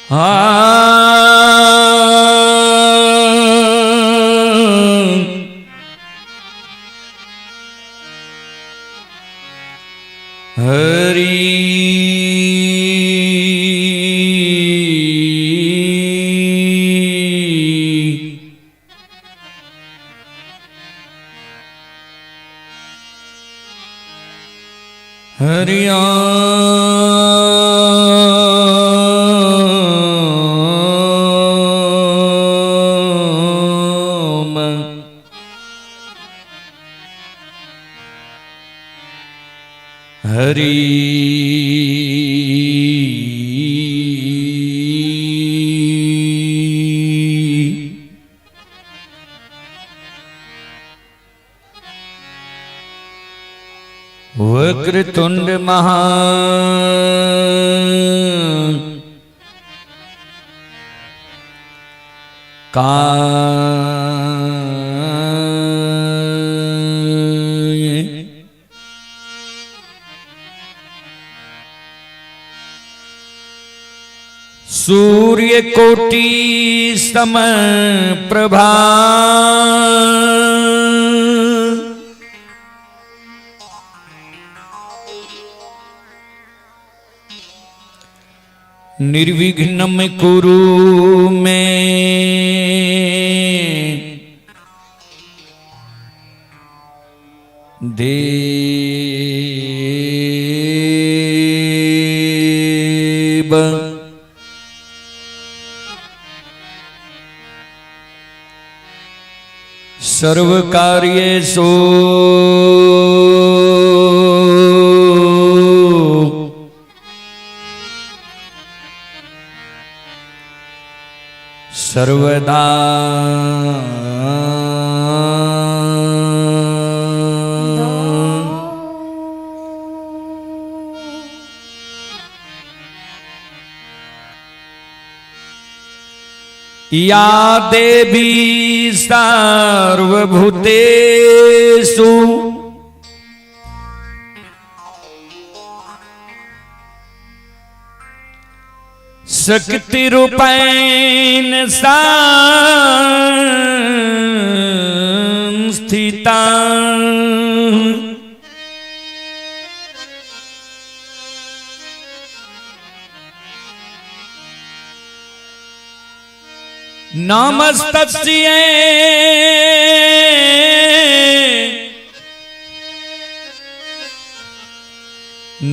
हरि हरिओम। हरि वक्रतुंड महा काय सूर्य कोटि समप्रभा निर्विघ्नं कुरु मे देव। सर्वकार्येषु सर्वदा या देवी सर्वभूतेषु शक्तिरूपेण संस्थिता। नमस्तस्यै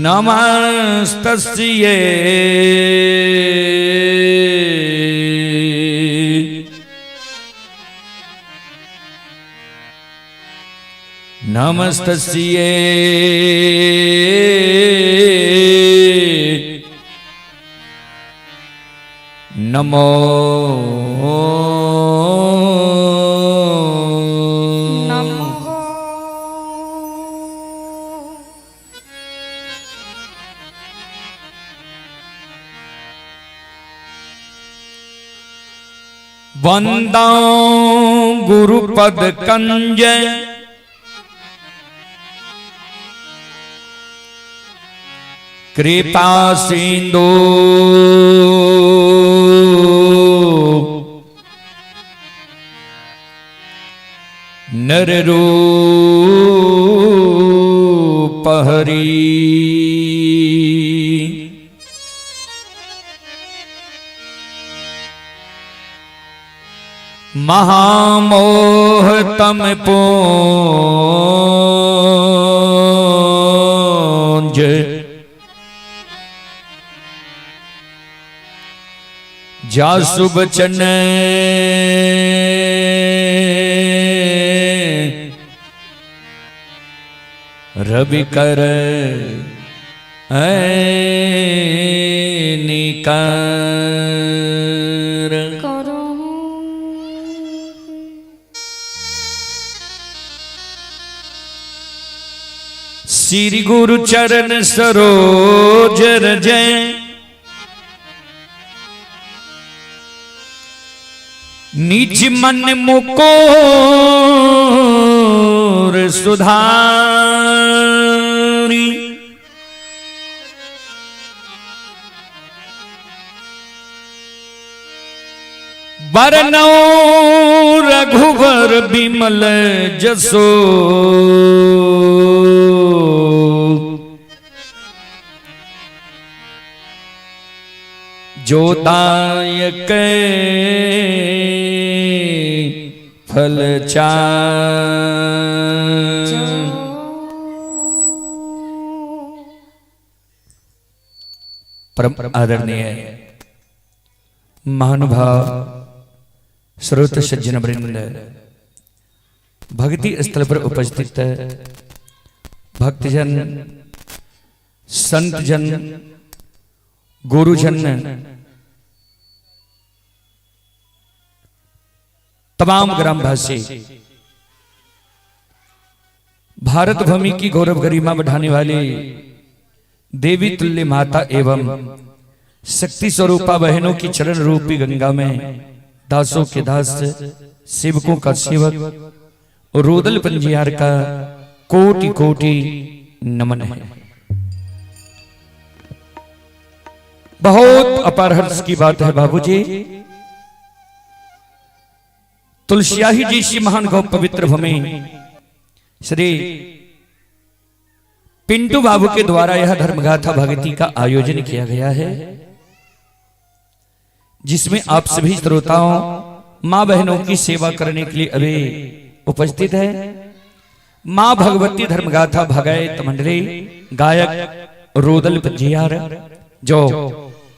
नमस्तस्यै नमस्तस्यै नमो वंदो गुरुपद कंज कृपा सिंधु नर रूप हरि। महामोह तम पूंज जासु बचन रवि कर निकर। श्री गुरु चरण सरोज रजय निज मन मुकोर सुधारी। वरनौ रघुवर बिमल जसो जो दायक फल परम आदरणीय महानुभाव श्रोत सज्जन वृंद, भक्ति स्थल पर उपस्थित भक्तजन, संतजन, गुरुजन, तमाम ग्रामवासी, भारत भूमि की गौरव गरिमा बढ़ाने वाली देवी तुल्य माता एवं शक्ति स्वरूपा बहनों की चरण रूपी गंगा में दासों के दास, सेवकों का सेवक और रोदल पंजियार का कोटि कोटि नमन है। बहुत अपार हर्ष की बात है बाबूजी, तुलसियाही जी श्री महान गौ पवित्र भूमि श्री पिंटू बाबू के द्वारा यह धर्मगाथा भक्ति का आयोजन किया गया है, जिसमें आप सभी श्रोताओं, मां बहनों की सेवा करने के लिए अभी उपस्थित है। मां भगवती धर्मगाथा भगायत मंडली गायक रोदल पंजियार, जो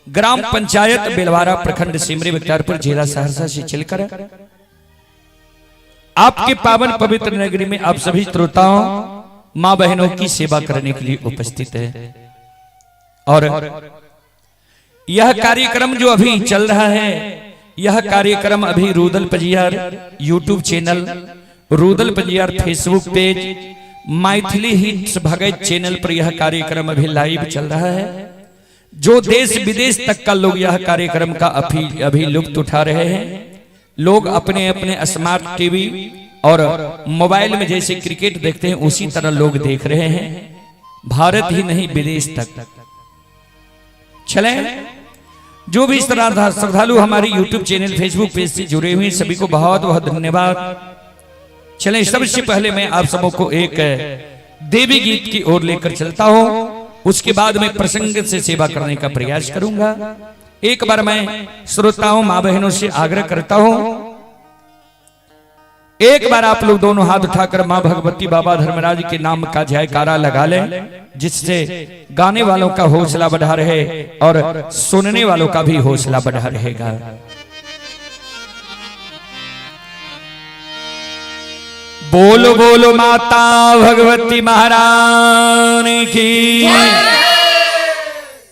ग्राम पंचायत बेलवारा, प्रखंड सिमरी, बख्तियारपुर, जिला सहरसा से चलकर आपके पावन पवित्र नगरी में आप सभी श्रोताओं, मां बहनों की सेवा करने के लिए उपस्थित है। और यह कार्यक्रम जो अभी चल रहा है, यह कार्यक्रम अभी Rodal Panjiyar YouTube channel, Rodal Panjiyar Facebook page, Maithili hits Bhagat channel पर यह कार्यक्रम अभी लाइव चल रहा है। जो देश विदेश तक का लोग यह कार्यक्रम का अभी लुत्फ उठा रहे हैं। लोग अपने अपने स्मार्ट टीवी और मोबाइल में जैसे क्रिकेट देखते हैं, उसी तरह लोग देख रहे हैं, भारत ही नहीं विदेश तक। चले, जो भी श्रद्धालु हमारे यूट्यूब चैनल, फेसबुक पेज से जुड़े हुए सभी को बहुत बहुत धन्यवाद। चलें, सबसे पहले मैं आप सबों को एक देवी गीत की ओर लेकर चलता हूं, उसके बाद मैं प्रसंग से सेवा करने का प्रयास करूंगा। एक बार मैं श्रोताओं, मां बहनों से आग्रह करता हूं, एक बार आप लोग दोनों हाथ उठाकर मां भगवती बाबा धर्मराज के नाम का जयकारा लगा लें, जिससे गाने वालों का हौसला बढ़ा रहे और सुनने वालों का भी हौसला बढ़ा रहेगा। बोलो बोलो माता भगवती महारानी की,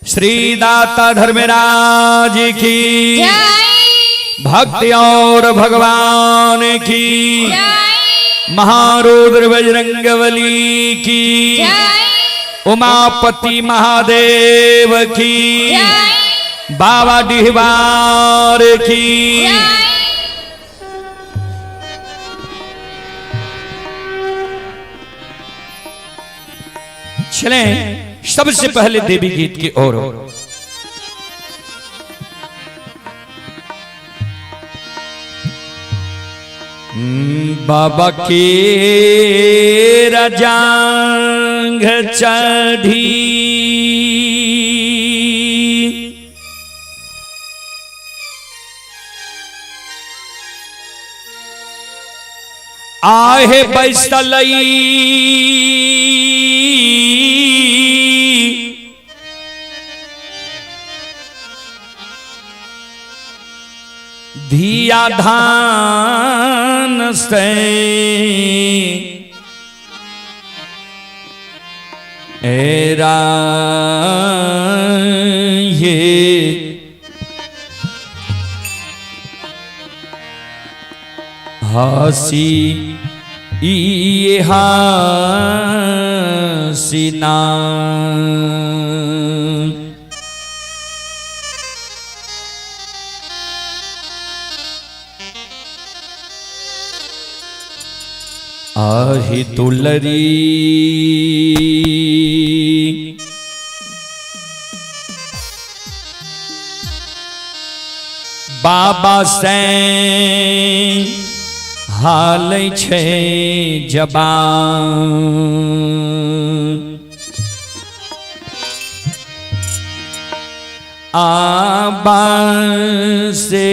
श्री दाता धर्मराज की, भक्ति और भगवान की, महारुद्र बजरंगबली की, उमापति महादेव की, बाबा डिहबार की। चलें, सबसे पहले देवी गीत की ओर। बाबा के रजांग चढ़ी, आहे बैसलई धिया धान से, एरा ये हसी ये हसीना, आही दुलरी बाबा से हाल छे जबान आबा से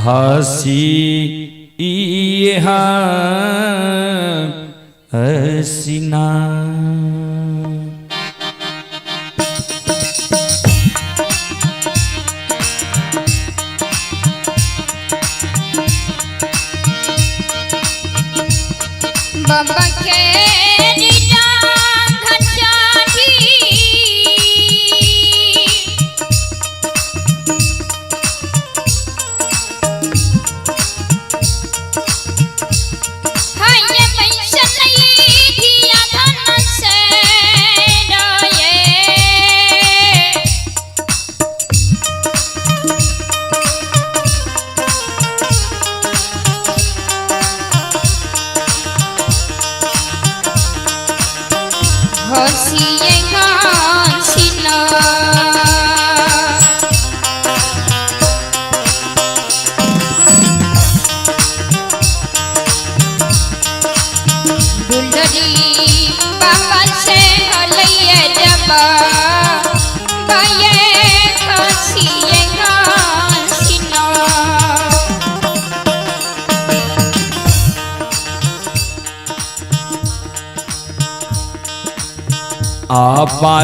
हसी हसीना बाबा के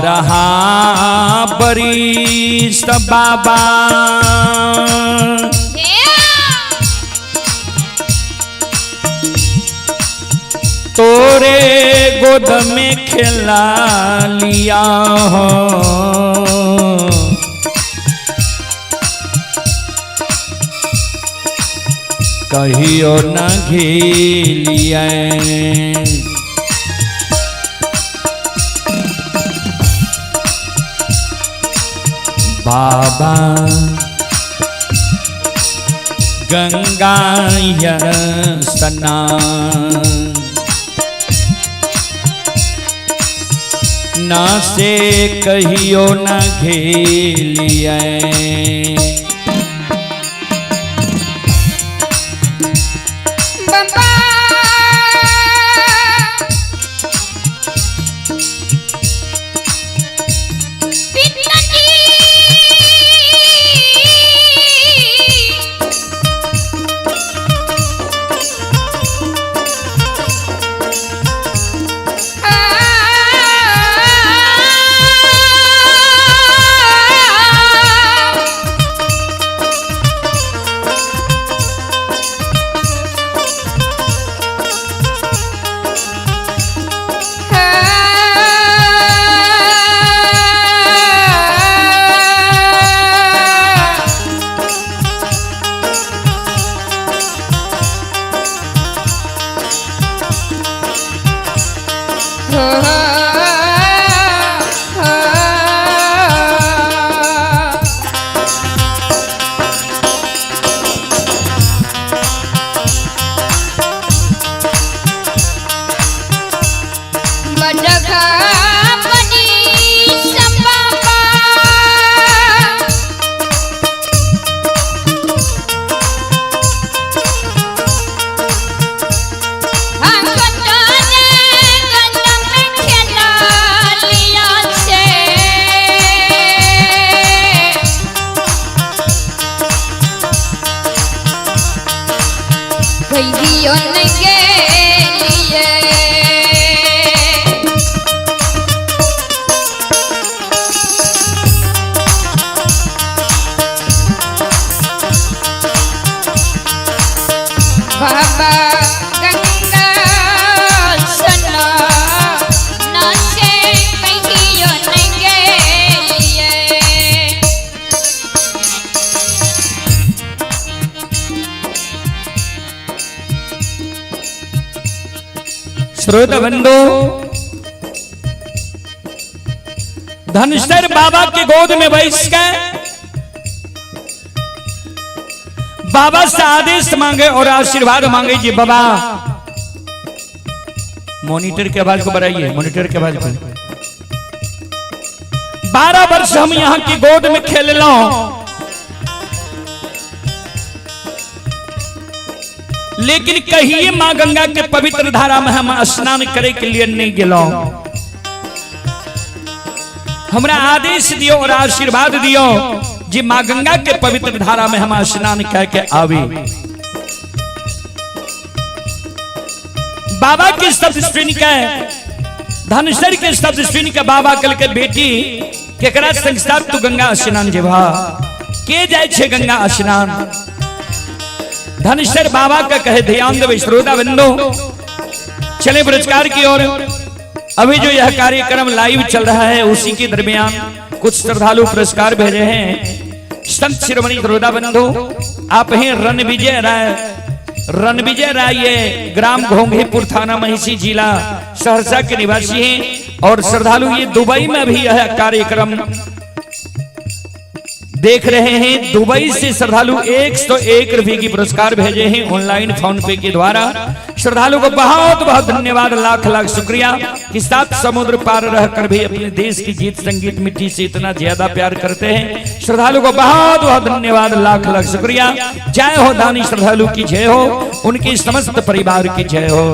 रहा बरिस बाबा तोरे गोद में खिला लिया हो कहियो न घेलिया बाबा गंगा स्नान न से कहियो न घेलिए श्रोता बंधु धनसर बाबा के गोद में बैठ के बाबा से आदेश मांगे और आशीर्वाद मांगे जी। बाबा मॉनिटर के आवाज को बढ़ाइए, मॉनिटर के आवाज को। 12 वर्ष हम यहाँ की गोद में खेल लो, लेकिन कहिए माँ गंगा के पवित्र धारा में हम स्नान करे के लिए नहीं गेलो। हमरा आदेश दियो और आशीर्वाद दियो जी माँ गंगा के पवित्र धारा में हम स्नान कह के आवे। बाबा के शब्द सुन के, धनेश्वर के शब्द सुन के बाबा कल के बेटी केकरा संस्कार तू गंगा स्नान जेबा के जाय छे गंगा स्नान। धनेश्वर बाबा का कहे ध्यान देवे श्रोता बिंदु। चले पुरस्कार की ओर। अभी जो यह कार्यक्रम लाइव चल रहा है उसी के दरमियान कुछ श्रद्धालु पुरस्कार भेजे हैं। संत शिरोमणि श्रोता बंधु, आप हैं रणविजय राय। रणविजय राय ये ग्राम घोंघीपुर थाना महिषी जिला सहरसा के निवासी हैं और श्रद्धालु ये दुबई में भी यह कार्यक्रम देख रहे हैं। दुबई से श्रद्धालु 101 रुपए की पुरस्कार भेजे हैं ऑनलाइन फोन पे के द्वारा। श्रद्धालु को बहुत बहुत धन्यवाद, लाख लाख शुक्रिया कि 7 समुद्र पार रहकर भी अपने देश की गीत संगीत मिट्टी से इतना ज्यादा प्यार करते हैं। श्रद्धालु को बहुत बहुत धन्यवाद, लाख लाख शुक्रिया। जय हो दानी श्रद्धालु की जय हो, उनके समस्त परिवार की जय हो।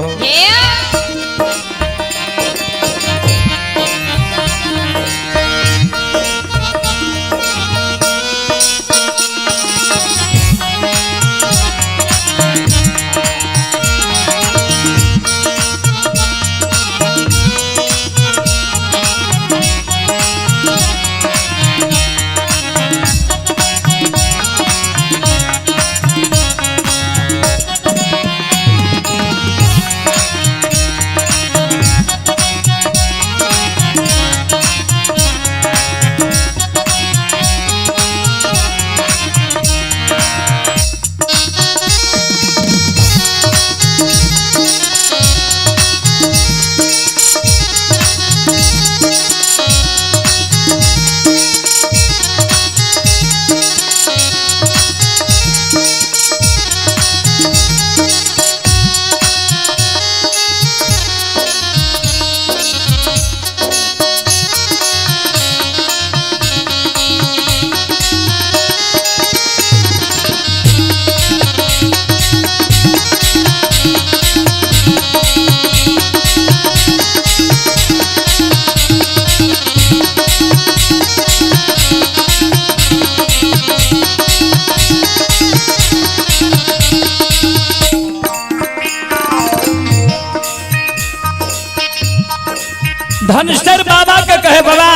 धनेश्वर बाबा का कहे बाबा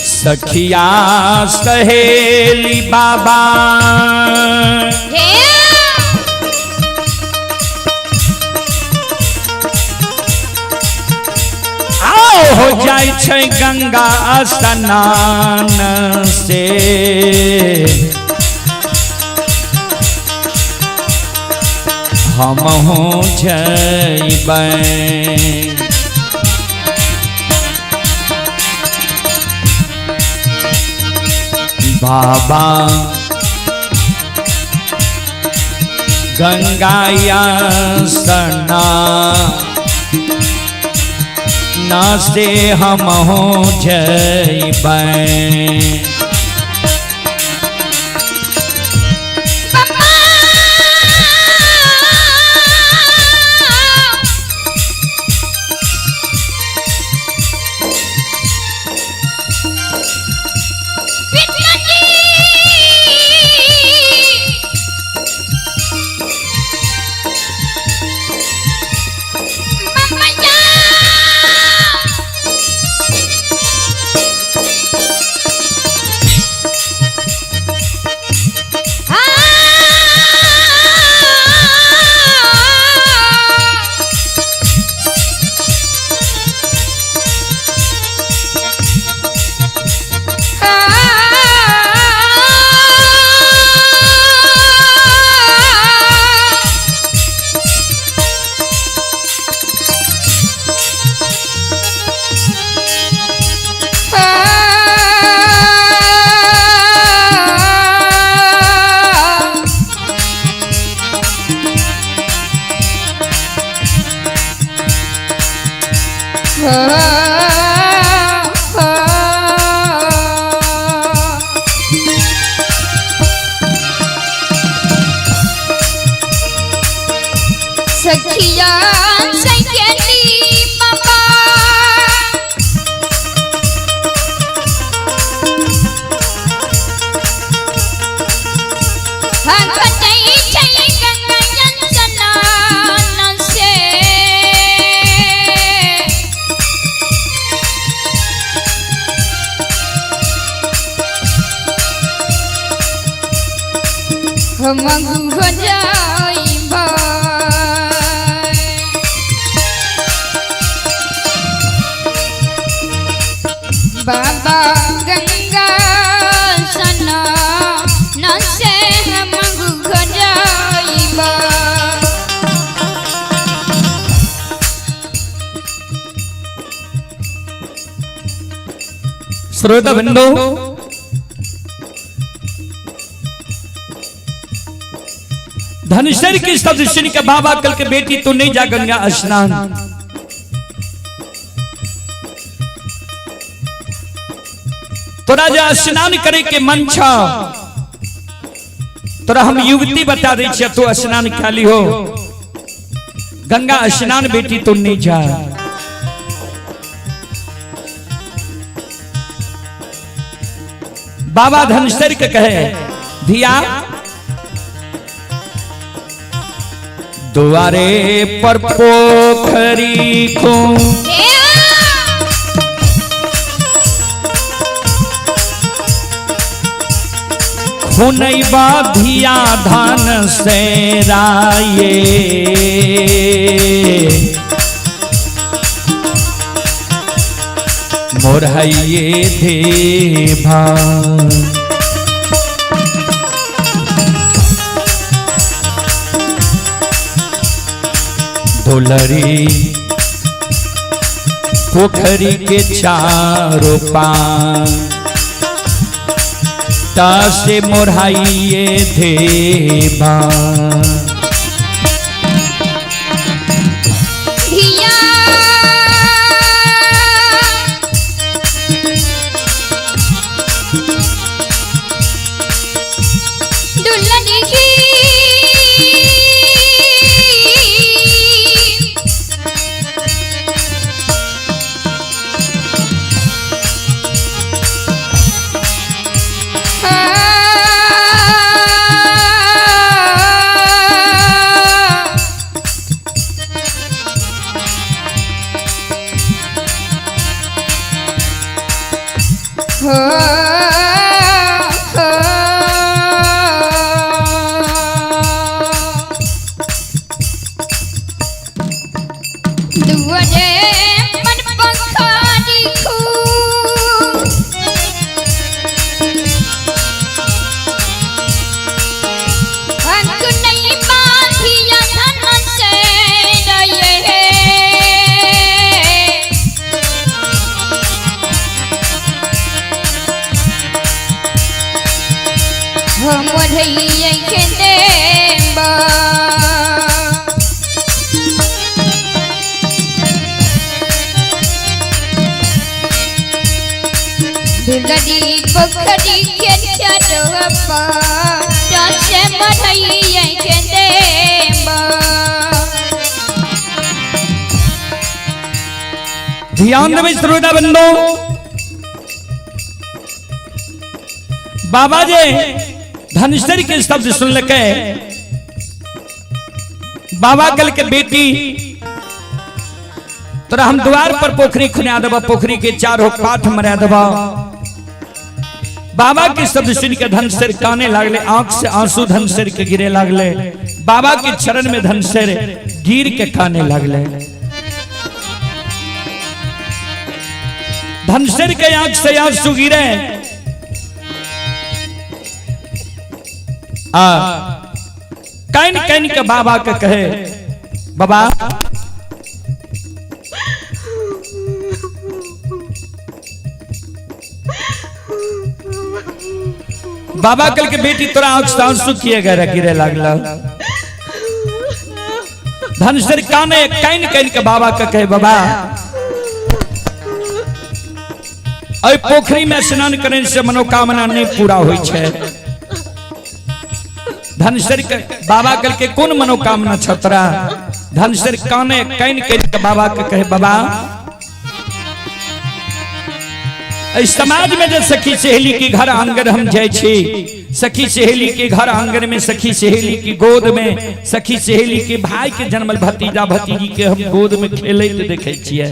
सखिया सहेली बाबा आओ हो जाय छै गंगा स्नान से हम हो जइबै बाबा गंगाया सना ना से हम हो जइबै सखिया सैकेली बाबा हम कतई चले गंगा स्नान से हम हो जाई बाबा गंगा स्नान से हम हो जाइबा। श्रोता बिंदु धनुषर की शब्द सुन के बाबा कल के बेटी तो नहीं जा गंगा स्नान। तोरा जा स्नान करे के मन छा तोरा हम युवती बता दे छिया तो स्नान खाली हो गंगा स्नान बेटी तो नहीं जा। बाबा धनुषर के कहे धिया द्वारे पर पोखरी को हुनैबा धिया धान से राये मोरहइये देभा दुलरी पोखरी के चारों पार से मोरहाइये देबा दुलरी पोखरी के चारों पार से बढ़इये के देबा। ध्यान देवे श्रोता बंदो बाबा जी धनुषर के शब्द सुन लके बाबा कल के बेटी तोरा हम द्वार पर पोखरी खुना देबा पोखरी के चारों काठ मरा देबा। बाबा के शब्द सुन के धनुषर काने लागले आंख से आंसू धनुषर के गिरे लागले बाबा के चरण में धनुषर गिर के काने लागले। धनुषर के आंख से आंसू गिरे कैन कैन के बाबा के कहे बाबा बाबा कल के बेटी तोरा आंख से आंसू किए गए गिरे लागला। धनुषर काने कैन कैन के बाबा के कहे बाबा और पोखरी में स्नान करने से मनोकामना नहीं पूरा हुई है। धनसर के बाबा कल के कौन मनोकामना छतरा धनसर काने कैन के बाबा के कहे बाबा इस समाज में जब सखी सहेली के घर आंगन हम जाए छी, सखी सहेली के घर आंगन में सखी सहेली की गोद में सखी सहेली के भाई के जन्मल भतीजा भतीजी के हम गोद में खेलते देखे छिए।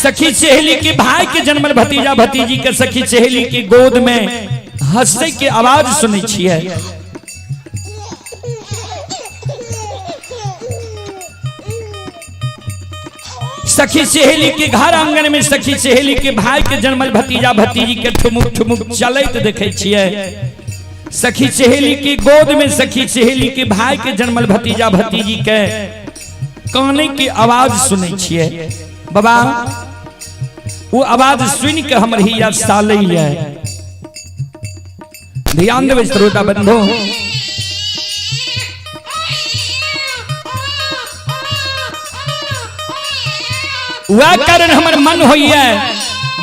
सखी सहेली के भाई के जन्मल भतीजा भतीजी के सखी सहेली की गोद में हंसे के आवाज सुने छिए। सखी सहेली के घर आंगन में सखी सहेली के भाई के जन्मल भतीजा भतीजी के ठुमुक ठुमुक चलत देखे छिए। सखी सहेली की गोद में सखी सहेली के भाई के जन्मल भतीजा भतीजी के काने की आवाज सुने छिए। बाबा वो आवाज सुन के हमर हिया साले है। ध्यान देवे श्रोता बंधु, वह कारण हमर मन होई है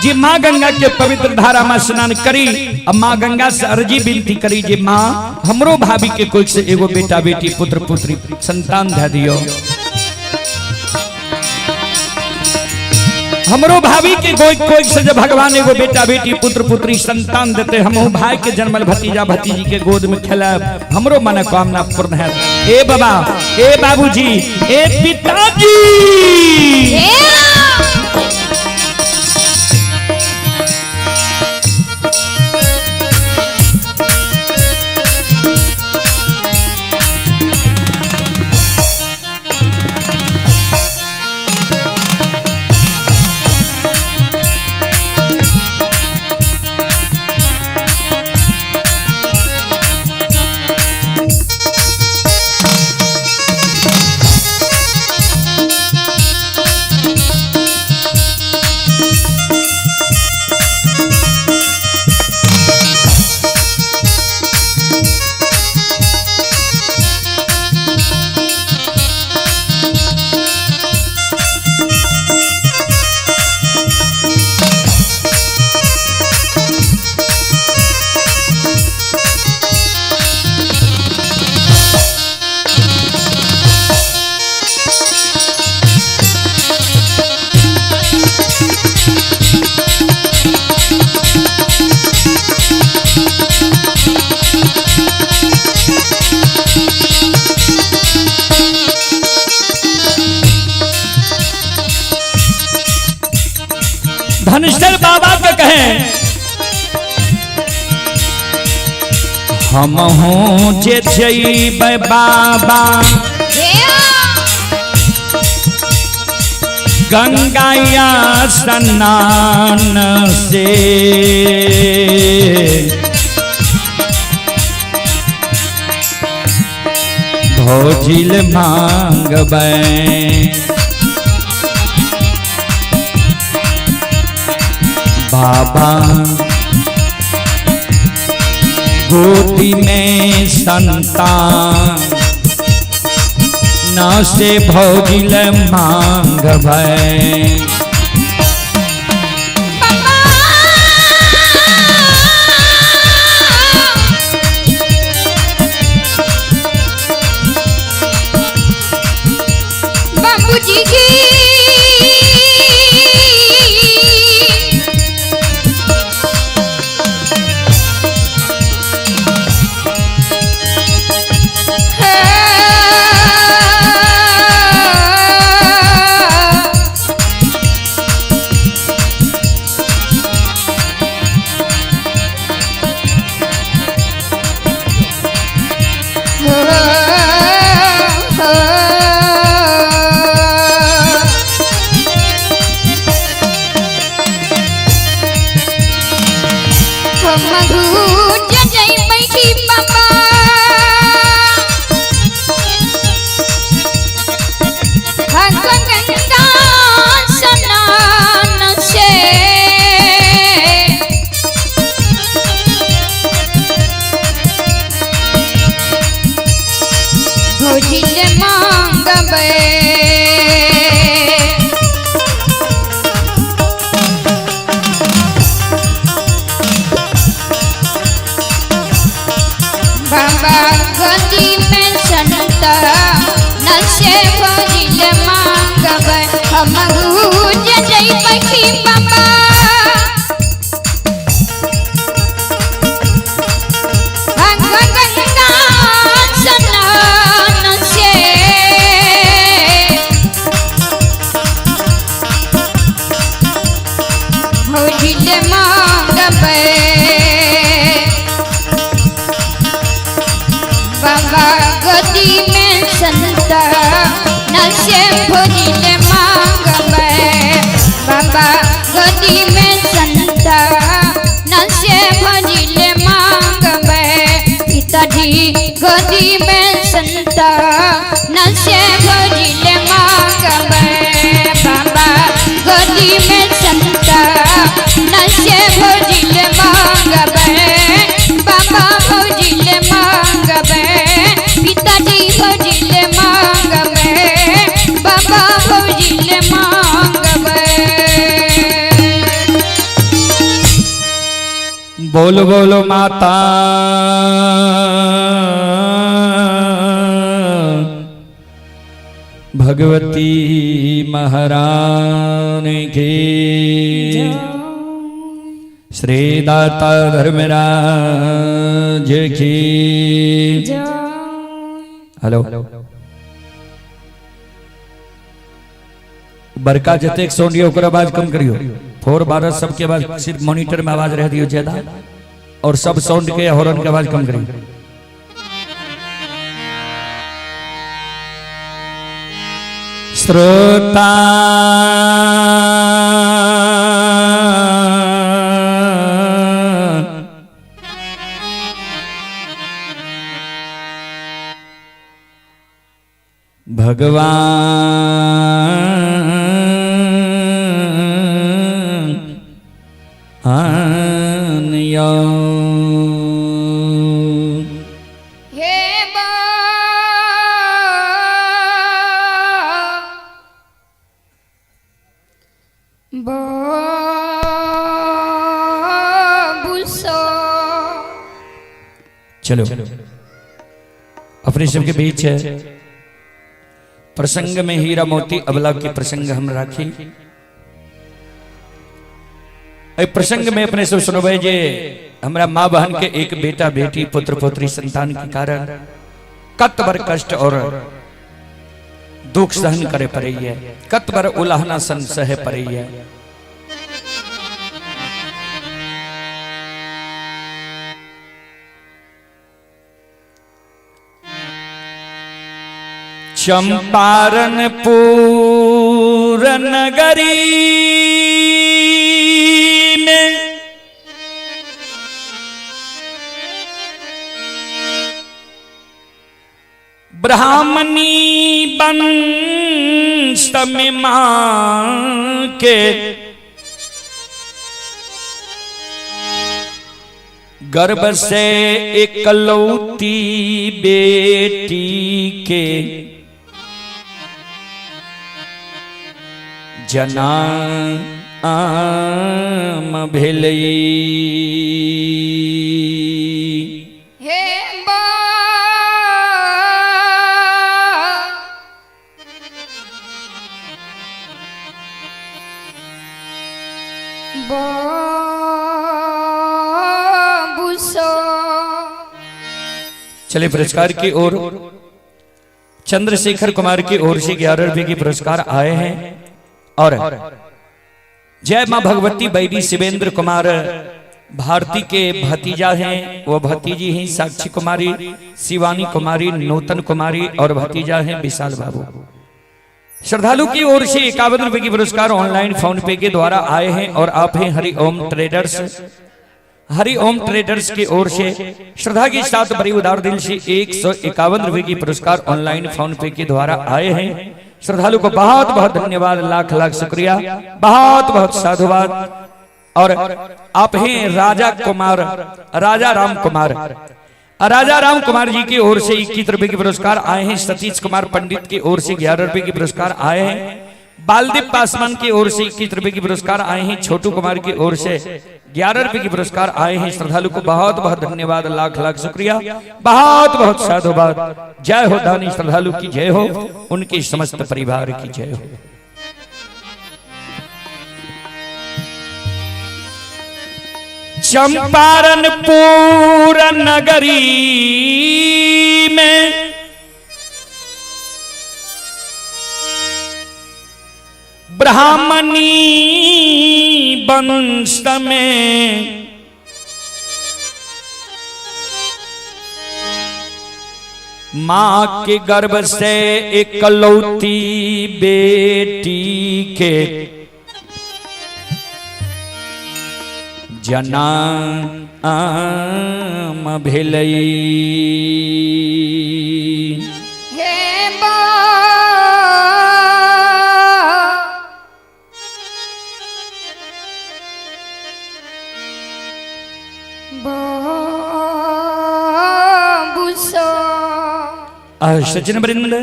जी माँ गंगा के पवित्र धारा में स्नान करी अब माँ गंगा से अर्जी विनती करी जे माँ हमरो भाभी के कोई से एगो बेटा बेटी पुत्र पुत्री संतान दे दियो। हमरो भाभी के कोई से जब भगवान एगो बेटा बेटी पुत्र पुत्री संतान देते हम भाई के जन्मल भतीजा भतीजी के गोद में खेलब हमरो मनोकामना पूर्ण है। ए बाबा ए बाबूजी ए पिताजी धनेश्वर बाबा के कहें हम हूँ जे जइबै बाबा गंगाया स्नान से भोजिल मांगबै बाबा गोदी में संतान न से भोजिल मांगबै बाबूजी की भोजिल मांगबै बाबा गदी में संता नसे भजिल मांगब हम जय पखी बाबा गंगा स्नान से भजिल मांगब बाबा गदी में संता नसे भजिल मांगब बाबा गदी में संता नसे भजिल मांगब पिताजी गदी में संता नसे भजिल मांगब बाबा गदी में संता नसे भजिल मांगब बाबा भजिल मांगब पिताजी भजिल मांगब बाबा भजिल मांगब। बोलो बोलो माता भगवती महारानी की श्री दाता धर्मराज की। हेलो बरका जतेक सोनियो ओकर आवाज कम करियो 412 सबके आवाज सिर्फ मॉनिटर में आवाज रह दियो ज्यादा और सब साउंड के हॉर्न के आवाज कम करियो। श्रोता भगवान आनयो हे बाबूसो चलो अपने सबके बीच है प्रसंग में हीरा मोती अबला के प्रसंग हम राखी। प्रसंग में अपने सब सुनबे जे हमरा माँ बहन के एक बेटा बेटी पुत्र पुत्री संतान के कारण कत बर कष्ट और दुख सहन करे पड़े है, कत बर उलाहना सन सहे पड़े है। चंपारणपुर नगरी में ब्राह्मणी वंश में मां के गर्भ से एकलौती बेटी के जनाम भेलई। हे बाबूसो चले पुरस्कार की ओर चंद्रशेखर कुमार की ओर से 11 रुपए के पुरस्कार आए हैं और जय मां भगवती बैदी शिवेंद्र कुमार भारती के भतीजा हैं, वो भतीजी हैं साक्षी कुमारी, शिवानी कुमारी, नूतन कुमारी और भतीजा हैं विशाल बाबू। श्रद्धालु की ओर से 51 रुपए की पुरस्कार ऑनलाइन फोन पे के द्वारा आए हैं और आप हैं हरिओम ट्रेडर्स। हरिओम ट्रेडर्स की ओर से श्रद्धा के साथ बड़ी उदार दिल से 151 रुपए की पुरस्कार ऑनलाइन फोन पे के द्वारा आए हैं। श्रद्धालु को बहुत बहुत धन्यवाद, लाख लाख शुक्रिया, बहुत बहुत साधुवाद। और आप हैं राजा कुमार, राजा राम कुमार, राजा राम कुमार जी की ओर से 21 रुपए के पुरस्कार आए हैं। सतीश कुमार पंडित की ओर से 11 रुपए के पुरस्कार आए हैं। बालदीप पासवान की ओर से 21 रुपए की पुरस्कार आए हैं। छोटू कुमार की ओर से 11 रुपए की पुरस्कार आए हैं। श्रद्धालु को बहुत बहुत धन्यवाद, लाख लाख शुक्रिया, बहुत बहुत साधुवाद। जय हो दानी श्रद्धालु की जय हो, उनके समस्त परिवार की जय हो। चंपारणपुर नगरी में ब्राह्मणी वंश में मां के गर्भ से एकलौती बेटी के जन्म भेलई। सचिन वृंद,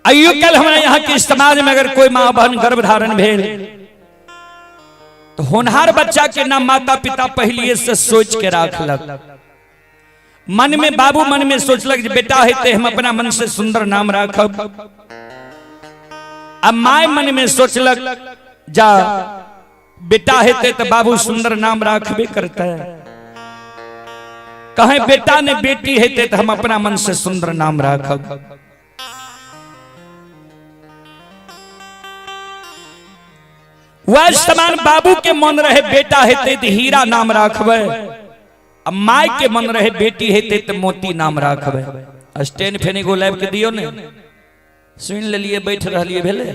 आइयो कल हमारे यहाँ के समाज में अगर कोई माँ बहन गर्भ धारण भेल तो होनहार बच्चा के नाम माता पिता पहले से सोच के रखलक। मन में बाबू मन में सोचलक जे बेटा है हम अपना मन से सुंदर नाम राखब। अब माय मन में सोचलक जा बेटा है तो बाबू सुंदर नाम राखबे करता है। कहे बेटा ने बेटी है तो हम अपना मन से सुंदर नाम राखब। वह समान बाबू के मन रहे बेटा है तो हीरा नाम राखबे, अब माय के मन रहे बेटी है तो मोती नाम राखबे। स्टैंड फैन एगो लाइव के दियो ने, सुन लेलिए, बैठ रहिए भेले।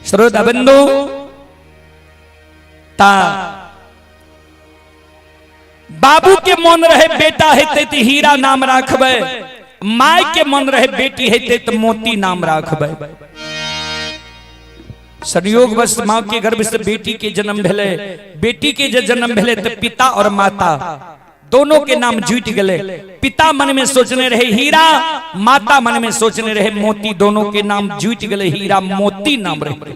श्रोता बंधु, ता बाबू के मन रहे बेटा है तो हीरा नाम राखबे, माय के मन रहे बेटी है तो मोती नाम राखबे। संयोग बस मां के गर्भ से बेटी के जन्म भेले। बेटी के जब जन्म भेले तो पिता और माता दोनों के नाम जुट गए। पिता मन में सोचने रहे हीरा, माता मन में सोचने रहे मोती, दोनों के नाम जुट गए, हीरा मोती नाम रहे।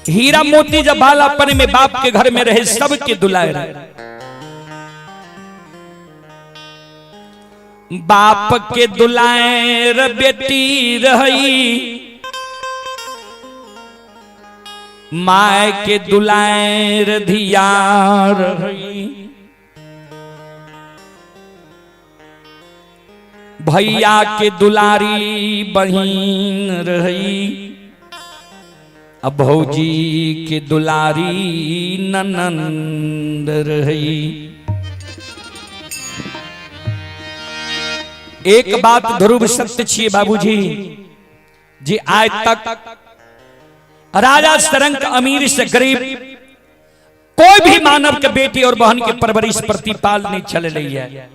हीरा मोती जब बालापन में बाप के घर में रहे सबके दुलाए रहे। बाप के दुलाएर बेटी रही, माय के दुलाएर धिया रही। भैया के दुलारी बहिन रही, अब भौजी के दुलारी ननंद रही। एक बात ध्रुव सत्य छिए बाबूजी जी, आज तक राजा सरंग अमीर से गरीब कोई भी मानव के बेटी और बहन के परवरिश प्रतिपाल नहीं चल रही है।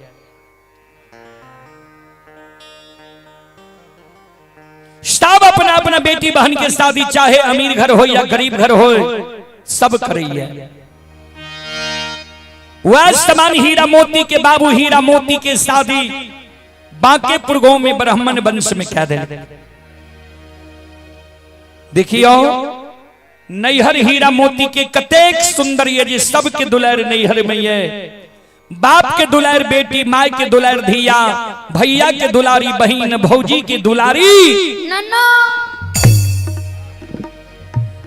सब अपना अपना बेटी बहन के शादी, चाहे अमीर घर हो या गरीब घर हो, सब कर रही है। वह समान हीरा मोती के बाबू हीरा मोती के शादी बांकेपुर गांव में ब्राह्मण वंश में क्या दे। देखियो नैहर हीरा मोती के कतेक सुंदर ये जी, सबके दुलार नैहर में ये। बाप के दुलार बेटी, माय के दुलार धिया, भैया के दुलारी बहिन, भौजी की दुलारी नन्ना।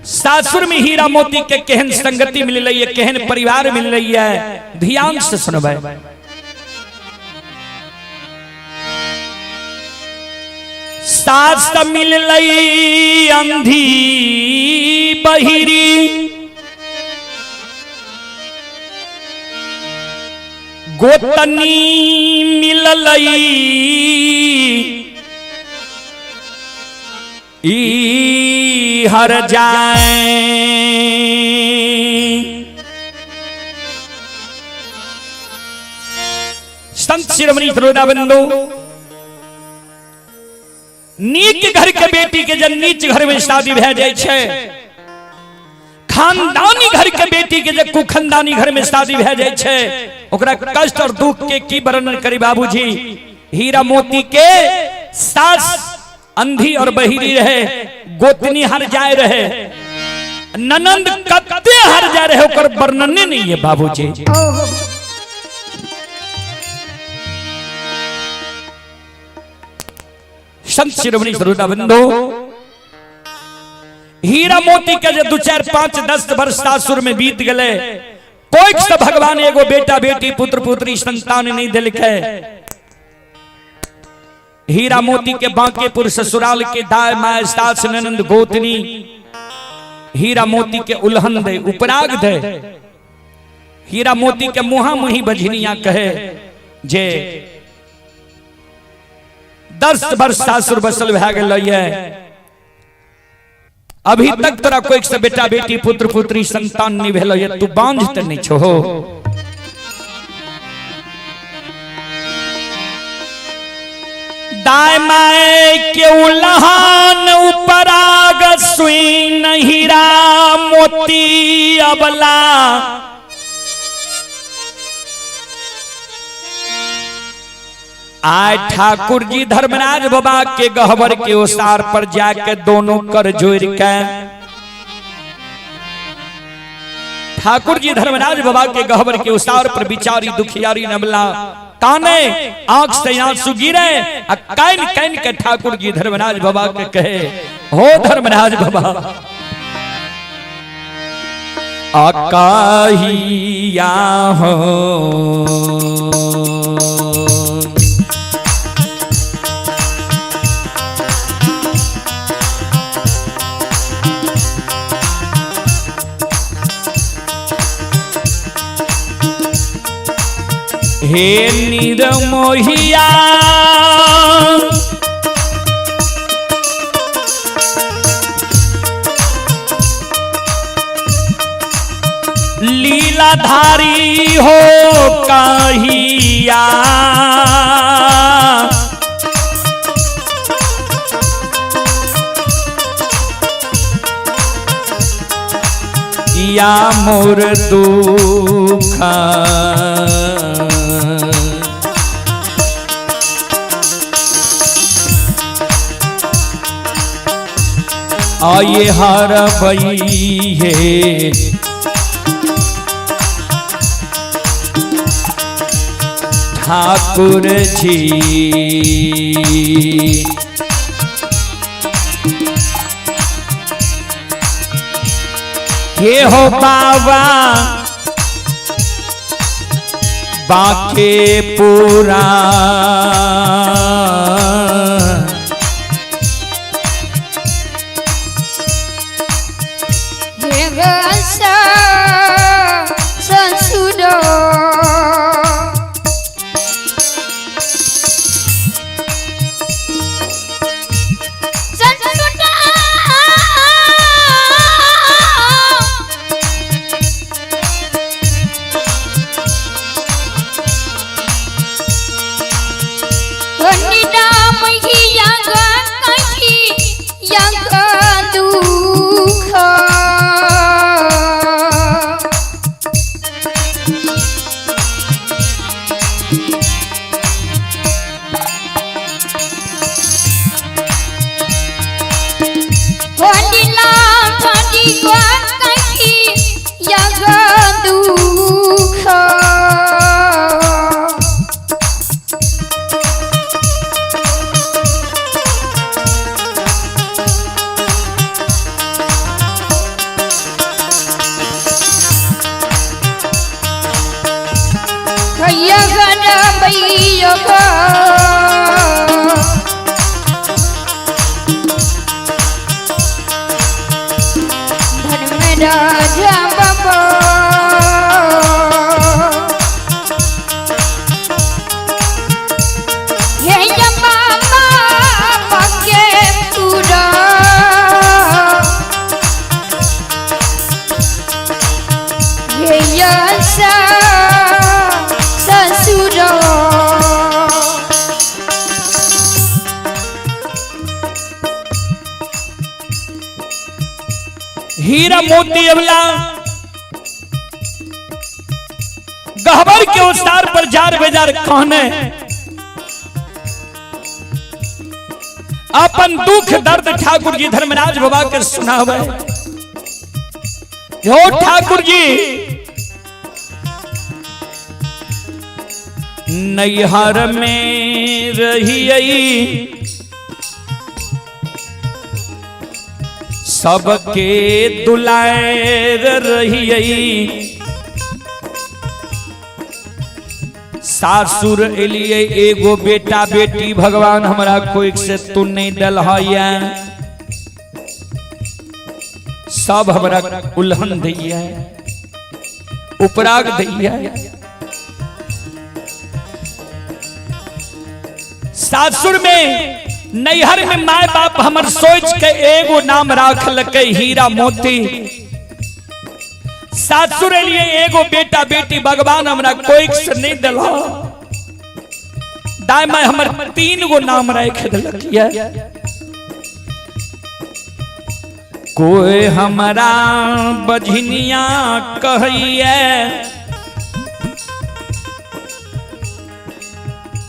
सासुर में हीरा मोती के केहन संगति मिल रही है, केहन परिवार मिल रही है, ध्यान से सुनबे। सास मिल लई अंधी बहिरी, गोतनी मिल लई ई हर जाए। संत शिरोमणि श्रोताबंधु, नीच घर के बेटी के जब नीच घर में शादी भे जाए छे, खानदानी घर के बेटी के जब खानदानी घर में शादी भे जाए छे ओकरा कष्ट और दुख के की वर्णन करी बाबूजी। हीरा मोती के सास अंधी और बहिरी रहे, गोतनी हर जाए रहे, ननंद कत्ते हर जा रहे ओकर वर्णन नहीं है बाबूजी। संत शिरोमणि श्रोताबंधु, हीरा मोती के जो 2 4 5 10 वर्ष सासुर में बीत गए, कोई से भगवान एगो बेटा बेटी पुत्र पुत्री संतान नहीं दिलके। हीरा मोती के बांकेपुर ससुराल के दाय माय सास ननंद गोतनी हीरा मोती के उल्हन दे उपराग दे। हीरा मोती के मुहा मुही बझनिया कहे जे 10 वर्ष सासुर बसल भे गए, अभी तक तोरा कोई से बेटा बेटी पुत्र पुत्री संतान नहीं भेलो, ये तू बांझ त नहीं छो। दाय माय के उल्हान उपराग सुई हीरा मोती अबला। आय ठाकुर जी धर्मराज बाबा के गहवर के ओसार पर जाके दोनों कर जोड़ के ठाकुर जी धर्मराज बाबा के गहवर के ओसार पर बिचारी दुखियारी नबला ताने आंख से आंसू गिरे, कैन कैन के ठाकुर जी धर्मराज बाबा के कहे, हो धर्मराज बाबा अकाहिया हो हे निरमोहिया लीलाधारी हो काहिया। या मोर दुखा आये हर बई है ठाकुर जी। ये हो बाबा बाके पूरा हीरा मोती अबला गहबर के उस्तार पर जार बेजार कहने अपन दुख दर्द ठाकुर जी धर्मराज बाबा के सुनावे। हो ठाकुर जी नैहर में रही सबके दुलार रही सासुर एलिए एगो बेटा बेटी भगवान हमरा कोई से तू नहीं दल है सब हमरा उल्हन दैया उपराग दैया सासुर में नैहर में माय बाप हमर सोच के एगो नाम राखल के हीरा मोती सासुर लिए एगो बेटा बेटी भगवान हमरा कोई से नहीं दिल दाई मैं हमर 3 गो नाम रख दिलकिया कोई हमरा बझनिया कहिए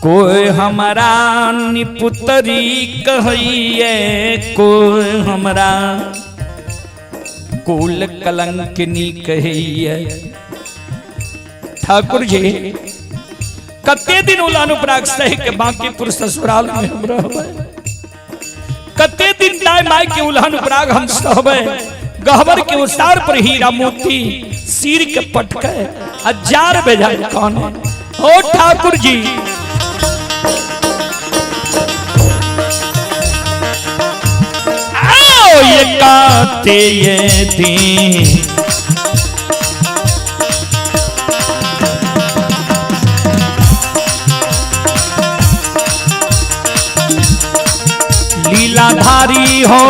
कोई हमारा निपुतरी कहिए कोई हमारा कुल कलंकनी कहिए। ठाकुर जी कते दिन उलानुपराग सह के बांकीपुर ससुराल में हम रहबे कते दिन दाई माई के उलानुपराग हम सहबे गहबर के उसार पर हीरा मोती सिर के पटके हजार बेजाय कौन ओ ठाकुर जी ये काते ये दी लीलाधारी हो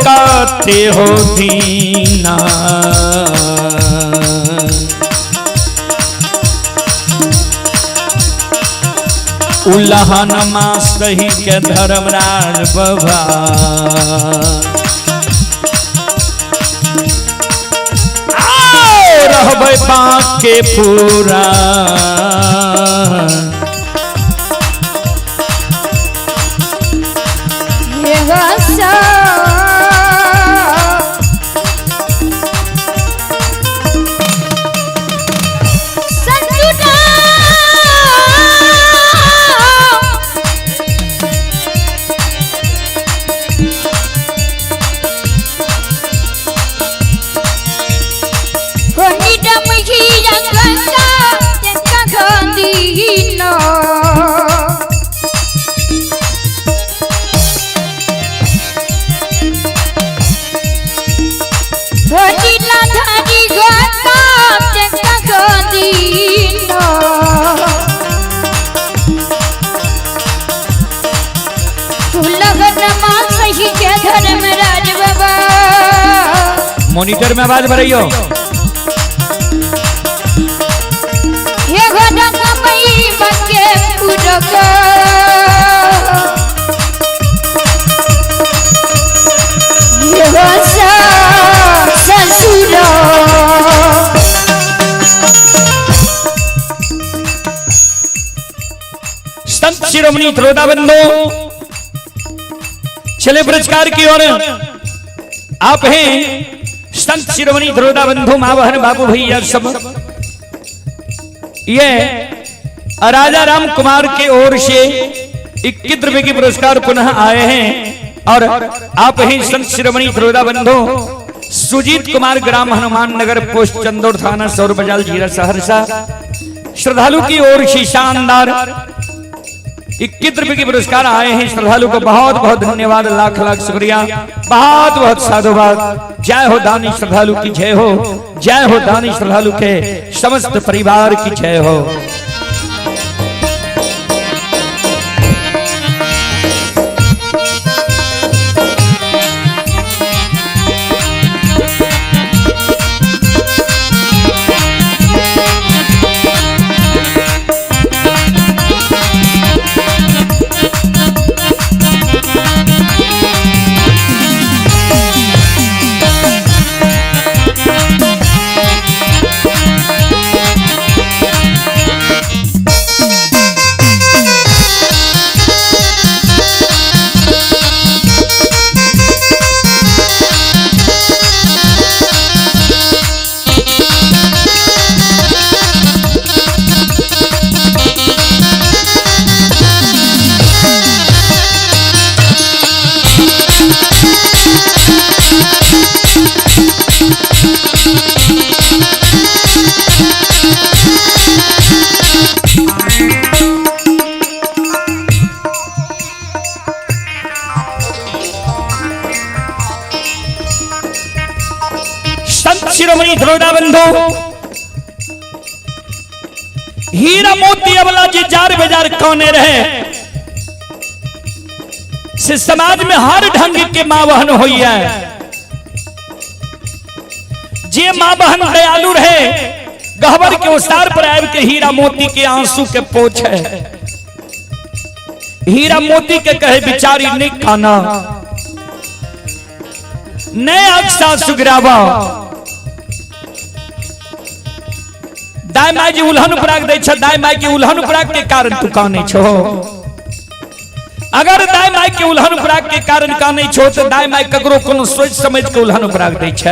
काते हो दीना उल्लहन सही के धर्मराज बाबा रहबे बांके पूरा मॉनिटर में आवाज भरियो ये घटना मई बके पूरक ये वसा ससुर संत शिरोमणि त्रोदाबंधु चले पुरस्कार की ओर आप हैं संत शिरोमणि त्रोदाबंधु मां बहन बाबू भैया सब ये राजा राम कुमार की ओर से 21 रुपए की पुरस्कार पुनः आए हैं और आप ही संत शिरोमणि त्रोदाबंधु सुजीत कुमार ग्राम हनुमान नगर पोस्ट चंदौड़ थाना सौर बाजार जीरा सहरसा श्रद्धालु की ओर से शानदार 21 रुपए की पुरस्कार आए हैं। श्रद्धालु को बहुत बहुत धन्यवाद लाख लाख शुक्रिया बहुत बहुत साधुवाद। जय हो दानी श्रद्धालु की जय हो जय हो दानी श्रद्धालु के समस्त परिवार की जय हो। हीरा मोती अवला जी जार बेजार कौने रहे से समाज में हर ढंग के मां बहन हुई है। जे मां बहन दयालु रहे गहवर के उसार पर आब के हीरा मोती के आंसू के पोछ है। हीरा मोती के कहे बिचारी नहीं खाना ने अक्सा सुगरावा दाई माई जी उल्हन उपराग दे छ। दाई माई के उल्हन उपराग के कारण तू काने छो। अगर दाई माई के उल्हन उपराग के कारण काने छो तो दाई माई ककरो कोनो सोच समझ के उल्हन उपराग दे छ।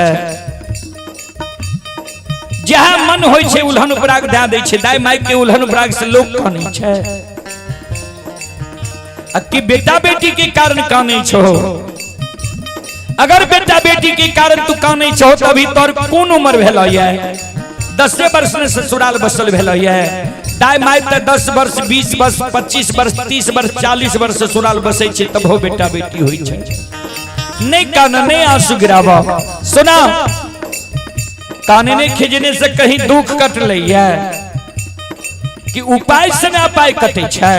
जहाँ मन होय छे उल्हन उपराग दे दे छे। दाई माई के उल्हन उपराग से लोग काने छ। कि बेटा बेटी के कारण काने छो। अगर बेटा बेटी के कारण तू काने छो तो अभी तोर कौन उम्र भेल है? 10 वर्ष में ससुराल बसल भेल है। दाई माई त 10 वर्ष 20 वर्ष 25 वर्ष 30 वर्ष 40 वर्ष ससुराल बसे छे तब हो बेटा बेटी होई छे। नहीं कान नहीं आंसू गिरावा। सुना काने ने खिजने से कहीं दुख कट लई है कि उपाय से ना पाए कटे छे।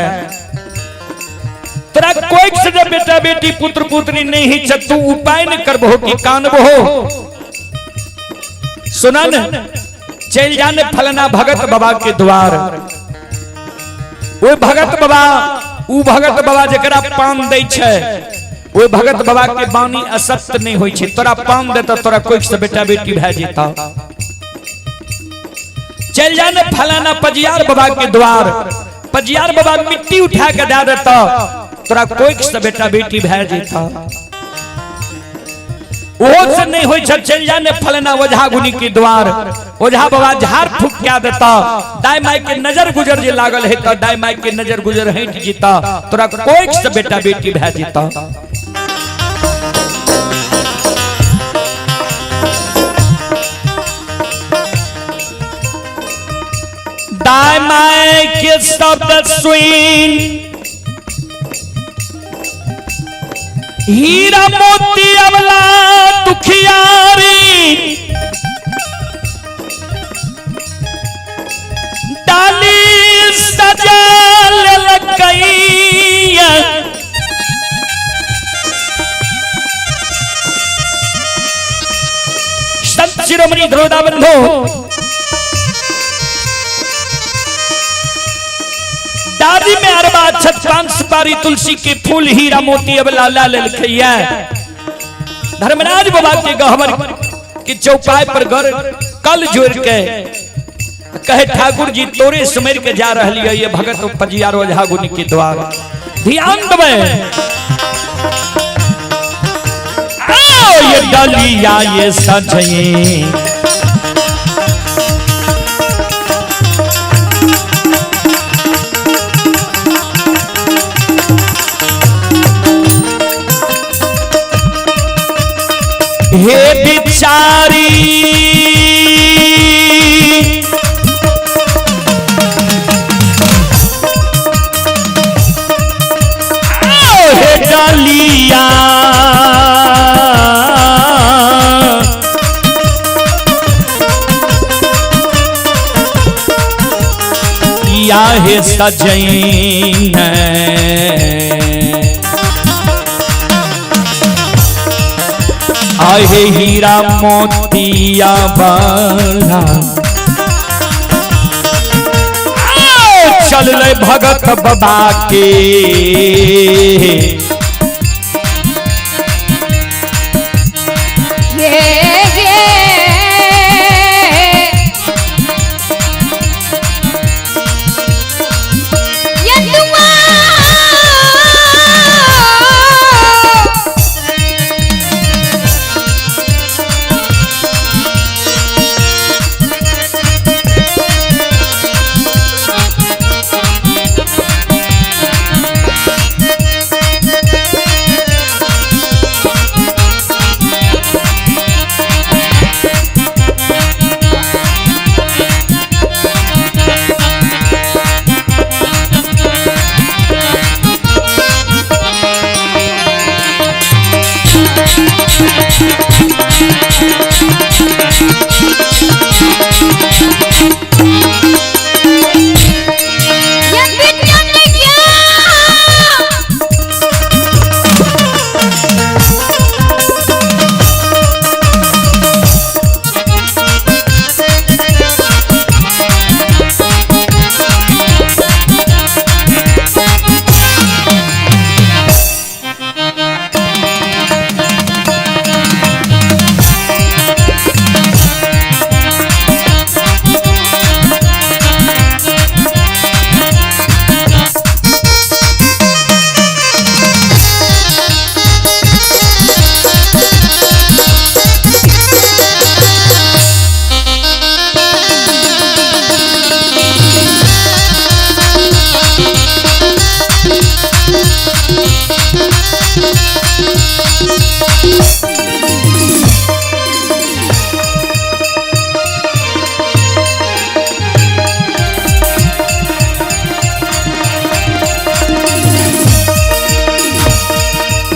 तोरा कोई से बेटा बेटी पुत्र पुत्री नहीं ही छ तू उपाय न करबो कि कानबो। सुना न चल जाने फलना भगत बाबा के द्वार। वो भगत बाबा जकरा पान दे छे वो भगत बाबा के बानी असत्य नहीं होई छे। तोरा पान दे तो तोरा कोई से बेटा बेटी भै जेता। चल जाने फलाना पजियार बाबा के द्वार। पजियार बाबा मिट्टी उठा के दे देता तोरा कोई से बेटा बेटी भै जेता। वो से नहीं होई छ। चल जाने फलना ओझा गुनी के द्वार। ओझा बाबा झाड़ फूक क्या देता। दाई माई के नजर गुजर जे लागल है तो दाई माई के नजर गुजर हट जीता तोरा कोई से बेटा बेटी भै जीता। दाई माई के शब्द सुन हीरा मोती अवला दुखियारी डाली सजा लगई। संत शिरोमणि ध्रुवदा बंधु दादी में अरबा छप्पन सुपारी तुलसी के फूल हीरा मोती अवला लाल लखैया। धर्मराज बाबा के गहवर के चौपाई पर घर कल जोड़ के कहे ठाकुर जी तोरे सुमेर के जा रही है ये भगत पजियार ओझा गुनी के द्वार। ध्यान दबे ये डलिया ये सजई हे बिचारी हे डालिया या हे सजैन आहे हीरा मोतिया वाला चल ले भगत बाबा के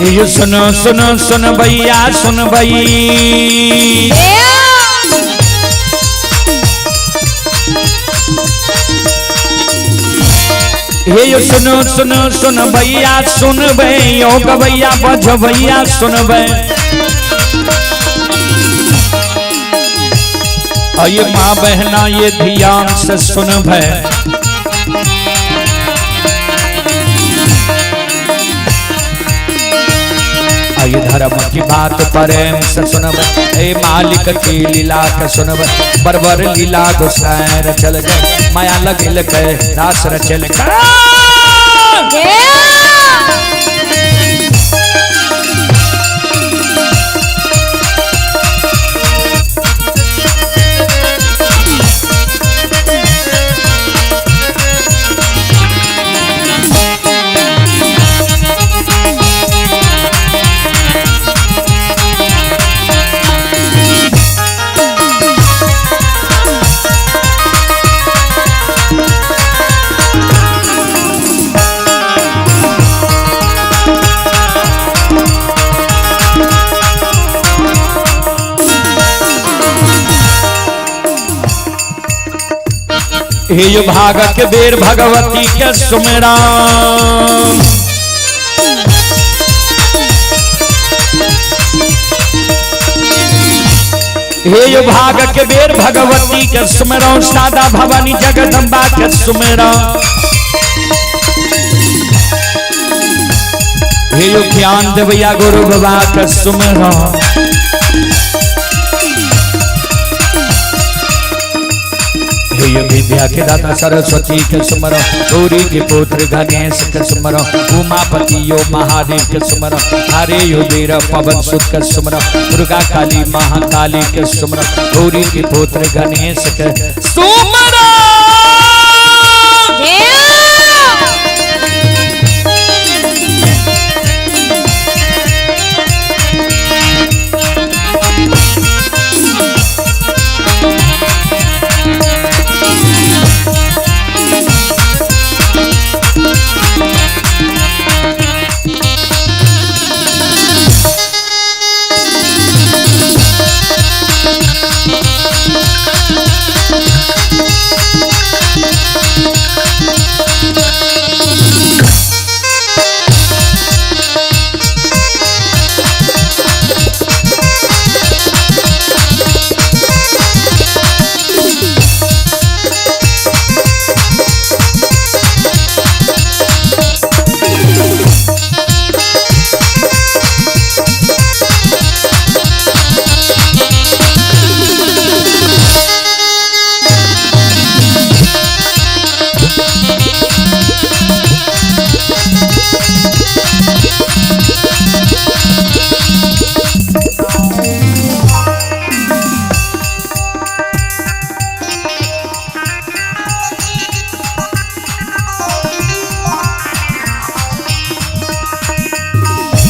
ये सुनो सुनो सुन भैया सुन भई, ये सुनो सुनो सुन भैया सुन भई, योग भैया बज भैया सुन भई। ये माँ बहना ये ध्यान से सुन भई, ये धर्म की बात प्रेम से सुनब, ए मालिक की लीला के सुनब, बरबर लीला गुस्सैर चल गए, माया लगिल के रास रचल का। हे यो भाग के बेर भगवती के सुमिरा, हे यो भाग के बेर भगवती के सुमिरा, सादा भवानी जगदम्बा के सुमिरा। हे यो ज्ञान देवैया गुरु बाबा के सुमिरा, ये विद्या के दाता सरस्वती के सुमरो, गौरी के पुत्र गणेश के सुमरो, उमापति यो महादेव के सुमरो, हरे यो वीर पवन सुत के सुमरो, दुर्गा काली महाकाली के सुमरो, गौरी के पुत्र गणेश के सुमरो।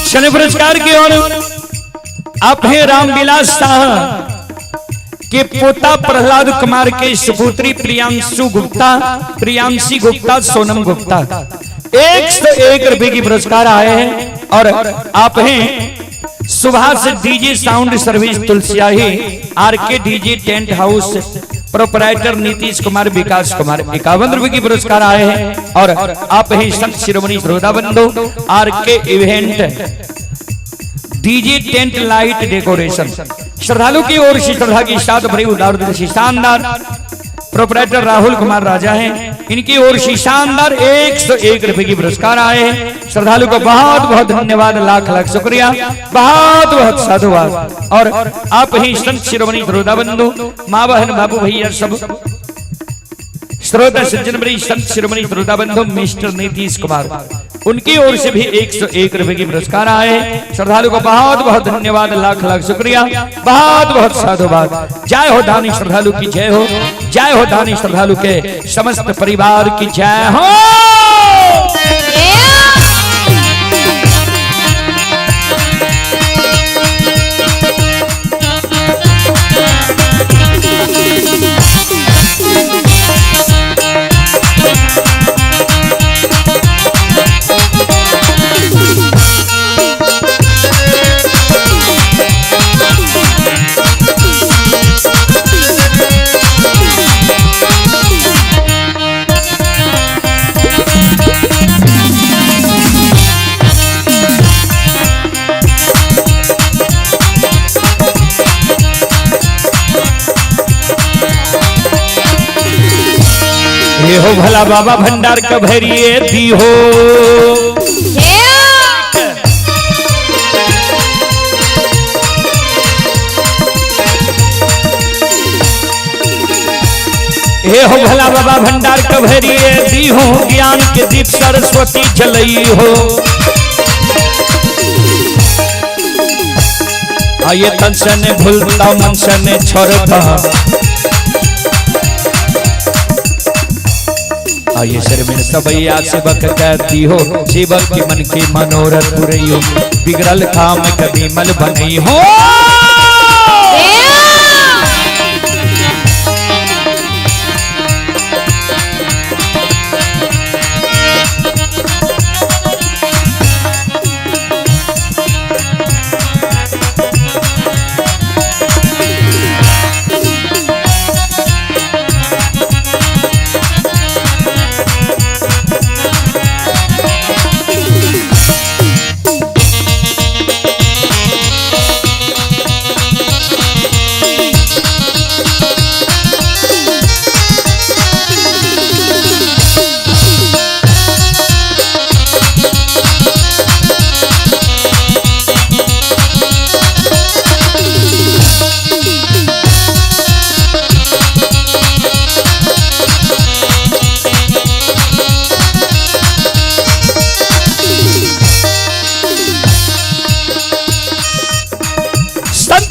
शनि पुरस्कार की ओर आप हैं रामविलास शाह के पोता प्रहलाद कुमार के सुपुत्री प्रियांशु गुप्ता, प्रियांशी गुप्ता, सोनम गुप्ता 101 रुपए की पुरस्कार आए हैं। और आप हैं Subhash DJ sound service Tulsiyahi, RK DJ tent house proprietor Nitish Kumar, Vikas Kumar 51 रुपए की पुरस्कार आए हैं। और आप हैं संत शिरोमणि श्रोता बंधु, RK event DJ tent light decoration, श्रद्धालु की ओर से श्रद्धा की साथ भरी उदार शानदार प्रोपराइटर राहुल कुमार राजा हैं, इनकी ओर से शानदार 101 रुपए की पुरस्कार आए हैं। श्रद्धालु को बहुत बहुत धन्यवाद, लाख लाख शुक्रिया, बहुत बहुत साधुवाद। और आप ही संत शिरोमणि श्रोता बंधु, माँ बहन बाबू भैया सब श्रोता सज्जन बड़ी संत शिरोमणि श्रोता बंधु मिस्टर नीतीश कुमार, उनकी ओर से भी 101 रुपए की पुरस्कार आए। श्रद्धालु को बहुत बहुत धन्यवाद, लाख लाख शुक्रिया, बहुत बहुत साधुवाद। जय हो दानी श्रद्धालु की जय हो, जय हो दानी श्रद्धालु के समस्त परिवार की जय हो। ये हो भला बाबा भंडार कभरिए दी हो। हे हो भला बाबा भंडार कभरिए दी हो, ज्ञान के दीप सरस्वती जलई हो। आइए तन से ने भूलता मन से ने छोड़ता, आइए शर्मिन सबैया सेवक कहती हो, सेवक के मन के मनोरथ पूरे हो, बिगड़ल काम कभी मल बनी हो।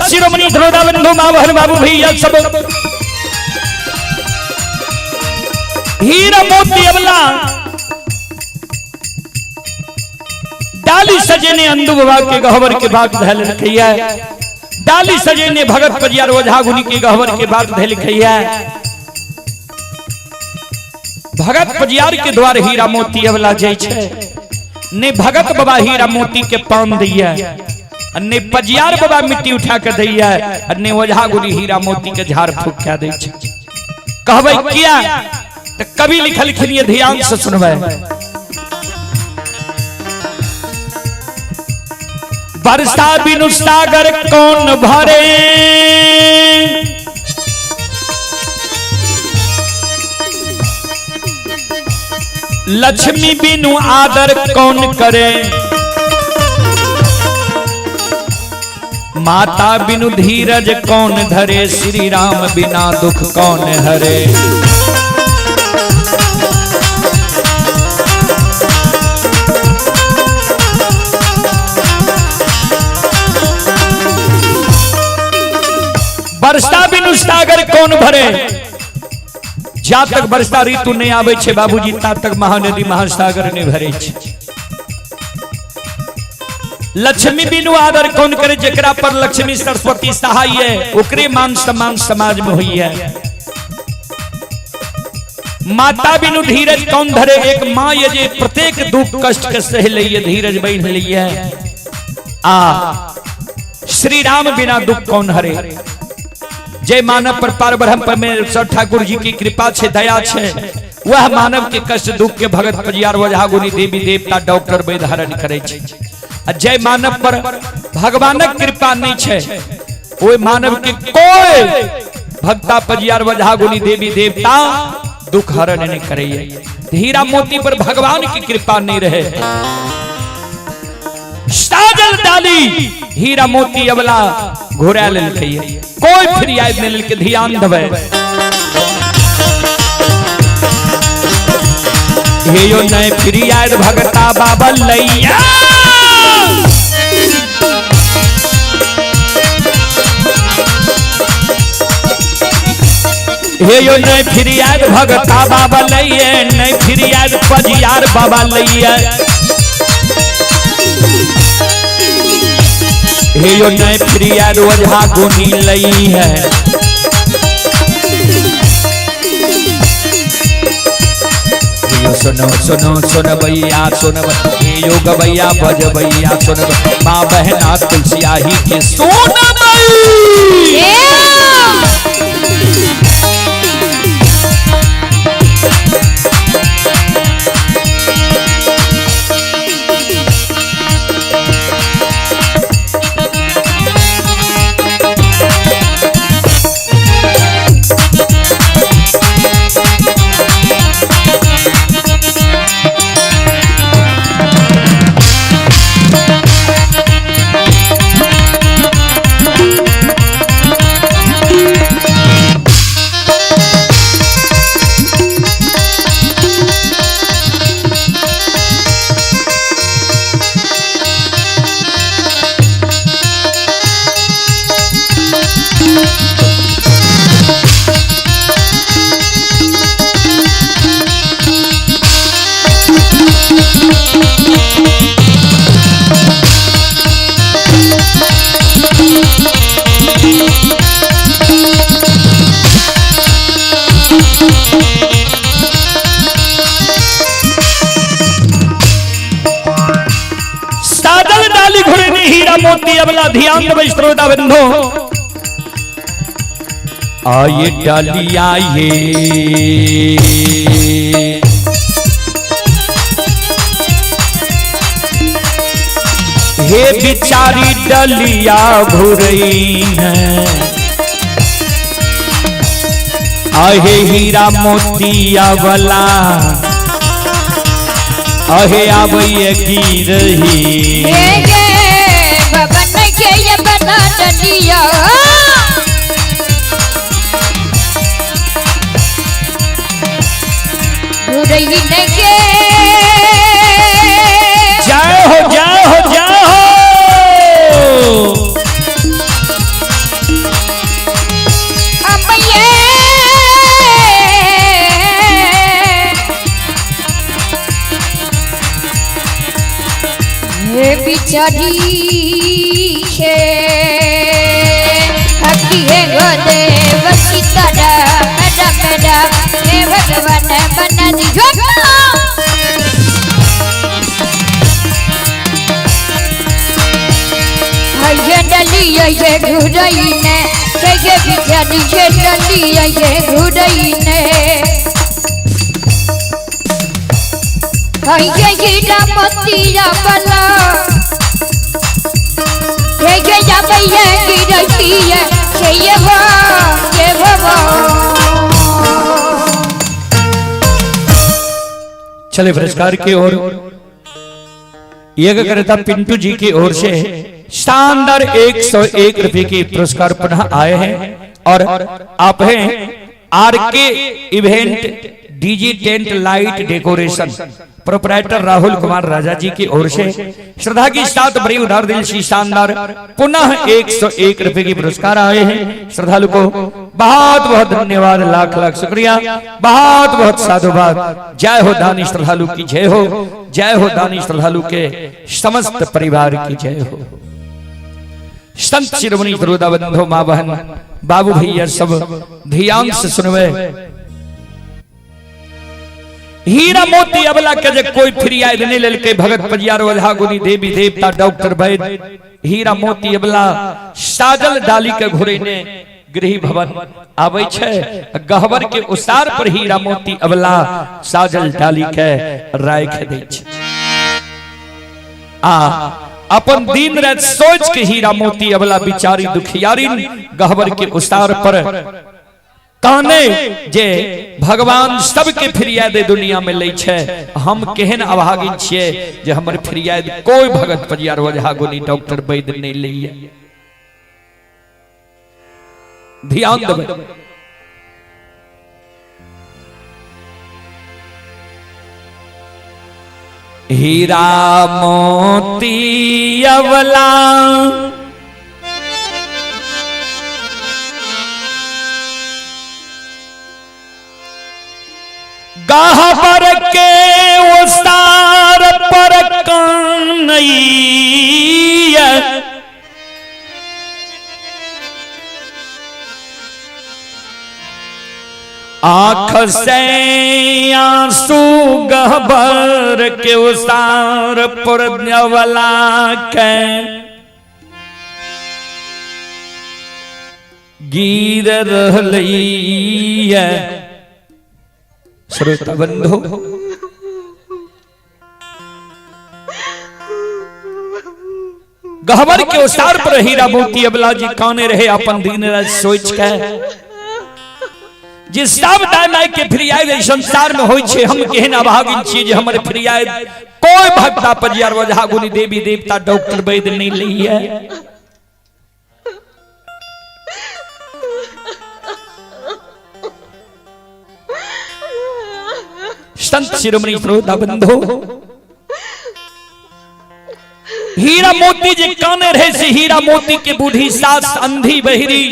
शिरोमणि धरोधा बंधु मावहन बाबू भैया सब हीरा मोती अबला डाली सजे ने अंधु बाबा के गहवर के बात धैल रखिया, डाली सजे ने भगत पजियार ओझा गुनी के गहवर के बात धैल रखिया। भगत पजियार के द्वार हीरा मोती अबला जय छे ने भगत बाबा हीरा मोती के पान दिया, अन्ने पजियार बाबा मिट्टी उठा कर दैया, अन्ने ओझा गुनी हीरा मोती के झाड़ फूक क्या दे छे। कहबै किया तो कवि लिखल खिनिए ध्यान से सुनबै। बरसा बिनु सागर कौन भरे, लक्ष्मी बिनु आदर कौन करे, माता बिनु धीरज कौन धरे, श्री राम बिना दुख कौन हरे। वर्षा बिनु सागर कौन भरे, जा तक वर्षा ऋतु नहीं आवे छे बाबूजी ता तक महानदी महासागर नहीं भरे छे। लक्ष्मी बिनु आदर कौन करे, जेकरा पर लक्ष्मी सरस्वती सहाय है ओकरे मान सम्मान समाज में हुई है। माता बिनु धीरज कौन धरे, एक माँ ये जे प्रत्येक दुख कष्ट के सह लइए धीरज बैठ लइए। श्री राम बिना दुख कौन हरे, जय मानव पर पार ब्रह्म परमेश्वर ठाकुर जी की कृपा छे दया छे, वह मानव के कष्ट दुख के भगत पजियार ओझा गुनी देवी देवता डॉक्टर वैद्य हरण करे छे। जय मानव पर भगवानक कृपा नहीं छे, वो मानव के कोई भक्ता पजियार ओझा गुनी देवी देवता दुख हरण नहीं करे। हीरा मोती पर भगवान की कृपा नहीं रहे, साजल डाली हीरा मोती अबला घोड़ा ले लिखिए, कोई फिरियाद नहीं लेके ध्यान दबे। हे यो नए फिरियाद भगता बाबा लैया, हे यो नए फिरियाद भगता बाबा लैया, नए फिरियाद पजियार बाबा लैया। हे यो नए फिरियाद ओझा गुनी लई है, सुनो सुनो सुन भैया सुन, यो गवैया बज भैया सुन, माँ बहना तुलसिया ही के सुन भई। अबला ध्यान दे श्रोता बंधो आये डाली आये हे बिचारी डलिया भुरई है आहे हीरा मोतिया वाला आहे आबैया की रही भवन के ये बना डलिया भुरई ने के जय हो जय हो जय हो बिचारी है हकी है गोदेव सीतारा मेरा मेरा हे भगवान बना दियो ये डली ये घुरई ने ये बिचारी ये डली ये घुरई ने ये हीरा मोतिया वाला ये जाबैया की रही है ये वो चले पुरस्कार की ओर यज्ञ करता पिंटू जी की ओर से शानदार 101 रुपए के पुरस्कार पुनः आए हैं और आप हैं RK event DG tent light decoration proprietor Rahul Kumar Raja ji की ओर से श्रद्धा की साथ बड़ी उदार दिल से शानदार पुनः 101 रुपए की पुरस्कार आए हैं। श्रद्धालु को बहुत बहुत धन्यवाद, लाख लाख शुक्रिया, बहुत बहुत साधुवाद। जय हो दानी श्रद्धालु की जय हो, जय हो दानी श्रद्धालु के समस्त परिवार की जय हो। संत शिरोमणि श्रोता बंधु मां बहन बाबू भैया सब ध्यान से सुनवे। हीरा मोती अबला के जे कोई फिरियाद नहीं लेके भगत पजियारो अल्हा गुनी देवी देवता डॉक्टर वैद हीरा मोती अबला साजल डाली के घुरे ने गृह भवन आवे छे गहवर के उसार पर हीरा मोती अबला साजल डाली के राख दे छे। अपन दिन रात सोच के हीरा मोती अबला बिचारी दुखियारी गहवर के उसार पर काने जे भगवान सबके फिरियाद दुनिया में ले छे। हम केहन अभागिन छिए जे हमर फिरियाद कोई भगत पजियार वजहा गुनी डॉक्टर वैद नहीं लइए। ध्यान देबे हीरा मोती अबला गहवर के उसार पर कन्हैया आँख से आंसू गहवर के उसार पर न्यवला के गिर रहलैया। श्रोता बंधु गहवर के उसार पर हीरा मोती अबला जी काने रहे अपन दिन रात सोच के जे सब दाई के फिरियाद संसार में होय छे। हम केहन अभागिन छी जे हमर फिरियाद कोई भक्ता पजियार वजहा गुनी देवी देवता डॉक्टर वैद नहीं लइए। संत शिरोमणि श्रोता बंधु हीरा मोती जे काने रहे से हीरा मोती के बूढ़ी सास अंधी बहिरी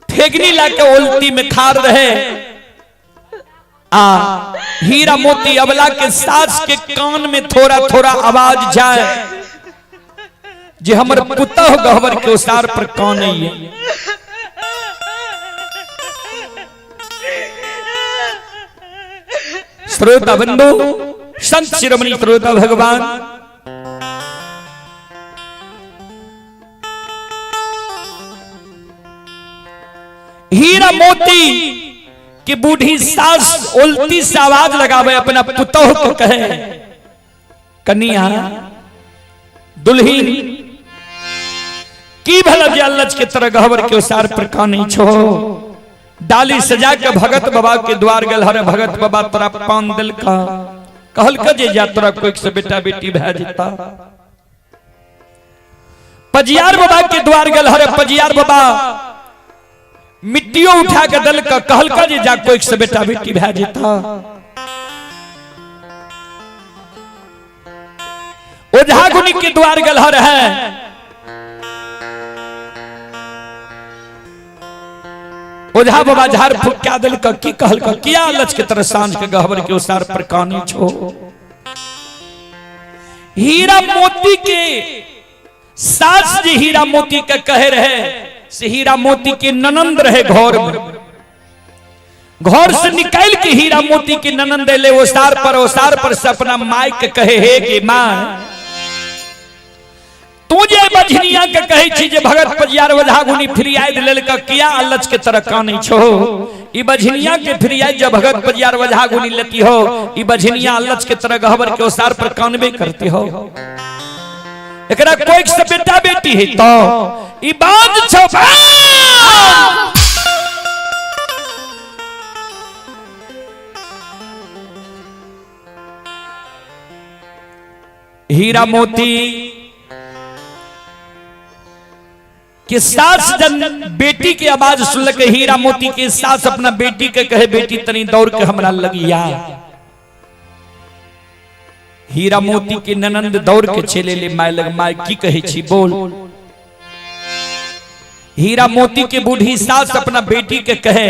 ठेगनी लाके उल्टी में खार रहे। हीरा मोती अबला के सास के कान में थोड़ा थोड़ा आवाज जाए जे हमर पुतह गहवर के उसार पर कौन है। श्रोता बंधु संत शिरोमणि श्रोता भगवान हीरा मोती कि बूढ़ी सास उल्टी से आवाज लगावे अपना पुतोह को कहे कन्या दुल्हीन की भला जल्लच के तरह गहवर के उसार पर कानी छो डाली सजा के भगत बाबा के द्वार गल हरे भगत बाबा तोरा पान दिल का कहल का जे जा तोरा कोई से बेटा बेटी भै जेता पजियार बाबा के द्वार गल हरे पजियार बाबा मिट्टियों उठा के दल का कहल का जे जा कोई से बेटा बेटी भै जेता ओझा गुनी के द्वार गल हर है ओझा बाबा झाड़ फूक क्या दिल का की कहल का किया लच के तरह सांझ के गहवर के उसार पर कानी छो हीरा मोती के सास जी हीरा मोती का कहे रहे से हीरा मोती के ननंद रहे घर में घर से निकाल के हीरा मोती के ननंद ले ओसार पर से अपना माई के कहे हे कि माँ तुझे बझनिया के कहे छी जे भगत पजियार वझा गुनी फिरियाद लेल का किया अलच के तरह कानी छो ई बझनिया के फिरियाद जब भगत पजियार वझा गुनी लेती हो ई बझनिया अलच के तरह गहवर के ओसार पर कानबे करती हो एकरा कोई से बेटा बेटी है तो ई बात छो हीरा मोती कि सास जन बेटी की आवाज सुन के हीरा मोती की सास अपना बेटी के कहे बेटी तनी दौड़ के हमरा लगिया हीरा मोती के ननंद दौड़ के चले ले माय लग माय की कहे छी बोल हीरा मोती के बूढ़ी सास अपना बेटी के कहे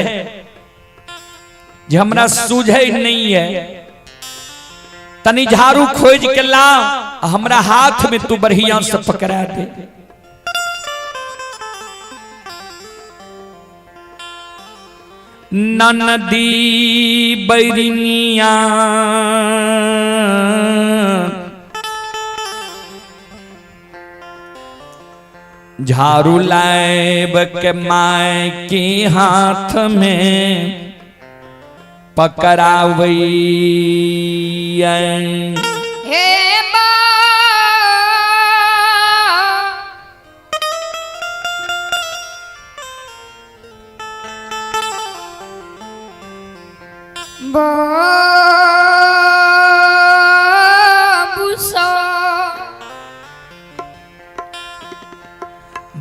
जे हमरा सूझे नहीं है तनी झाड़ू खोज के ला हमरा हाथ में तू बढ़िया से पकड़ा दे ननदी बैरिनिया झाड़ू लाएब के माय के हाथ में पकड़ावई हे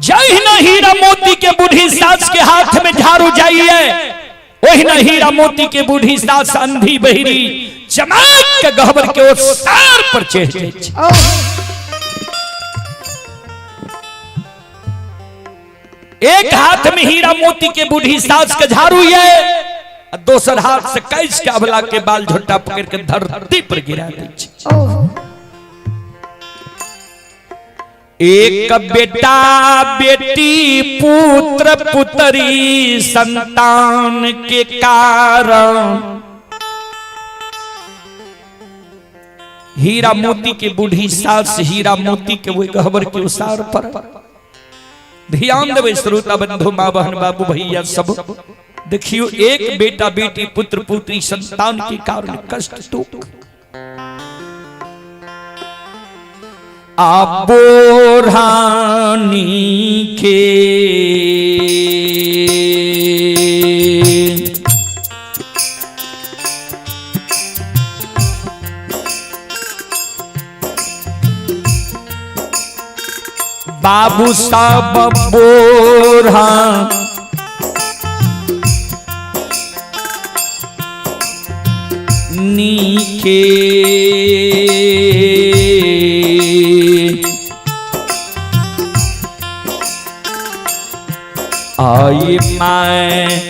जय न हीरा मोती के बूढ़ी सास के हाथ में झाड़ू जाइए वही न हीरा मोती के बूढ़ी सास अंधी बहिरी चमक के गहवर के ओसार पर चढ़ जाए एक हाथ में हीरा मोती के बूढ़ी सास के झाड़ू है दोसर हाथ से कैस के अबला के बाल झोटा पकड़ के धरती पर गिरा दे एक बेटा बेटी पुत्र पुत्री संतान के कारण हीरा मोती के बूढ़ी सास हीरा मोती के वो गहवर के उसार पर ध्यान देवे श्रोता बंधु माँ बहन बाबू भैया सब देखियो एक बेटा बेटी पुत्र पुत्री संतान के कारण कष्ट दुख आबोरानी के बाबू साहब बोरा नीके आई मैं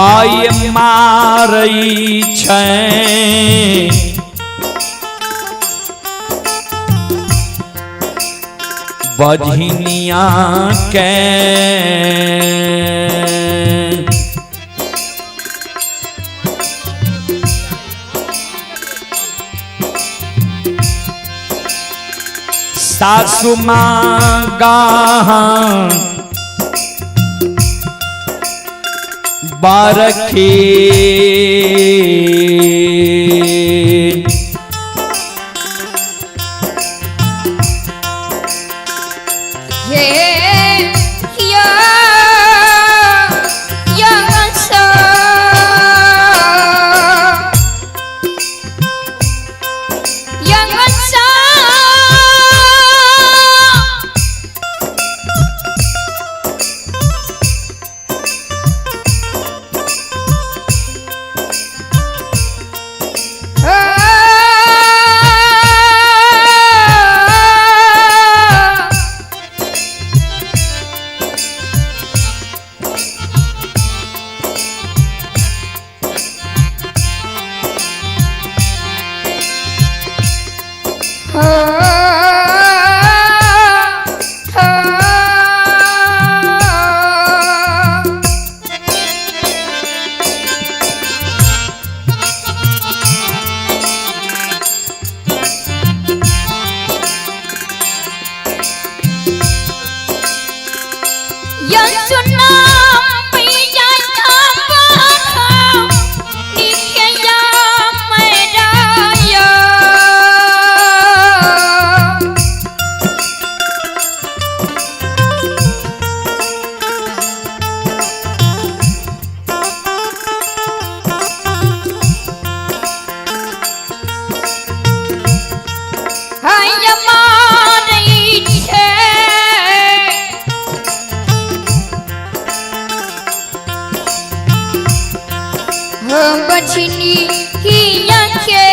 आई मारई छै बझनिया के सासु मांगा बारखे बचनी ही आंखें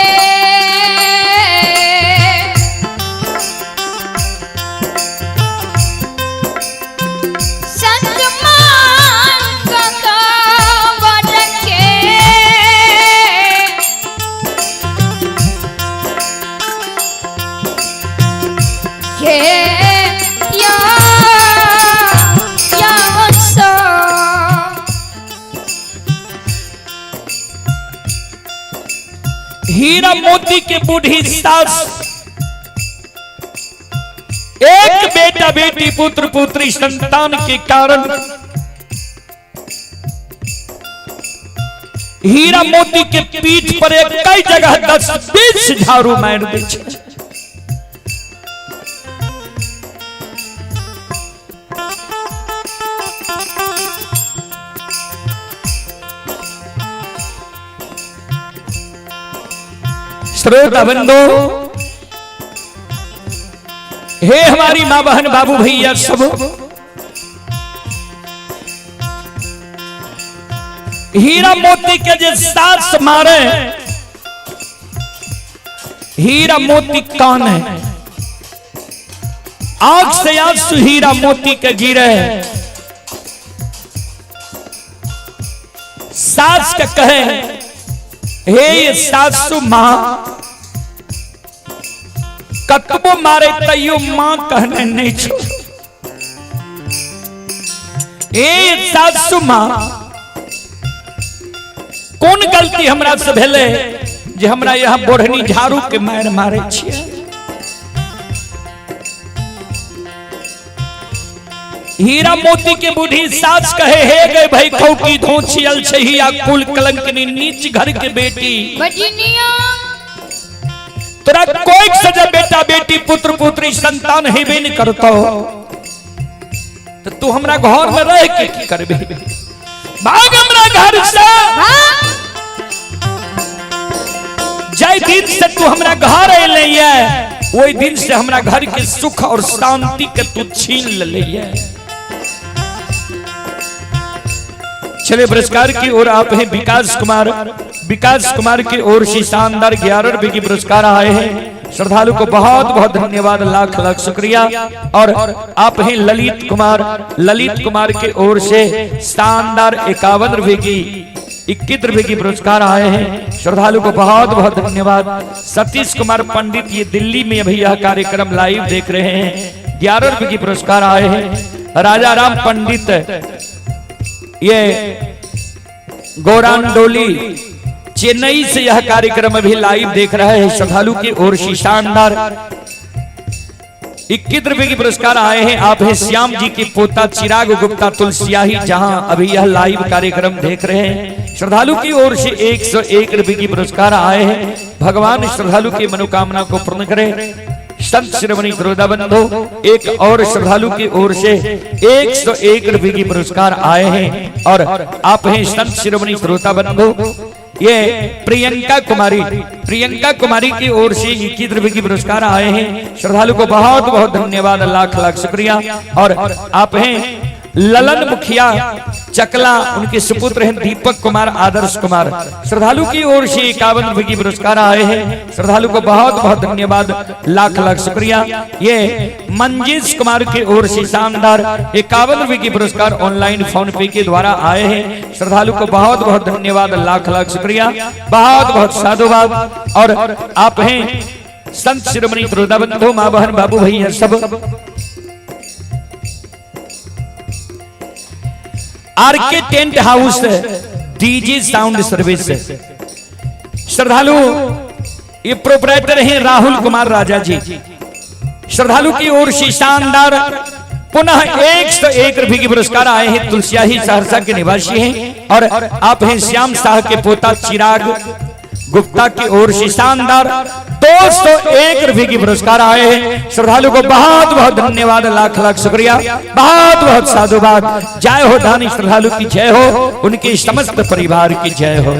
हीरा मोती के बूढ़ी सास एक बेटा बेटी पुत्र पुत्री संतान के कारण हीरा मोती के पीठ पर एक कई जगह 10-20 झाड़ू मार दै छै। श्रोता बंधु, हे हमारी मां बहन बाबू भैया सब, हीरा मोती के जो सास मारे, हीरा मोती कौन है? आंख से आंसू हीरा मोती के गिरे, सास के कहे हे ये सासू मां कतबो मारे तैयो मां कहने नहीं छोड़। ए सासू मां कौन गलती हमरा से भेले जे हमरा यहाँ बोढ़नी झाड़ू के मार मारे छियै? हीरा मोती के बूढ़ी सास कहे हे गए भाई खौकी धोछियल छहिया कुल कलंकनी नीच घर के बेटी बजनिया, तोरा कोई सजा बेटा बेटी पुत्र पुत्री संतान हेबे नहीं करतो, तो तू हमरा घर में रह के की करबे? भाग हमरा घर से। जय दिन से तू हमरा घर अइले ये, वही दिन से हमरा घर के सुख और शांति के तू छीन ले ये। चले पुरस्कार की ओर आप हैं विकास कुमार की ओर से शानदार 11 रुपए की पुरस्कार आए हैं। श्रद्धालु को बहुत बहुत धन्यवाद, लाख लाख शुक्रिया। और आप हैं ललित कुमार की ओर से शानदार 51 रुपए की 21 रुपए की पुरस्कार आए हैं। श्रद्धालु को बहुत बहुत धन्यवाद। सतीश कुमार पंडित ये दिल्ली में अभी यह कार्यक्रम लाइव देख रहे हैं, 11 रुपए की पुरस्कार आए हैं। राजा राम पंडित ये गौरांडोली चेन्नई से यह कार्यक्रम अभी लाइव देख रहे हैं। श्रद्धालु की ओर से शानदार 21 रुपए की पुरस्कार आए हैं। आप हैं श्याम जी के पोता चिराग गुप्ता तुलसियाही, जहां अभी यह लाइव कार्यक्रम देख रहे हैं। श्रद्धालु की ओर से 101 रुपए की पुरस्कार आए हैं। भगवान श्रद्धालु की मनोकामना को पूर्ण करें। संत शिरोमणि गुरुदा बंधु एक और श्रद्धालु की ओर से 101 रुपए की पुरस्कार आए हैं। और आप हैं संत शिरोमणि गुरुदा बंधु, ये प्रियंका कुमारी की ओर से 21 रुपए की पुरस्कार आए हैं। श्रद्धालु को बहुत बहुत धन्यवाद, लाख लाख शुक्रिया। और आप हैं ललन मुखिया चकला, उनके सुपुत्र हैं दीपक कुमार, आदर्श कुमार। श्रद्धालु की ओर से 51 रुपए की पुरस्कार आए हैं। श्रद्धालु को बहुत बहुत धन्यवाद, लाख लाख शुक्रिया। ये मंजीश कुमार की ओर से शानदार 51 रुपए की पुरस्कार ऑनलाइन फोन पे के द्वारा आए हैं। श्रद्धालु को बहुत बहुत धन्यवाद, लाख लाख शुक्रिया, बहुत बहुत साधुवाद। और आप हैं संत शिरोमणि गुरुदा बंधु, मां बहन बाबू भैया सब। RK tent house DJ sound service, श्रद्धालु ये प्रोपराइटर हैं राहुल कुमार राजा जी। श्रद्धालु की ओर से शानदार पुनः 101 रुपए की पुरस्कार आए हैं। तुलसियाही सहरसा के निवासी हैं। और आप हैं श्याम शाह के पोता चिराग गुप्ता की ओर से शानदार 201 रुपए की पुरस्कार आए हैं। श्रद्धालु को बहुत बहुत धन्यवाद, लाख लाख शुक्रिया, बहुत बहुत साधुवाद। जय हो दानी श्रद्धालु की जय हो, उनके समस्त परिवार की जय हो।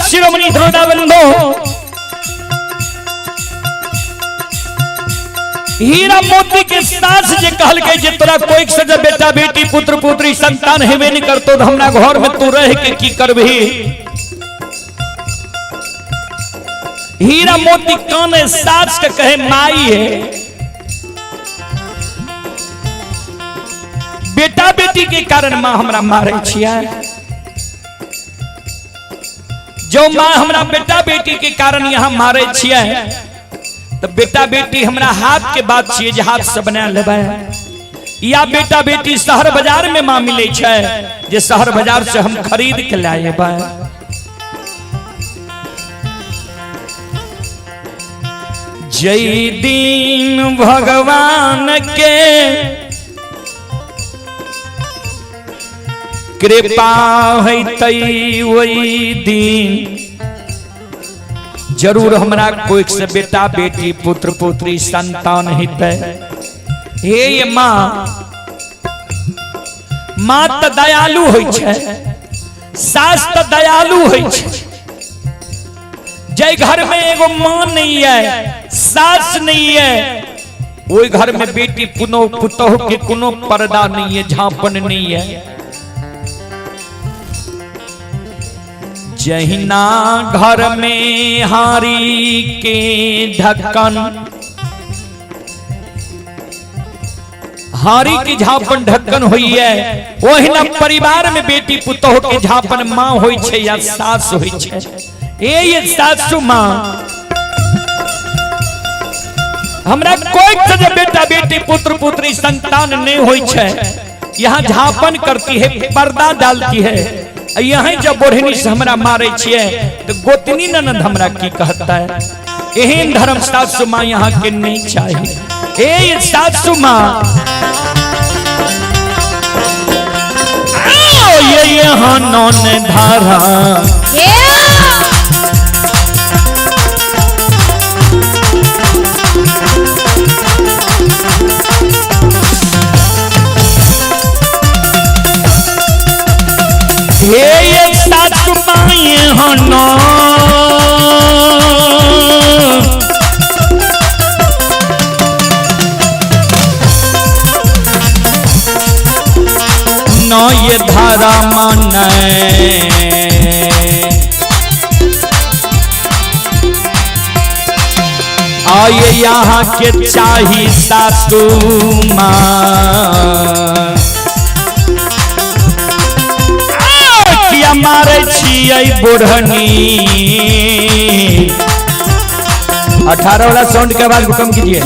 शिरोमणि गुरुदा बंधु हीरा मोती के सास जे कहल के जे तोरा कोई से बेटा बेटी पुत्र पुत्री संतान हेबे नहीं करतो तो हमरा घर में तू रह के की करबही। हीरा मोती काने सास के कहे माई है। बेटा बेटी के कारण मां हमरा मारे छिया। जो मां हमरा बेटा बेटी के कारण यहाँ मारे छिया तो बेटा बेटी हमरा हाथ के बात छिए जे हाथ से बना लेबे, या बेटा बेटी शहर बाजार में मां मिले छै जे शहर बाजार से हम खरीद के लाए बा। जय दिन भगवान के कृपा है तई वही दिन जरूर हमरा कोई से बेटा बेटी पुत्र पुत्री संतान हितै। हे ये माँ त दयालु होइ छै, सास त दयालु होइ छै। जय घर में एगो माँ नहीं है, सास नहीं है, वही घर में बेटी पुतोह के कोनो पर्दा नहीं है, झांपन नहीं है। जहिना घर में हारी के ढक्कन हारी की झापन ढक्कन हुई है, वही न परिवार में बेटी पुतोह के झापन माँ होई छे या सास होई छे। ये सासू माँ हमरा कोई से बेटा बेटी पुत्र पुत्री संतान नहीं होई छे, यहाँ झापन करती है, पर्दा डालती है। यहाँ जब बोढ़नी से हमरा मारे छिए तो गोतनी ननद हमरा की कहता है। एहन धर्म सासू माँ यहाँ के नहीं चाहिए। ए सासू माँ ये यहाँ नौन धारा ये सासू माँ यहाँ नौ ये धारा माने आये यहाँ के चाही सासू माँ मारे छियै बुढ़नी। 18 वाला साउंड के आवाज कम कीजिए।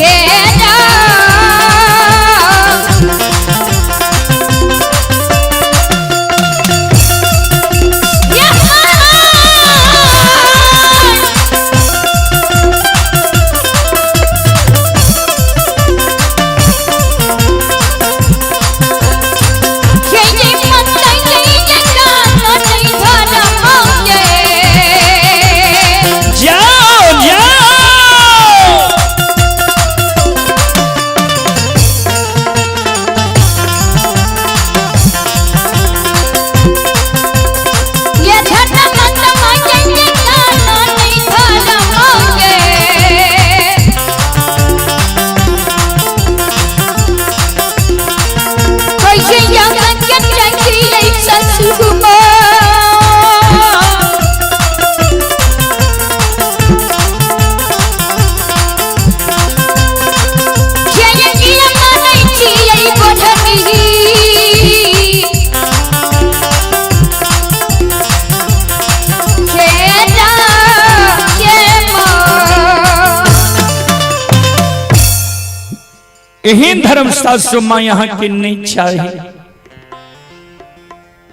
एहन धर्म सासू माँ यहाँ के नहीं चाहिए।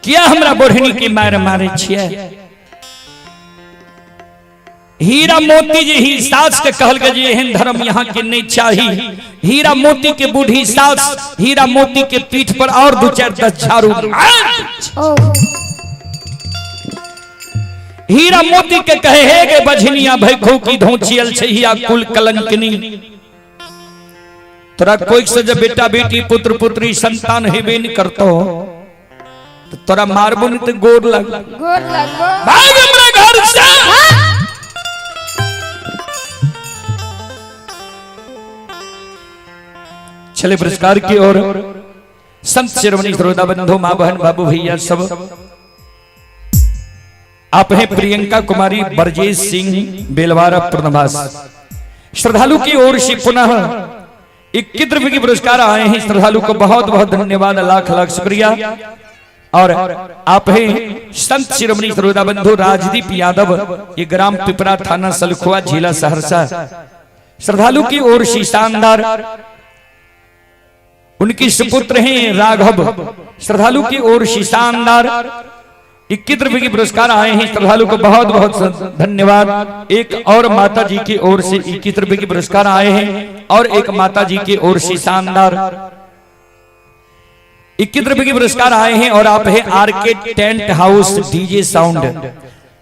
क्या हमरा बोढ़नी के मार मारे छिए। हीरा मोती जी ही सास के कहल के जे एहन धर्म यहाँ के नहीं चाहिए। हीरा मोती के बूढ़ी सास हीरा मोती के पीठ पर और 2-4 झाड़ू। हीरा मोती के कहे हे गे बझनिया भैखो की धोचियल छहिया कुल कलंकनी। तोरा कोई से जब बेटा बेटी पुत्र पुत्री संतान हेबे नहीं करतो तो तोरा मारबो नहीं तो गोर लग भाग हमरा घर से। चले पुरस्कार की ओर संत शिरोमणि श्रोता बंधु मां बहन बाबू भैया सब आप हैं प्रियंका कुमारी बरजेश सिंह बेलवारा पूर्णवास। श्रद्धालु की ओर से पुनः 21 रुपए की पुरस्कार आए हैं। श्रद्धालु को बहुत बहुत धन्यवाद, लाख लाख शुक्रिया। और आप हैं संत शिरोमणि श्रोता बंधु राजदीप यादव, ये ग्राम पिपरा थाना सलखुआ जिला सहरसा। श्रद्धालु की ओर से शानदार उनकी सुपुत्र हैं राघव। श्रद्धालु की ओर से शानदार 21 रुपए की पुरस्कार आए हैं। श्रद्धालु को बहुत बहुत धन्यवाद। एक और माता जी की ओर से 21 रुपए की पुरस्कार आए हैं और एक माता जी की ओर से शानदार 21 रुपए की पुरस्कार आए हैं। और आप है RK tent house DJ sound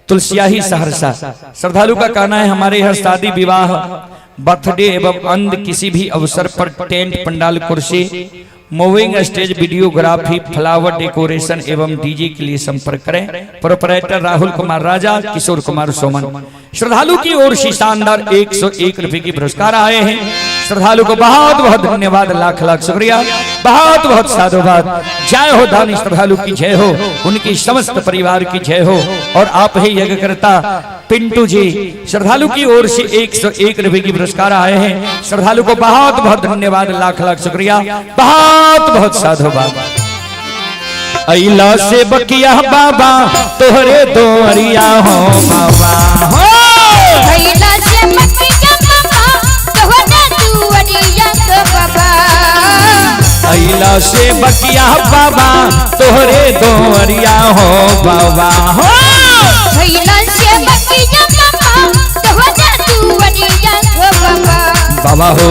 Tulsiyahi Saharsa. श्रद्धालु का कहना है हमारे यहाँ शादी विवाह बर्थडे एवं अन्य किसी भी अवसर पर टेंट पंडाल कुर्सी moving stage videography flower decoration एवं डीजे के लिए संपर्क करें। प्रोपराइटर राहुल कुमार राजा, किशोर कुमार सोमन। श्रद्धालु की ओर से शानदार 101 रुपए की पुरस्कार आए हैं। श्रद्धालु को बहुत बहुत धन्यवाद, लाख लाख शुक्रिया, बहुत बहुत साधुवाद। जय हो दानी श्रद्धालु की जय हो, उनकी समस्त परिवार की जय हो। और आप ही यज्ञकर्ता पिंटू जी श्रद्धालु की ओर से 101 रुपए की पुरस्कार आए हैं। श्रद्धालु को बहुत बहुत धन्यवाद, लाख लाख शुक्रिया, बहुत बहुत साधुवाद। अइला से बकिया बाबा तोहरे दोरिया हो बाबा हो, अइला से बकिया बाबा तोहरे दोरिया हो बाबा, अइला से बकिया बाबा तोहरे दोरिया हो बाबा हो, अइला से बकिया बाबा तोहरे दोरिया हो बाबा, बाबा हो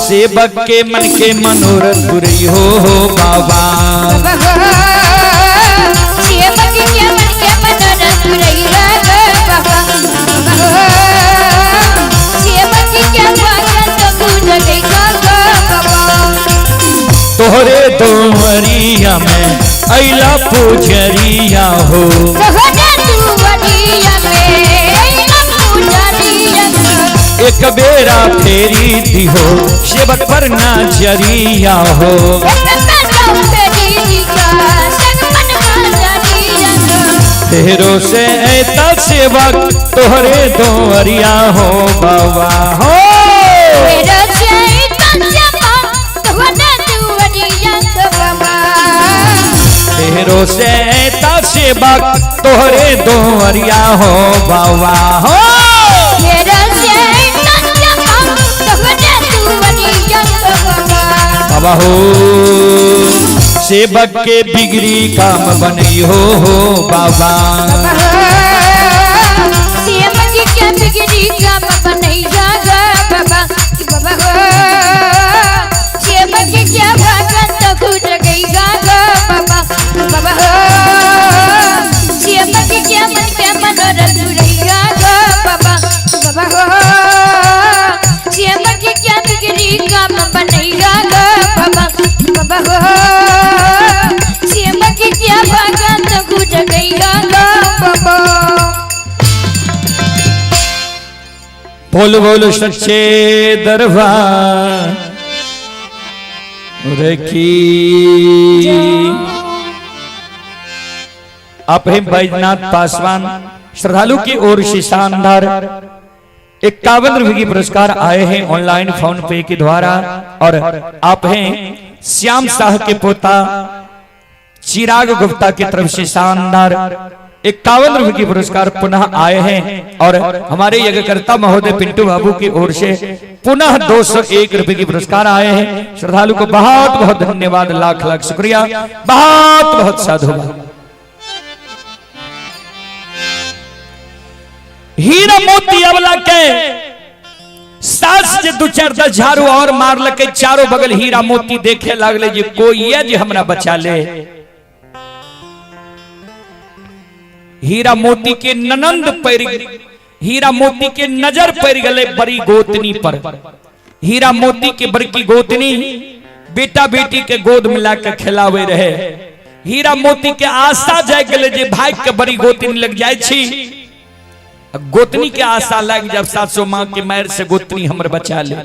सेवक के मन के मनोरथ पूरी हो बाबा, सेवक के मन के मनोरथ पूरी हो बाबा, सेवक के भगत पूजलेगा बाबा, तोहरे दोरिया में अइला पूजरिया हो, तोहरे दोरिया में अइला पूजरिया हो, एक बेरा फेरी दी हो सेवक पर नजरिया हो, तेरो से ऐता सेवक तोहरे दोरिया हो बाबा हो, तेरो से ऐता सेवक तोहरे दोरिया हो बाबा हो, बाबा हो सेवक के बिगड़ी काम बनई हो बाबा, सेवक के बिगड़ी काम बनैया बाबा, बाबा हो सेवक के भगत खुद गईगा बाबा, बाबा हो सेवक के मन के मनोरथ रहिया बाबा, बाबा हो सेवक के बिगड़ी काम बनैया बाबा, बाबा हो सेवक के भगत खुद गईगा बाबा। बोल बोल सच्चे दरबार रखी। आप हैं बैजनाथ पासवान श्रद्धालु की ओर से शानदार 51 रुपए की पुरस्कार आए हैं ऑनलाइन फोन पे के द्वारा। और आप हैं श्याम शाह के पोता चिराग गुप्ता की तरफ से शानदार 51 रुपए की पुरस्कार पुनः आए हैं। और हमारे यज्ञकर्ता महोदय पिंटू बाबू की ओर से पुनः 201 रुपए की पुरस्कार आए हैं। श्रद्धालु को बहुत बहुत धन्यवाद, लाख लाख शुक्रिया, बहुत बहुत साधुवाद। हीरा मोती अवला के सास जे दू चार दस झाड़ू और मार लके चारों बगल हीरा मोती देखे लगले जे कोई ये जे हमरा बचा ले। हीरा मोती के ननंद पर, हीरा मोती के नजर पड़ गले बड़ी गोतनी पर। हीरा मोती के बड़की गोतनी बेटा बेटी के गोद मिला के खिलावे रहे। हीरा मोती के आशा जाय गले जे भाई के बड़ी गोतनी लग जाय छी। गोतनी के आशा लग जब सासो मां के मार से गोतनी हमर बचा ले।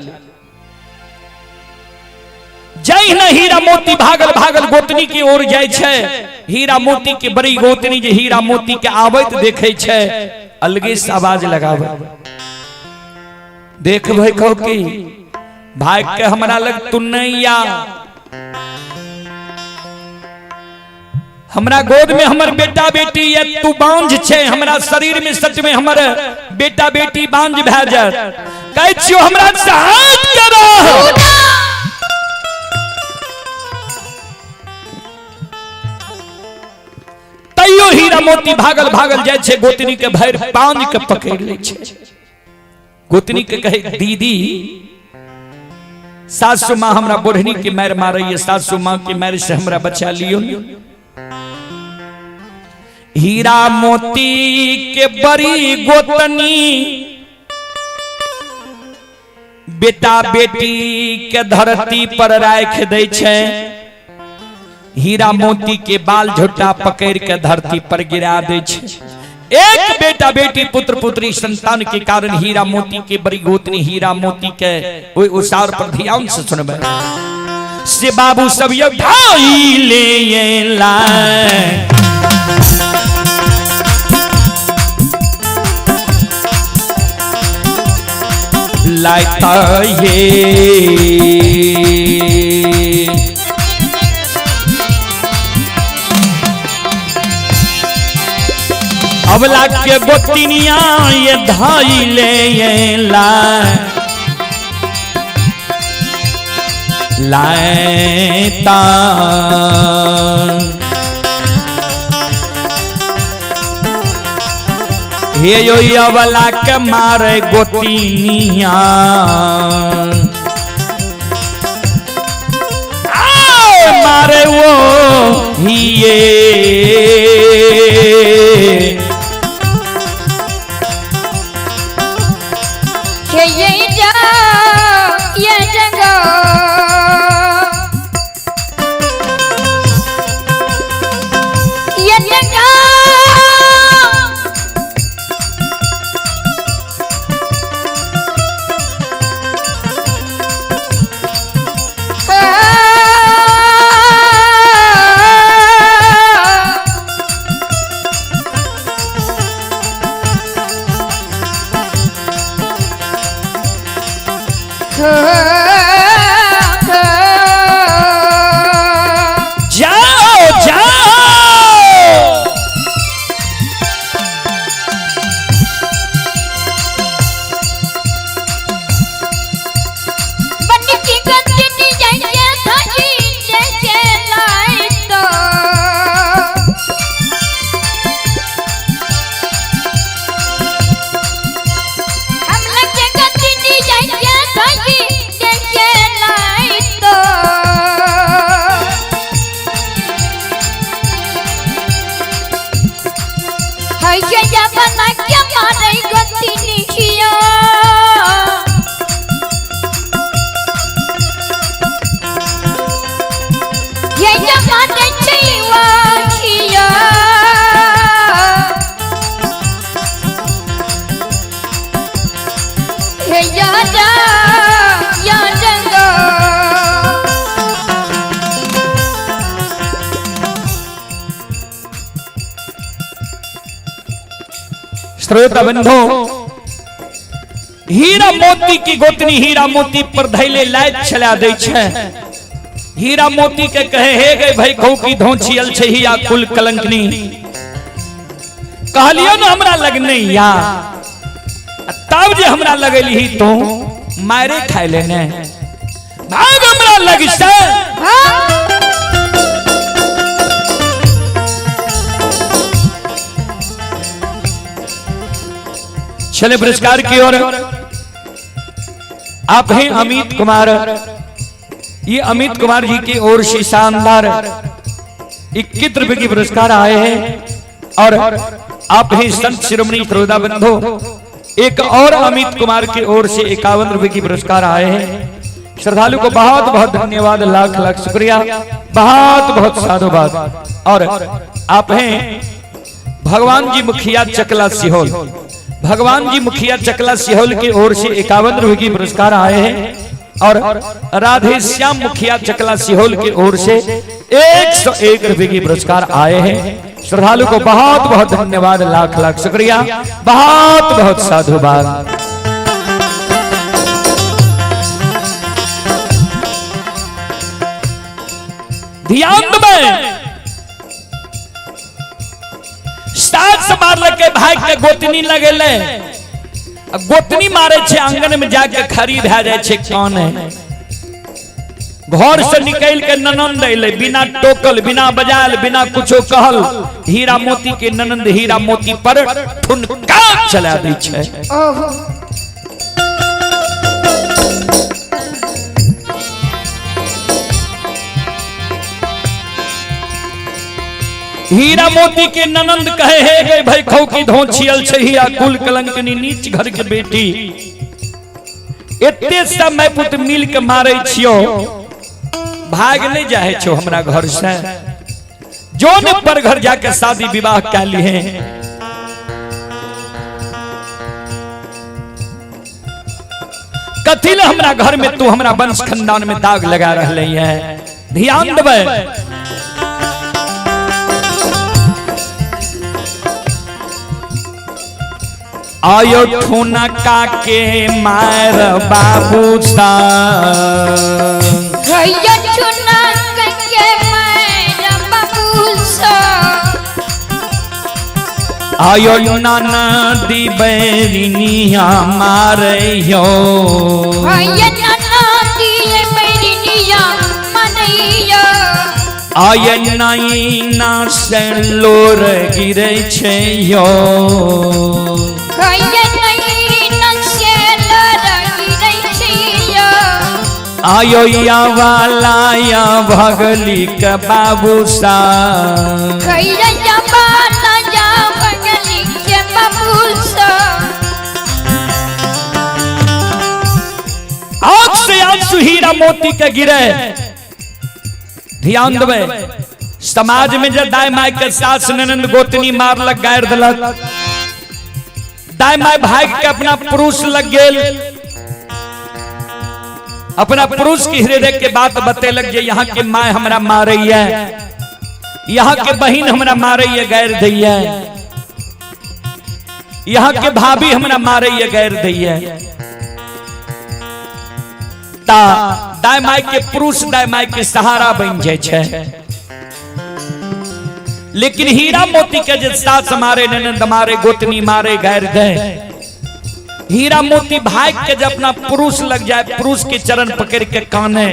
जय न हीरा मोती भागल भागल गोतनी की ओर जाय छे। हीरा मोती के बड़ी गोतनी जे हीरा मोती के आबैत देखे छे, अलगे से आवाज लगावे, देख भाई कहो कि भाग के हमरा लग तू नहीं आ, हमरा गोद में हमर बेटा बेटी ये तू बांझ छे, हमरा शरीर में सच में हमर बेटा बेटी बांझ भै जात, कहै छियो हमरा सहायता करो। तैयो हीरा मोती भागल भागल जाय छे, गोतनी के भैर बांध के पकड़ ले छे। गोतनी के कहे दीदी सासु मां हमरा बोढ़नी के मार मारई है, सासु मां के मार से हमरा बचा लियो। हीरा मोती के बड़ी गोतनी बेटा बेटी के धरती पर राख दे छे। हीरा मोती के बाल झोटा पकड़ के धरती पर गिरा दे छे। एक बेटा बेटी पुत्र पुत्री संतान के कारण हीरा मोती के बड़ी गोतनी हीरा मोती के वो उसार पर ध्यान से सुनबे से बाबू सब ये ढाई ले लाए लाता ये अबला के गोतिनिया ये धाई ले लाता हे यो अबला के मारे गोतिनिया मारे वो ये श्रोता बंधु हीरा मोती की गोतनी हीरा मोती पर धैले लाइट चला दे छे हीरा मोती के कहे हे गए भाई खौ की धोछियल छे हिया कुल कलंकनी कहलियो न हमरा लगने या तब जे हमरा लगेली ही तो मारे खाए लेने भाग हमरा लग से चले पुरस्कार की ओर आप हैं अमित कुमार ये अमित कुमार जी की ओर से शानदार 21 रुपए की पुरस्कार आए हैं और आप हैं संत शिरोमणि श्रोता बंधु एक और अमित कुमार की ओर से 51 रुपए की पुरस्कार आए हैं श्रद्धालु को बहुत बहुत धन्यवाद लाख लाख शुक्रिया बहुत बहुत साधुवाद और आप हैं भगवान जी मुखिया चकला सिहोल भगवान जी मुखिया चकला सिहोल की ओर से 51 रुपए की पुरस्कार आए हैं और राधे श्याम मुखिया चकला सिहोल की ओर से 101 रुपए की पुरस्कार आए हैं श्रद्धालु को बहुत बहुत धन्यवाद लाख लाख शुक्रिया बहुत बहुत साधुवाद ध्यान में मार लगे भाई के गोतनी लगे ले गोतनी मारे छे आंगन में जाके खरीद है जाए छे कौन है घर से निकल के ननंद अइले बिना टोकल बिना बजाल बिना कुछो कहल हीरा मोती के ननंद हीरा मोती पर ठुनका चला दी छे हीरा मोती के ननंद कहे हे गए भाई खौ की धोछियल छे हिया कुल कलंकनी नीच घर के बेटी एते समय पुत मिल के मारे छियो भाग ले जाए छो हमरा घर से जोन पर घर जाके शादी विवाह कर लिए कथिल हमरा घर में तू हमरा वंश खानदान में दाग लगा रहे है। ध्यान देवे आयो ठुना के मार बाबू सा आयो नाना दी बैरिनिया मारे यो आय नाई ना से लोर गिरे छे यो आयो या वाला या भगली के बाबू सा आँख से आंसू हीरा मोती के गिरे। ध्यान देवे समाज में जब दाई माई के सास ननद गोतनी मारलक गायर दिलक, दाई माई भाग के अपना पुरुष लग गेल, अपना पुरुष के हृदय के बात बतेलक जे यहाँ के माय हमरा मारे है, यहाँ के बहन हमरा मारे है गैर दैया, यहाँ के भाभी हमरा मारे है गैर दैया। दाई माई के पुरुष दाई माई के सहारा बन जाए छे। लेकिन हीरा मोती के जे सास मारे ननद मारे गोतनी मारे गैर दे, हीरा मोती भाग के जब अपना पुरुष लग जाए, पुरुष के चरण पकड़ के काने,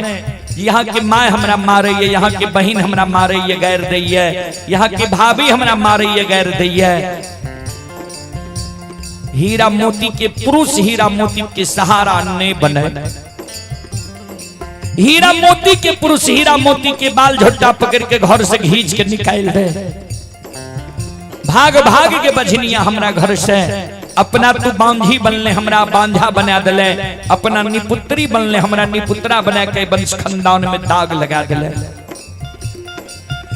यहाँ के माय हमरा मारे है, यहाँ के बहन हमरा मारे है गैर दैया, यहाँ के भाभी हमरा मारे है गैर दैया। हीरा मोती के पुरुष हीरा मोती के सहारा नहीं बने। हीरा मोती के पुरुष हीरा मोती के बाल झोटा पकड़ के घर से घींच के निकाल दे। भाग भाग के बझनिया हमरा घर से, अपना तू बांझी बनले हमरा बांझा बना दिले, अपना निपुत्री बनले हमरा निपुत्रा बना के वंश खानदान में दाग लगा दिले।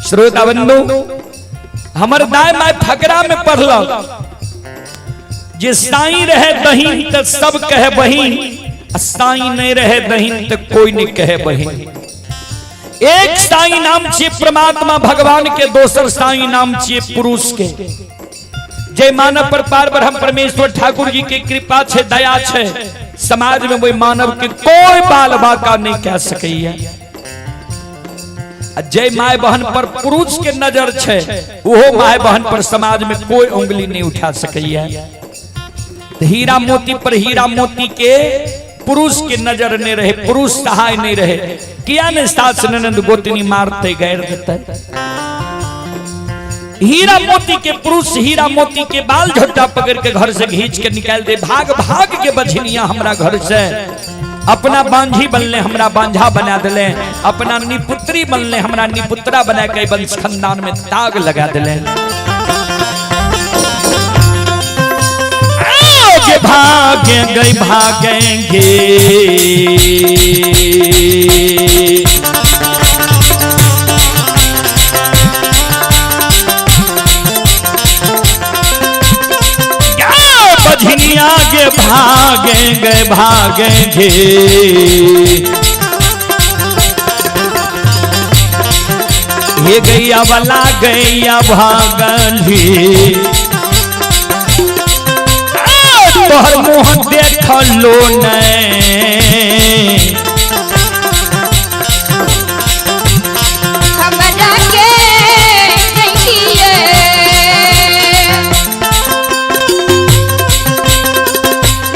श्रोता बंधु हमर दाई माई फकरा में पढ़ल जे साई रहे दही तो सब कहे बहिन, साई नहीं रहे दहीन तो कोई नहीं कहे बहिन। एक साई नाम छे परमात्मा भगवान के, दोसर साई नाम छे पुरुष के। जय मानव पर पार ब्रह्म परमेश्वर ठाकुर जी के कृपा छे, दया छे, समाज में वही मानव के कोई बाल बाका नहीं कह सकैया। जय माय बहन पर पुरुष के नजर छे, वो माय बहन पर समाज में कोई उंगली नहीं उठा सकैया। हीरा मोती पर हीरा मोती के पुरुष के नजर नहीं रहे, पुरुष सहाय नहीं रहे, किया ने सास ननद गोतनी मारते गैर देते। हीरा मोती के पुरुष हीरा मोती के बाल झोटा पकड़ के घर से घींच के निकाल दे। भाग भाग के बझनिया हमरा घर से, अपना बांझी बनले हमरा बांझा बना दिले, अपना निपुत्री बनले हमरा निपुत्रा बना के वंश खानदान में दाग लगा दिले। भागे गई भागेंगे बझनिया के भागेंगे भागेंगे, ये गैया वाला गैया भागली, तोहर मुँह देख लो नहीं, हमरा के देखिए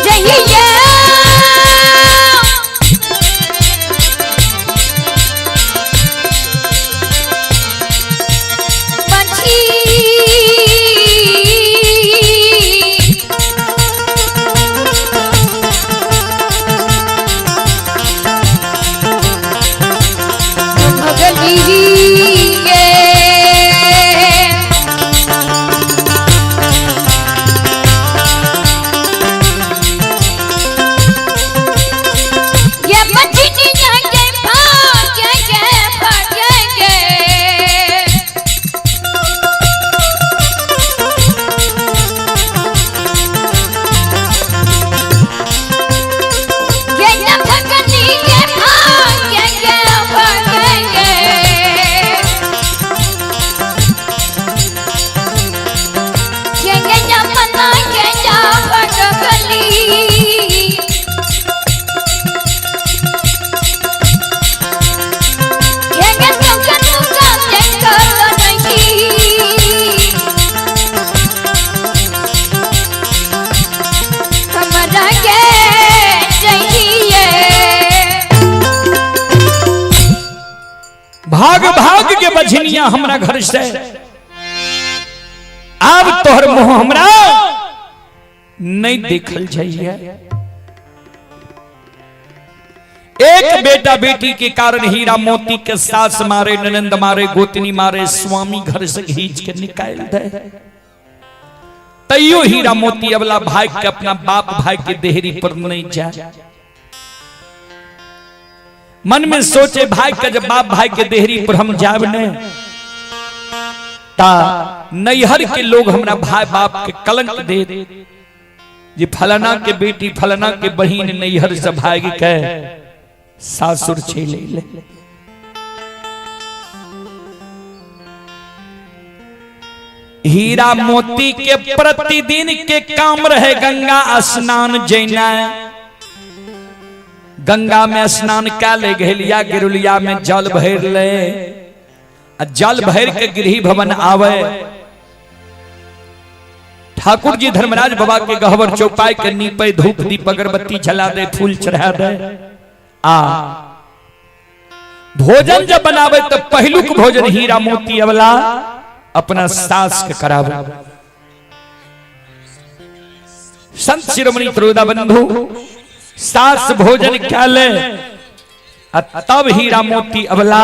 जहिया भाग के बझनिया हमरा घर से, अब तोहर मुंह हमरा नहीं देखल जाइए। एक बेटा बेटी के कारण हीरा मोती के सास मारे, ननंद मारे, गोतनी मारे, स्वामी घर से खींच के निकाल दे, तैयो हीरा मोती अबला भाई के अपना बाप भाई के देहरी पर नहीं जाए। मन में सोचे भाई का जब बाप भाई के देहरी पर हम जाब ने ता नैहर के लोग हमरा भाई बाप के कलंक दे, जे फलाना के बेटी फलाना के बहिन नैहर से भाग के सासुर चले ले। हीरा मोती के प्रतिदिन के काम रहे गंगा स्नान जैना, गंगा में स्नान कर ले, घेलिया गिरुलिया में जल भर ले, जल भर के गृह भवन आवे। ठाकुर जी धर्मराज बाबा के गहवर चौपाई के नीपे, धूप दीप अगरबत्ती जला दे, फूल चढ़ा दे। भोजन जब बनावे तो पहलुक भोजन हीरा मोती अवला अपना सास के करावे। संत शिरोमणि त्रोदा बंधु सास भोजन क्या ले, तब हीरा मोती अवला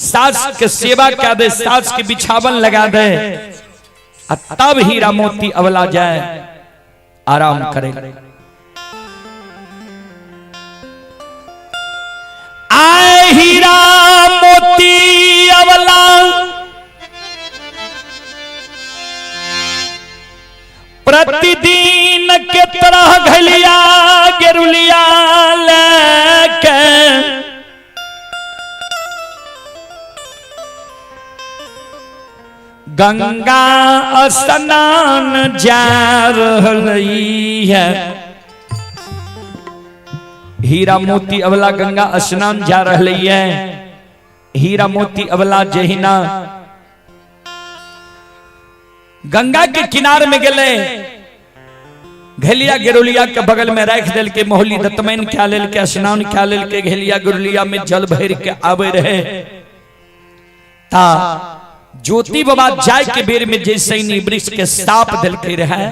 सास के सेवा क्या दे, सास के बिछावन लगा दे, तब हीरा मोती अवला जाए आराम करे। आए हीरा मोती अवला प्रतिदिन के तरह घलिया गिरुलिया लेके गंगा स्नान जा रही है। हीरा मोती अवला गंगा स्नान जा रही है। हीरा मोती अवला जहिना गंगा के किनारे में गले, घेलिया गिरुलिया के बगल में रख दिल के, मोहली दतमैन क्या लेल के, स्नान क्या लेल के, घेलिया गिरुलिया में जल भर के आवे रहे। ता ज्योति बाबा जाय के बेर में जे सैनी वृक्ष के साप दिल के रहे,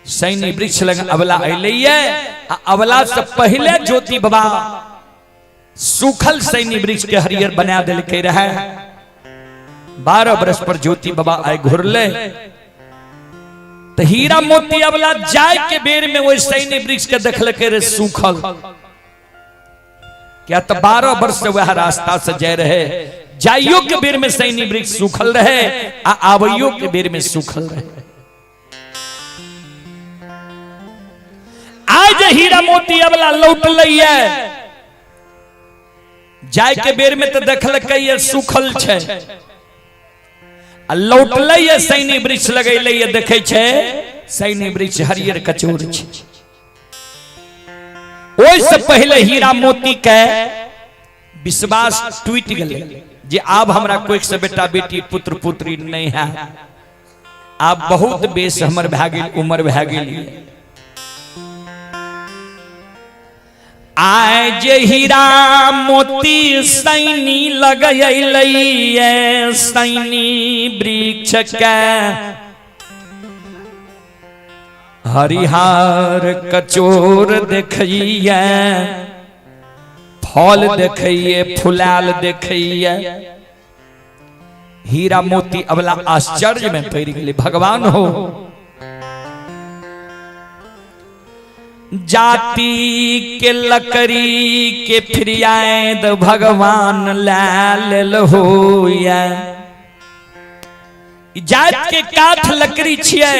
सैनी वृक्ष लग अवला अले, अवला से पहले ज्योति बाबा सूखल सैनी वृक्ष के हरियर बना दिल के रहे। 12 बरस पर ज्योति बाबा आए घुरले, तो हीरा मोती अवला जाय के बेर में वो सैनी वृक्ष के देखल के रे सूखल। क्या तो 12 वर्ष से वह रास्ता से जाय रहे, जाइयो के बेर में सैनी वृक्ष सूखल रहे, आवइयो के बेर में सूखल रहे। आज हीरा मोती अवला लौट लइए, जाय के बेर में तो देखल के सूखल छे, लौट लइए सैनी वृक्ष लगैले, देखे छे सैनी वृक्ष हरियर कचोर छे। ओइ से पहले हीरा मोती के विश्वास टूट गले, जे आब हमरा कोई से बेटा बेटी पुत्र पुत्री नहीं है, आब बहुत बेस हमर भए गेल, उम्र भए गेल। आय जे हीरा मोती सैनी लगैले, सैनी वृक्ष के हरिहार कचोर देखिए, फल देखिए, फुलाल देखिए। हीरा मोती अवला आश्चर्य में पड़ गए, भगवान हो जाति के लकड़ी के फिरियाद भगवान लाल हो, जात के काठ लकड़ी छिए,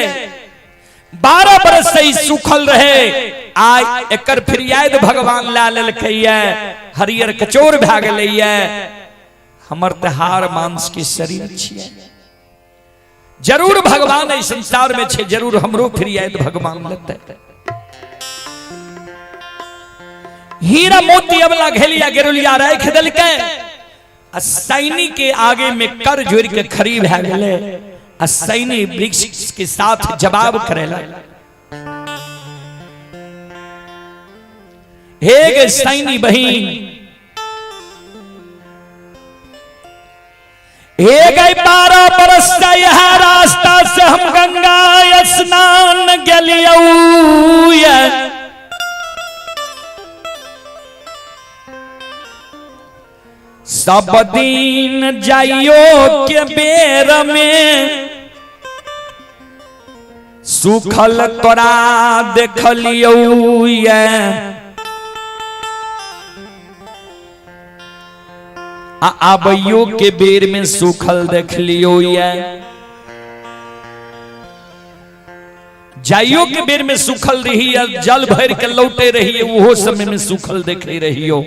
12 बरस से सूखल रहे, आय एकर फिरियाद भगवान लाल कहिए, हरियर कचोर भए गेलैया। हमर तहार मांस के शरीर छिए, जरूर भगवान इस संसार में छे, जरूर हमरो फिरियाद भगवान लेते। हीरा मोती अवला घेलिया गिरुलिया रख दिल के, सैनी के आगे में कर जोड़ के खड़ी भए गेले, सैनी वृक्ष के साथ जवाब करेला, हे गे सैनी बहिन, हे गई 12 बरस का यह रास्ता से हम गंगा स्नान गलियौ सब दिन जाइयो के बेर में सुखल तोरा देखलियौ आबैयो के बेर में सुखल देख लियो जाइयो के बेर में सुखल रही जल भर के लौटे रही वो समय में सुखल देखे रहियो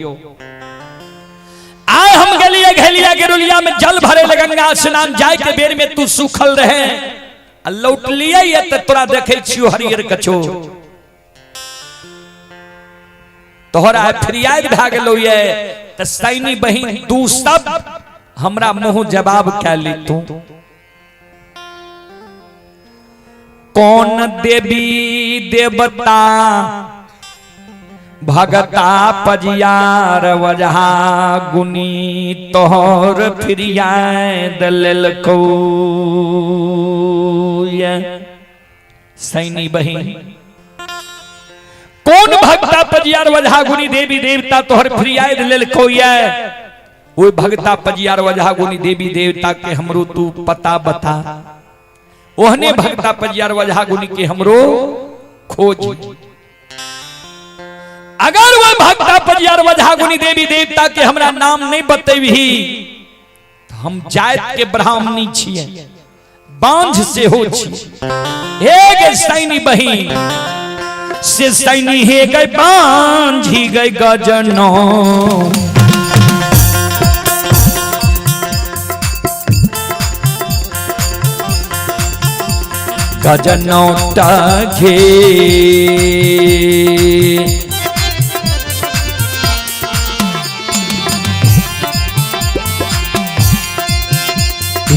आए हम गलिया घेलिया गिरुलिया में जल भरे गंगा स्नान जाए के बेर में तू सुखल रहे लौट लिया तो तोरा देखे छियो हरियर कछो तोहरा फिरियाद भा गेलो ये त सैनी बहिन तू सब हमरा मुंह जवाब क्या ली तू कौन देवी देवता भगता पजियार वजहा गुनी तोहर फिरियाद लेलको सैनी बहिन कौन भक्ता पजियार वजहा गुनी देवी देवता तोहर फिरियाद लेलको वो भक्ता पजियार वजहा गुनी देवी देवता के हमरो तू पता बता ओहने भक्ता पजियार वजहा गुनी के हमरो खोज अगर वह भक्ता पजियार वजहा गुनी देवी देवता के हमरा नाम नहीं बतेबही तो हम जात के ब्राह्मणी छिए बांझ से हो छी हे सैनी बहिन से सैनी हे गए बांझी गए गजनो गजनौटा घे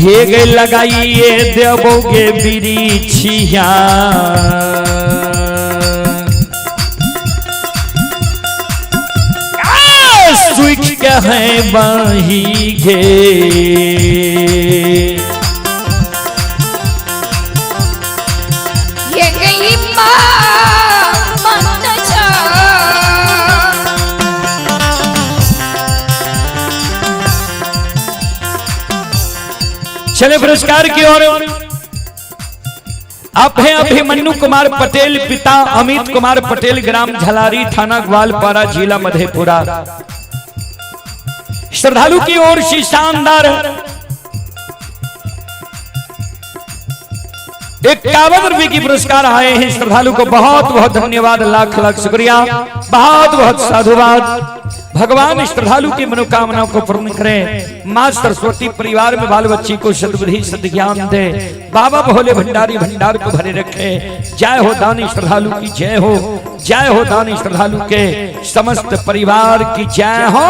हे गए लगाइए देवोगे बिरिछिया सुख के हैं बही घे ये गई चले पुरस्कार की ओर आप हैं अभिमन्यु कुमार पटेल पिता अमित कुमार पटेल ग्राम झलारी थाना ग्वालपारा जिला मधेपुरा श्रद्धालु की ओर से शानदार 51 रुपए की पुरस्कार आए हैं श्रद्धालु को बहुत बहुत धन्यवाद लाख लाख शुक्रिया बहुत बहुत साधुवाद भगवान श्रद्धालु की मनोकामनाओं को पूर्ण करें मां सरस्वती परिवार में बाल बच्ची को सद्बुद्धि सद्ज्ञान दे बाबा भोले भंडारी भंडार को भरे रखे जय हो दानी श्रद्धालु की जय हो दानी श्रद्धालु के समस्त परिवार की जय हो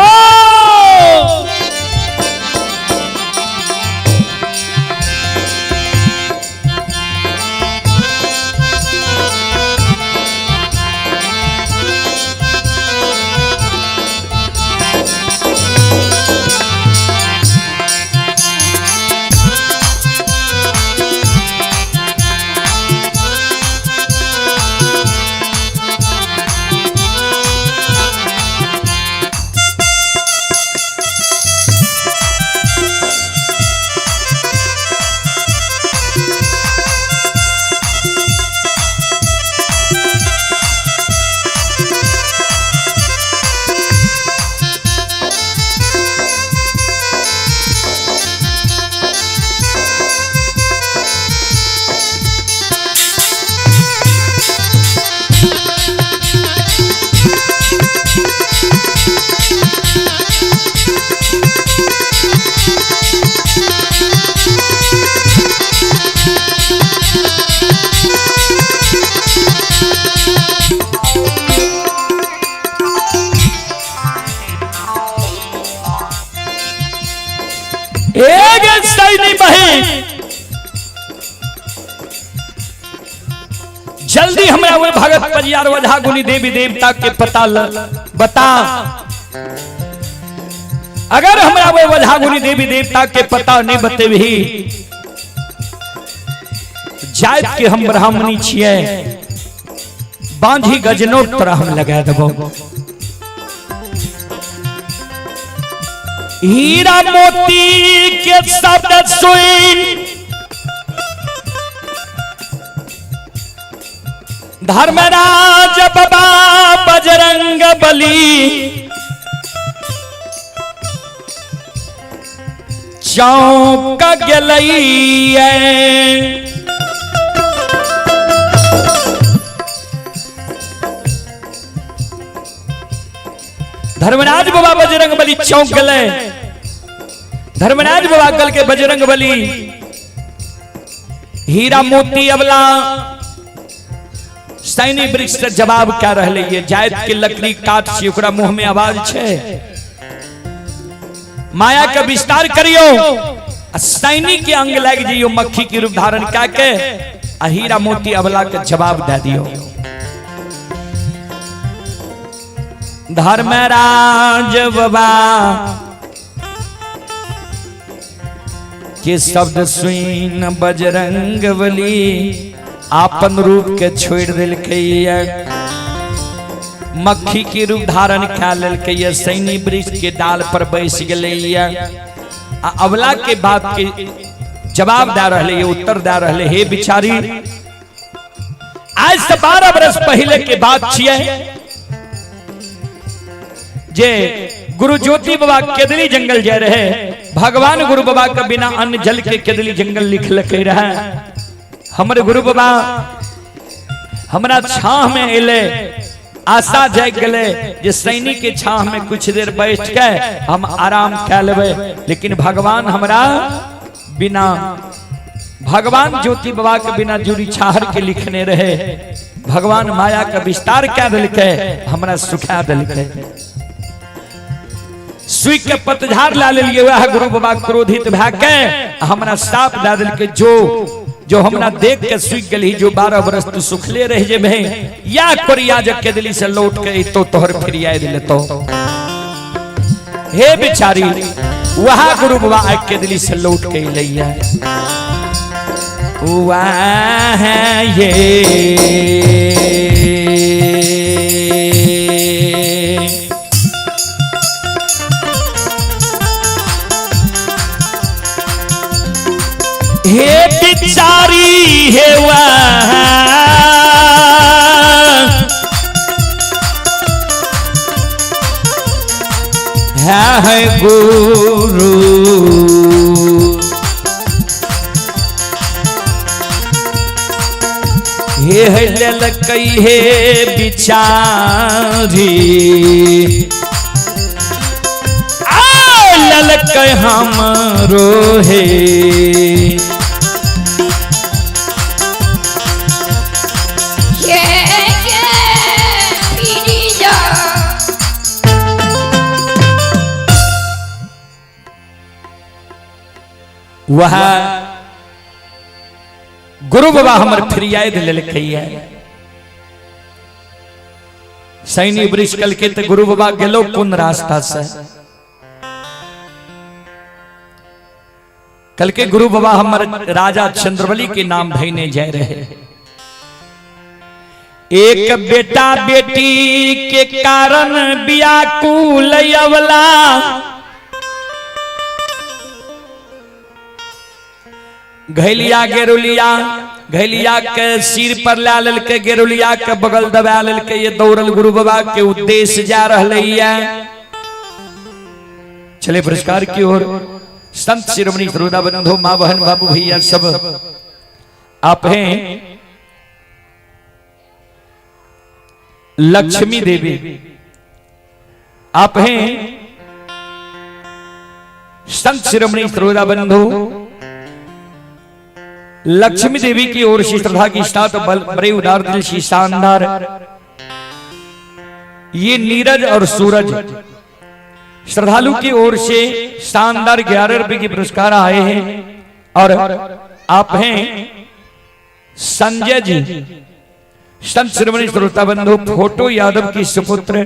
जल्दी हमरा वो भगत पजियार वजहा गुनी देवी देवता के पता बता अगर हमरा वो वधागुनी देवी देवता के पता नहीं बते भी जात के हम ब्राह्मणी छिए बांधी गजनोट तरह हम लगा देबो। हीरा मोती के शब्द सुन धर्मराज बाबा बजरंग बली चौंक गलई धर्मराज बाबा बजरंग बली चौंक गले। धर्मराज बाबा कल के बजरंग बली हीरा मोती अबला सैनी वृक्ष से जवाब क्या रहले ये जायद के लकड़ी काट से ओकरा मुंह में आवाज छे माया का विस्तार करियो सैनी के अंग लग जाइयो मक्खी के रूप धारण करके हीरा मोती अबला के जवाब दे दियो। धर्मराज बाबा के शब्द सुन बजरंग बली आपन रूप के छोड़ दिलकै मक्खी के रूप धारण कै लेलकै सैनी वृक्ष के डाल पर बैस गेलै अबला के बात के जवाब दे रहे उत्तर दे रहे हे बिचारी आज से 12 वर्ष पहले के बात छिए जे गुरु ज्योति बाबा केदली जंगल जाए रहे भगवान गुरु बाबा के बिना अन्न जल के केदली जंगल लिखलकै रहे। हमारे गुरु बाबा हमरा छाह में एले आशा जाग गले जे सैनी के छाह में कुछ देर बैठ के हम आराम कर लेबे लेकिन भगवान हमरा बिना भगवान ज्योति बाबा के बिना जुड़ी छाहर के लिखने रहे भगवान माया का विस्तार क्या दिलके हमरा सुखा दिलके सुई के पतझार ला लिए वह गुरु बाबा क्रोधित भै के हमरा साप दे दिलके जो हमरा देख के सुख गली जो 12 वर्ष तू सुखले रह जे भे या कोरिया जब के दिली से लौट के तो तोहर फिरिया दिले तो हे बिचारी वहा गुरु बाबा आके के दिली से लौट के लैया वाह ये हे बिचारी हे है गुरु हे ललकै हे बिचारी ललकै हमरो हे वह गुरु बाबा हमर फिरियाए दिलकै सैनी वृक्ष कल के तो गुरु बाबा गेलो कोन रास्ता से कल के गुरु बाबा हमर राजा चंद्रबली के नाम भैने जाए रहे एक बेटा बेटी के कारण व्याकुल अवला घैलिया घैलिया के सिर पर ला ललके गेरुलिया के बगल दबा ललके ये दौड़ल गुरु बाबा के उद्देश्य जा रहले चले पुरस्कार की ओर संत शिरोमणि सरोदा बंधु मां बहन बाबू भैया सब आप हैं लक्ष्मी देवी आप हैं संत शिरोमणि सरोदा बंधु लक्ष्मी देवी की ओर से श्रद्धा की स्टार्ट बड़े उदार दिल से शानदार ये नीरज और सूरज श्रद्धालु की ओर से शानदार 11 रुपए की पुरस्कार आए हैं और आप हैं संजय जी संत शिरोमणि श्रोता बंधु फोटो यादव की सुपुत्र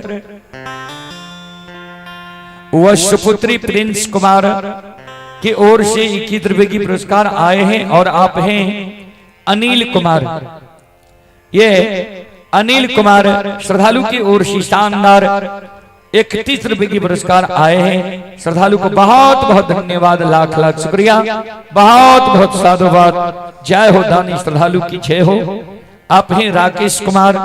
वह सुपुत्री प्रिंस कुमार की ओर से 21 रुपए की पुरस्कार आए हैं। और आप हैं अनिल कुमार। ये अनिल कुमार श्रद्धालु की ओर से शानदार 31 रुपए की पुरस्कार आए हैं। श्रद्धालु को बहुत बहुत धन्यवाद, लाख लाख शुक्रिया, बहुत बहुत साधुवाद। जय हो दानी श्रद्धालु की जय हो। आप हैं राकेश कुमार।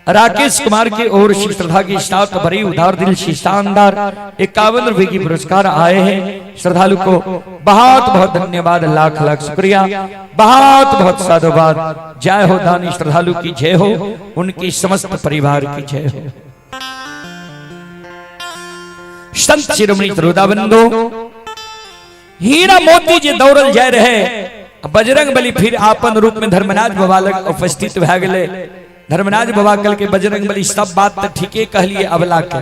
राकेश कुमार की ओर से श्रद्धा की साथ भरी उदार दिल से शानदार 51 रुपए की पुरस्कार आए हैं। श्रद्धालु को बहुत बहुत धन्यवाद, लाख लाख शुक्रिया, बहुत बहुत साधुवाद। जय हो दानी श्रद्धालु की जय हो, उनकी समस्त परिवार की जय हो। संत शिरोमणि त्रोदाबंदो हीरा मोती जे दौड़ल जाय रहे, बजरंग बली फिर आपन रूप में धर्मराज बाबा लग उपस्थित भए गेले। धर्मराज बाबा कल के बजरंग बली सब बात तो ठीके कहलिए अबला के,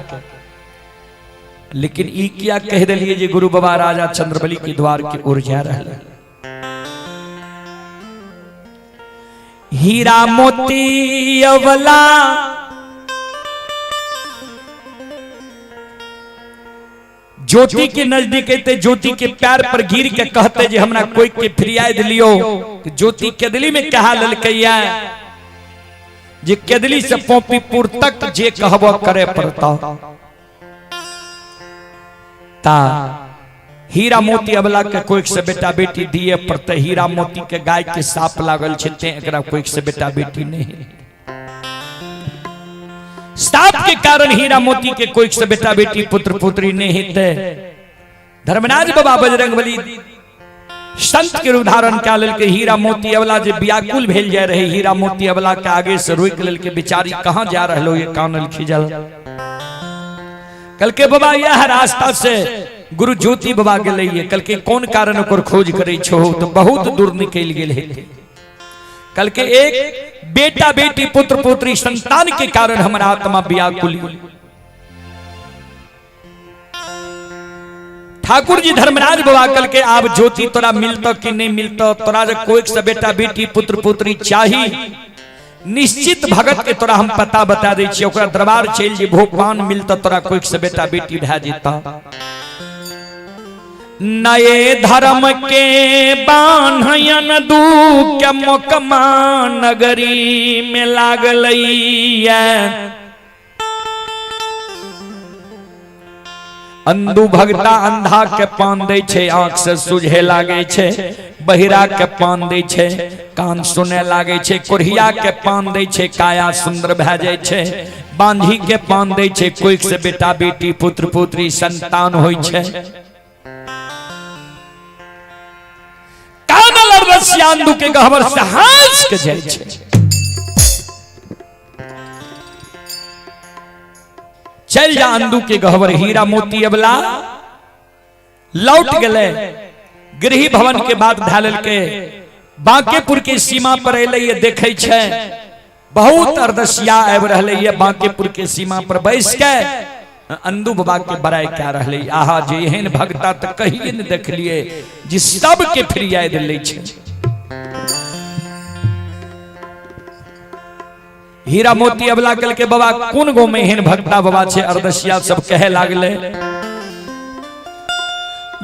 लेकिन ई क्या कह दिलिए जे गुरु बाबा राजा चंद्रबली के द्वार के ओर जा रहे। हीरा मोती अबला ज्योति के नजदीक थे, ज्योति के पैर पर गिर के कहते जे हमरा कोई के फिरियाद लियो। ज्योति केदली में कहा ललकैया जे केदली से पोपीपुर तक जे कहबो करे पड़ता। ता हीरा मोती अबला के कोई से बेटा बेटी दिए पड़ते। हीरा मोती के गाय के साप लागल छते, एकरा कोई से बेटा बेटी नहीं। साप के कारण हीरा मोती के कोई से बेटा बेटी पुत्र पुत्री नहीं थे। धर्मराज बाबा बजरंग बली संत के उदाहरण क्या लेल के हीरा मोती अबला जे व्याकुल भेल जाय रहे। हीरा मोती अबला के आगे से रोक लेल के बिचारी कहां जा रहलो ये कानल खिजल। कल के बाबा यह रास्ता से गुरु ज्योति बाबा गेले। कल के कौन कारण ओकर खोज करे छो, तो बहुत दूर निकल गेल है। कल के एक बेटा बेटी पुत्र पुत्री संतान के कारण हमारा आत्मा व्याकुल। ठाकुर जी धर्मराज बाबा कल के आप ज्योति तोरा मिलता कि नहीं मिलता, तोरा जो कोई से बेटा बेटी पुत्र पुत्री चाहिए निश्चित भगत के तोरा हम पता बता दे छी। ओकरा दरबार चल जे भोपान मिलता तोरा कोई से बेटा बेटी भे जेता। नए धर्म के बान्हयन दू के मोकमा नगरी में लागलैया। अंधु भगता अंधा के पान दे छे, आंख से सुझे लागे छे। बहिरा के पान दे छे, कान सुने लागे छे। कुरहिया के पान दे छे, काया सुंदर भे जाय छे। बांझी के पान दे छे, कोई से बेटा बेटी पुत्र पुत्री संतान होय छे। कानल रसिया अंधु के गहवर से हंस के जाय छे। चल जा अंधु के गहवर। हीरा मोती अबला लौट गए। गृह भवन के बाद ढालल के बांकेपुर के सीमा पर अले। ये देखे छे बहुत अर्दसिया आब रहले। ये बांकेपुर के सीमा पर बैस के अंधु बाबा के बड़ाई क्या रहले। आहा जे एहन भक्ता तो कहिए न देख लिए जे सब के फिरियाद ले छे। हीरा मोती अबला कल के बाबा कौन गो में एहन भक्ता बाबा छे। अर्दसिया सब कहे लागले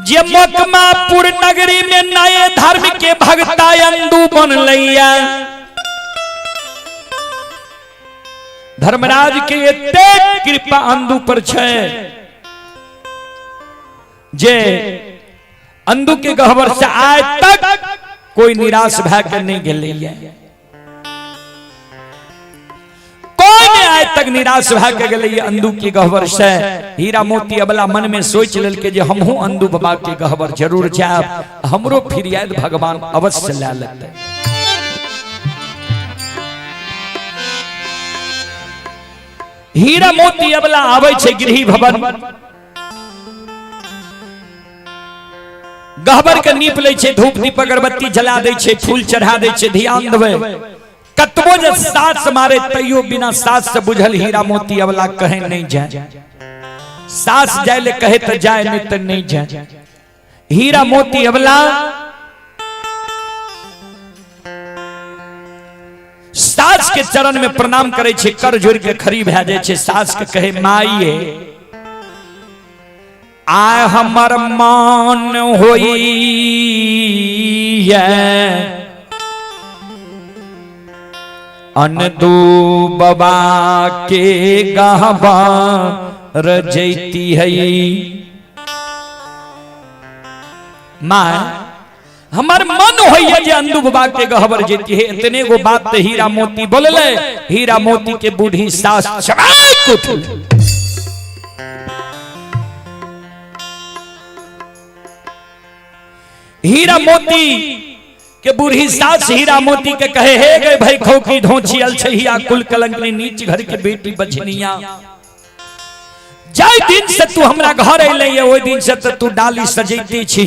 जे मोकमापुर नगरी में नए धर्म के भक्ता अंधु बनलैया। धर्मराज के एते कृपा अंधु पर छे जे अंधु के गहवर से आज तक कोई निराश भय के नहीं गेलैया। आज तक निराश भे गए अंधु के गहवर से। हीरा मोती अबला मन में सोच लेल के जे हमहू अंधु बाबा के गहवर जरूर जाब, हमरो फिरियाद भगवान अवश्य ले लेते। हीरा मोती अबला आवे छे गृह भवन। गहवर के नीप ले छे, धूप दीप अगरबत्ती जला दे छे, फूल चढ़ा दे छे। ध्यान देवे कतबो जे सास मारे तैयो बिना सास से बुझल हीरा मोती अबला कहे नहीं जाए। सास जाए ले कहे तो जाए, नहीं तो नहीं जाए। हीरा मोती अबला सास के चरण में प्रणाम करे छे, कर जोड़ के खड़ी भे जाए छे। सास के कहे माई आय हमर मान होई अनदू बाबा के गहबर जैती है माँ हमार मन होइए जे अंदू बाबा के गहबर जेती है। इतने गो बात ते हीरा मोती बोलले। हीरा मोती के बूढ़ी सास चबाक उठल। हीरा मोती के बूढ़ी सास हीरा मोती के कहे हे गए भाई खोकी धोछियल छहिया कुल कलंकनी नीच घर के बेटी बछनिया जाय दिन से तू हमरा घर अइले ओइ दिन से तू डाली सजैती छी।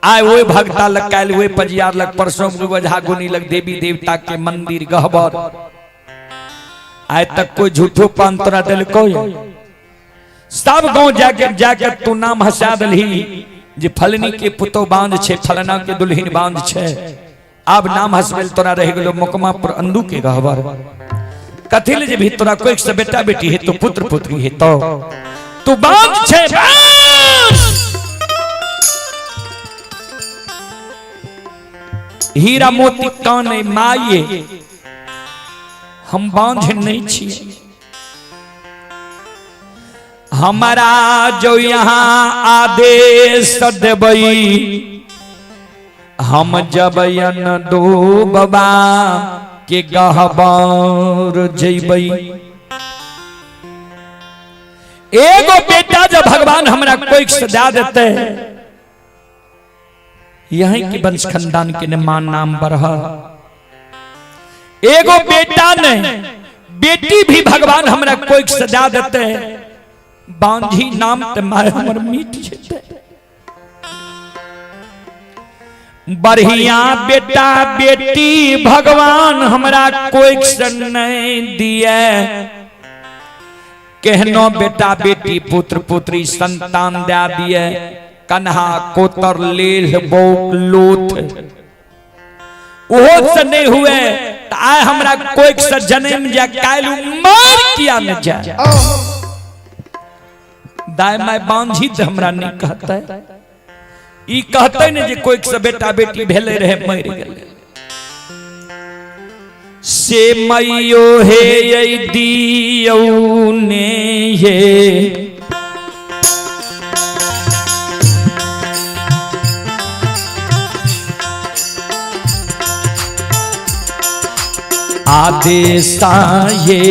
आय ओए भक्ता लग काल ओए पजियार लग परसों गुवझा गुनी लग देवी देवता के मंदिर गहबर आय तक कोई झूठो पान तोरा दिल को सब गांव जाके तू नाम हंसा दलही जे फलनी के पुतो बांध छे फलना के दुल्हिन बांध छे। अब नाम हंसबेल तोरा रह गेलो मुकमा पर अंदू के गहबर कथिल जे भी तोरा कोई से बेटा बेटी है तो पुत्र पुत्री है तो तू बांध छे हीरा मोती कान माये हम बांझ नहीं छिए। हमारा जो यहाँ आदेश देबई हम जब दो बाबा के गहबर जइबई। एगो बेटा जब भगवान हमरा कोई सजा देते यहीं के वंश खानदान के मान नाम बढ़ा। एगो बेटा ने बेटी भी भगवान हमरा कोई सजा देते बांझी नाम ते माय हमर मीट जेते। बढ़िया बेटा बेटी भगवान हमरा कोई नहीं दिए केहनो बेटा बेटी पुत्र पुत्री संतान दे दिए कन्हा कोतर लेल बोक लोथ ओहो से नहीं हुए आय हमरा कोई से जन्म जा कालू मार किया न जाए दाय माय बांझी त हमरा नहीं कहते ई कहते ने जे कोई से बेटा बेटी भेले रहे मर गेले से मैयो हे दियौ ने हे आदेशा ये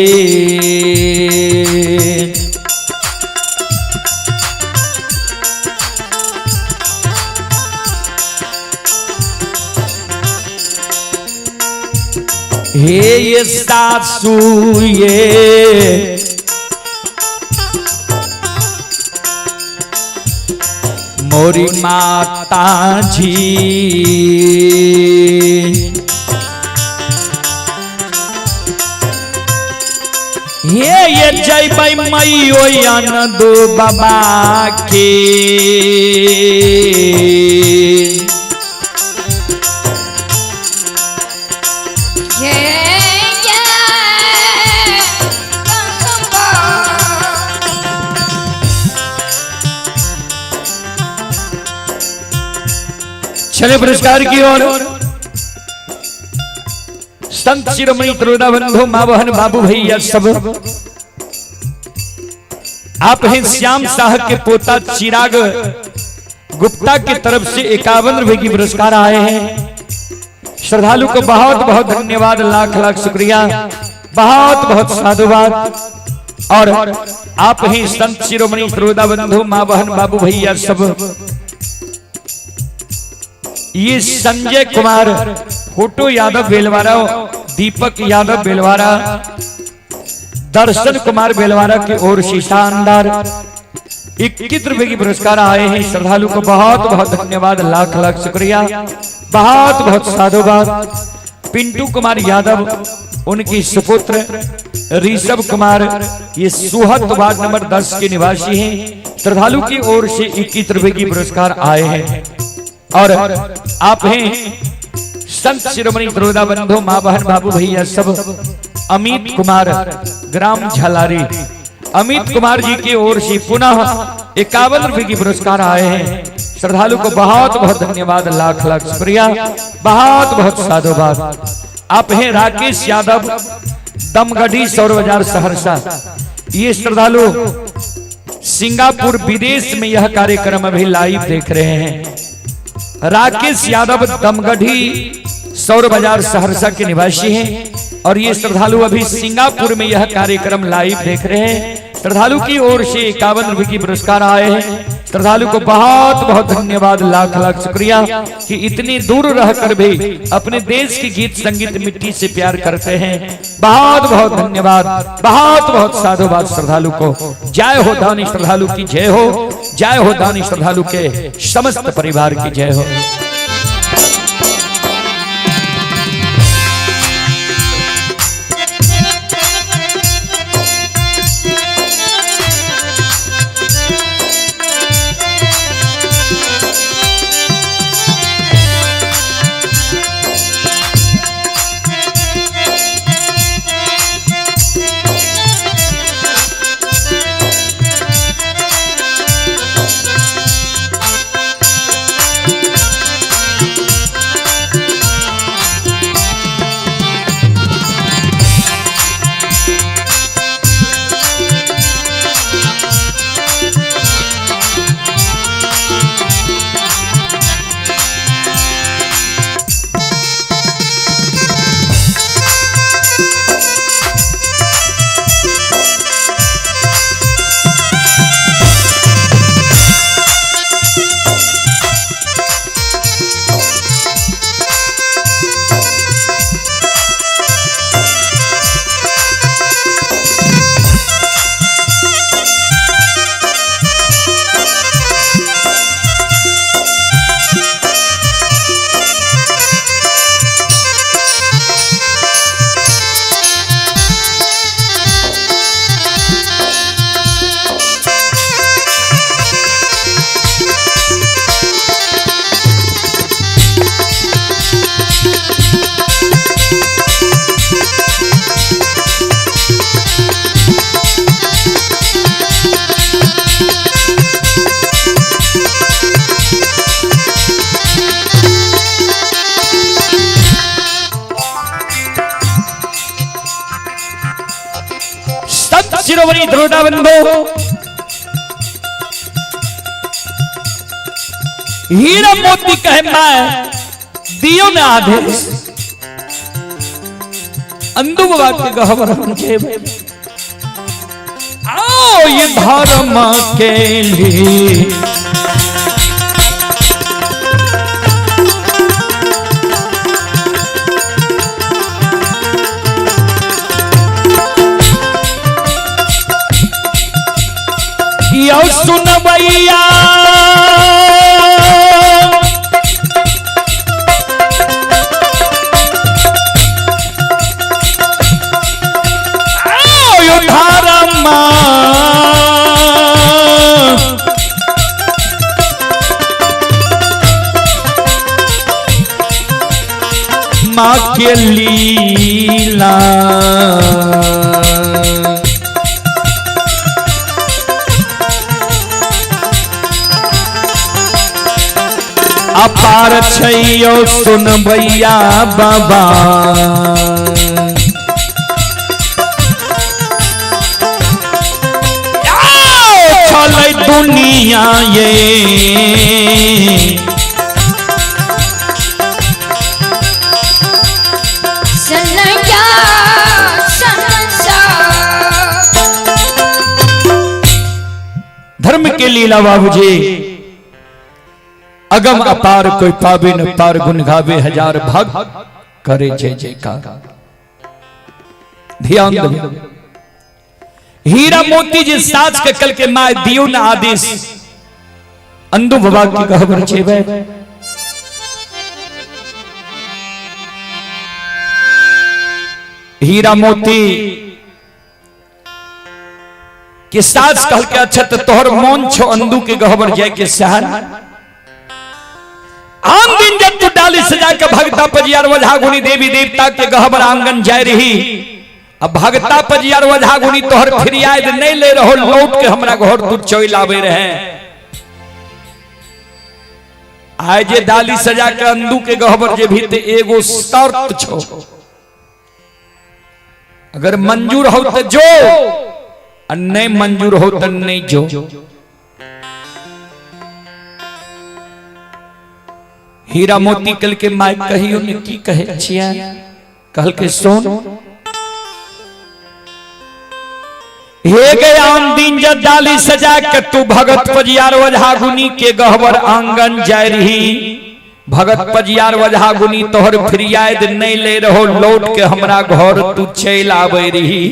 हे सासू ये मोरी माता जी ये जय भाई मई ओन दो बाबा के चले पुरस्कार की ओर संत शिरोमणि त्रोदा बंधु मां बहन बाबू भैया सब आप हैं श्याम शाह के पोता चिराग गुप्ता की तरफ से 51 रुपए की पुरस्कार आए हैं। श्रद्धालु को बहुत बहुत धन्यवाद लाख लाख शुक्रिया बहुत बहुत साधुवाद। और आप हैं संत शिरोमणि त्रोदा बंधु मां बहन बाबू भैया सब ये संजय कुमार फोटो यादव बेलवारा दीपक यादव बेलवारा दर्शन कुमार बेलवारा की ओर से शानदार 21 रुपए की पुरस्कार आए हैं। श्रद्धालु को बहुत बहुत धन्यवाद लाख लाख शुक्रिया बहुत बहुत साधुवाद। पिंटू कुमार यादव उनकी सुपुत्र ऋषभ कुमार ये सुहत वार्ड नंबर 10 के निवासी हैं। श्रद्धालु की ओर से 21 रुपए की पुरस्कार आए हैं। और आप हैं संत शिरोमणि त्रोदा बंधु मां बहन बाबू भैया सब अमित कुमार ग्राम झलारी अमित कुमार जी की ओर से पुनः 51 रुपए की पुरस्कार आए हैं। श्रद्धालु को बहुत बहुत धन्यवाद, लाख लाख शुक्रिया, बहुत बहुत साधुवाद। आप हैं राकेश यादव, दमगढ़ी सौर बाजार सहरसा। ये श्रद्धालु सिंगापुर विदेश में यह कार्यक्रम अभी लाइव देख रहे हैं। राकेश यादव दमगढ़ी सौर बाजार सहरसा के निवासी हैं और ये श्रद्धालु अभी सिंगापुर में यह कार्यक्रम लाइव देख रहे हैं। श्रद्धालु की ओर से 51 रुपए की पुरस्कार आए हैं। श्रद्धालु को बहुत बहुत धन्यवाद, लाख लाख शुक्रिया कि इतनी दूर रहकर भी अपने देश की गीत संगीत मिट्टी से प्यार करते हैं। बहुत बहुत धन्यवाद, बहुत बहुत साधुवाद श्रद्धालु को। जय हो दानी श्रद्धालु की जय हो, जय हो दानी श्रद्धालु के समस्त परिवार की जय हो। शिरोमणि द्रोड़ा बंधो हीरा मोती कहे मैं दियो ने आदेश अंधु बाबा के गहवर के आओ ये धर्म के लिए यो सुन भैया माँ के लीला अपार छैयो सुन भैया बाबा चले दुनिया ये धर्म के लीला बाबूजी अगम अपार कोई पावे न पार गुण गावे हजार भाग करे जय जयकार। ध्यान दो हीरा मोती जी साज के कल के माय दियो न आदेश अंधु बाबा की कहबर छेवे हीरा मोती के साज कल के अच्छा तोहर मौन छो अंधु के गहबर जय के शहर आम दिन जब तू डाली सजा के भगता पजियार वझा गुनी देवी देवता के गहबर आंगन जाय रही अब भगता पजियार वझा गुनी तोहर फिरियाद नहीं ले रहो, लौट के हमरा घर तू चल आवे रहे। आए जे डाली सजा के अंदू के गहबर जे भी ते एगो शर्त छो, अगर मंजूर हो तो जो, और नहीं मंजूर हो तो नहीं जो। हीरा मोती कल के माय कहियो ने की कहे छिया, कहल के सोन हे गया दिन जब डाली सजा के तू भगत पजियार वझा गुनी के गहबर आंगन जाय रही। भगत पजियार वझा गुनी तोहर फिरियाद नहीं ले रहो, लौट के हमरा घर तू चल आवे रही।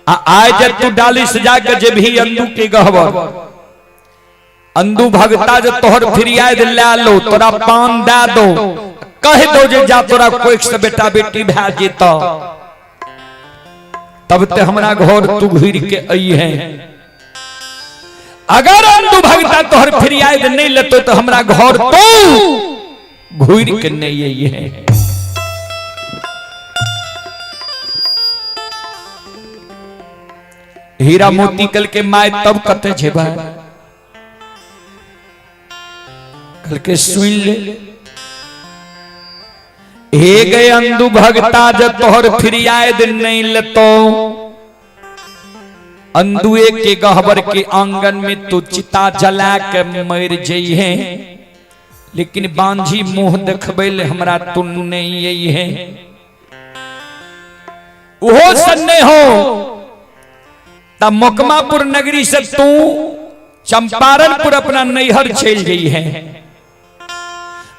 आए जब तू डाली सजा के जे भी अंदू के गहबर, अंदू भगता जो तोहर फिरियाद ला लो, तोरा पान दे दो, कह दो जे जा तोरा कोई से बेटा बेटी भै जेता, तब ते हमरा घर तू घुर के आई है। अगर अंदू भगता तोहर फिरियाद नहीं लेतो तो हमरा घर तू घुर के नहीं आई है। हीरा मोती कल के माय तब कते जेबा, कल के सुन ले हे गए अंदू भगता जब तोहर फिरियाद नहीं लेतो, अंदुए के गहबर के आंगन में तू चिता जला के मर जइहे, लेकिन बांझी मुंह देखबे ले हमरा तू नहीं यही है। ओहो सन्ने हो तब मोकमापुर नगरी से तू चंपारणपुर अपना नैहर चल गई है।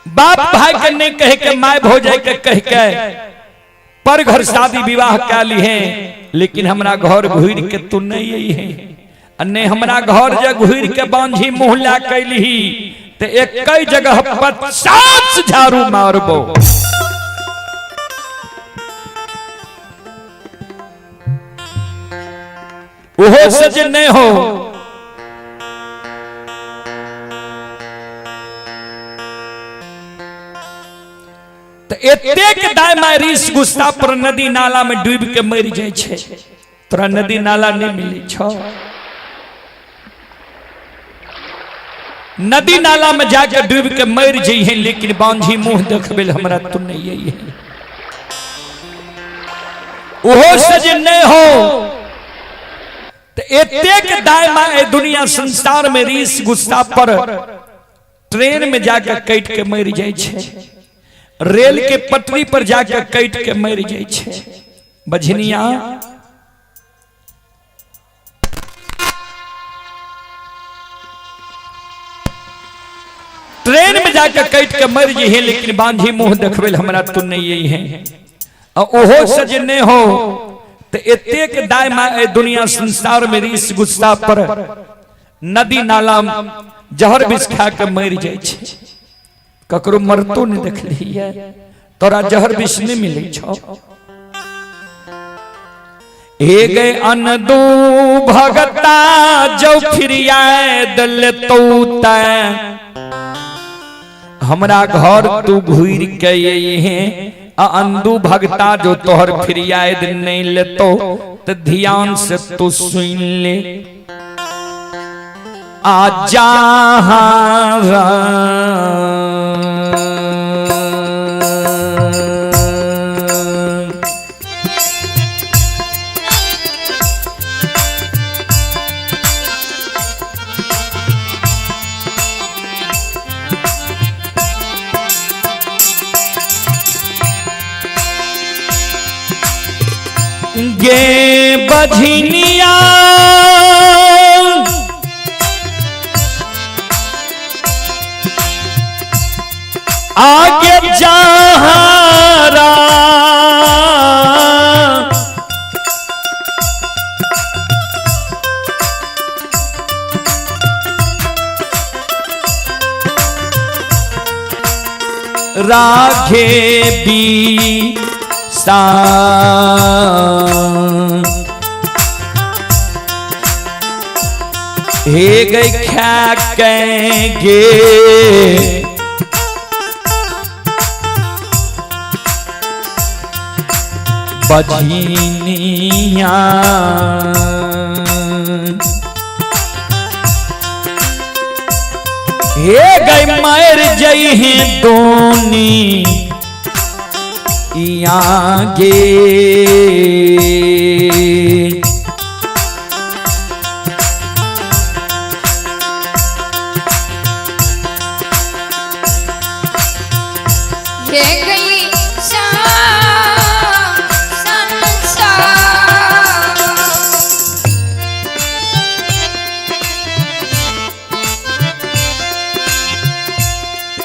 बाप भाई के नहीं कहे के माय भौजाई के कह के पर घर शादी विवाह क्या ली है, लेकिन हमरा घर घुर के तू नहीं आई है। अन्ने हमरा घर जग घुर के बांझी मुंह ला कैली ते एक कई जगह 50 झाड़ू मारबो। ओहो सज नहीं हो तो एतेक दाय मारिस गुस्सा पर नदी नाला में डूब के मर जाय छे, तोरा नदी नाला नहीं मिली छो। नदी नाला में जाके डूब के मर जइहे, लेकिन बांझी मुंह देखबे हमरा तू नहीं आई है। ओहो सज नहीं हो तो एतेक दाय माय दुनिया संसार में रीस गुस्सा पर ट्रेन में जाके कट के मर जाय छे, रेल के पटरी पर जाकर कट के मर जाय छे। बझनिया ट्रेन में जाकर कट के मर जाइए, लेकिन बांझी मुंह देखबे हमरा तू नहीं यही है। ओहो सजने हो तो एतेक दाय माय दुनिया संसार में रीस गुस्सा पर नदी नाला जहर विष खा के मर जाय छे। ककरो मरतो नहीं देख ली है, तोरा जहर विष नहीं मिले छो। ए गए अनदू भगता जो फिरियाद लेतो हमरा घर तू घुर के है। अंदू भगता जो तोहर फिरियाद नहीं लेतो तो ध्यान से तू सुन ले। आजा गे बझनिया आगे जहारा राघे बी सा हे गई ख्या कहेंगे बजनिया हे गई मर जई हैं दोनी आगे ये गई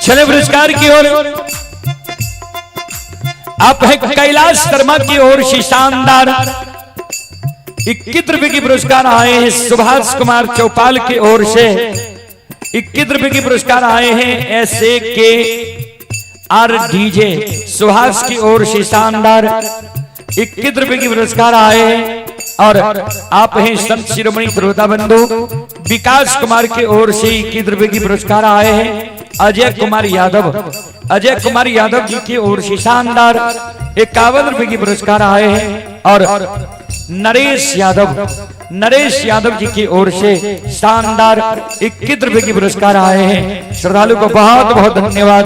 चले पुरस्कार की ओर आप है कैलाश शर्मा की ओर से शानदार 21 रुपए की पुरस्कार आए हैं। सुभाष कुमार चौपाल की ओर से 21 रुपए की पुरस्कार आए हैं। ऐसे के आर डीजे सुभाष की ओर से शानदार 21 रुपए की पुरस्कार आए हैं। और आप हैं संत शिरोमणि श्रोता बंधु विकास कुमार की ओर से 21 रुपए की पुरस्कार आए हैं। अजय कुमार यादव जी की ओर से शानदार 51 रुपए की पुरस्कार आए हैं। और नरेश यादव जी की ओर से शानदार 21 रुपए की पुरस्कार आए हैं। श्रद्धालु को बहुत बहुत धन्यवाद।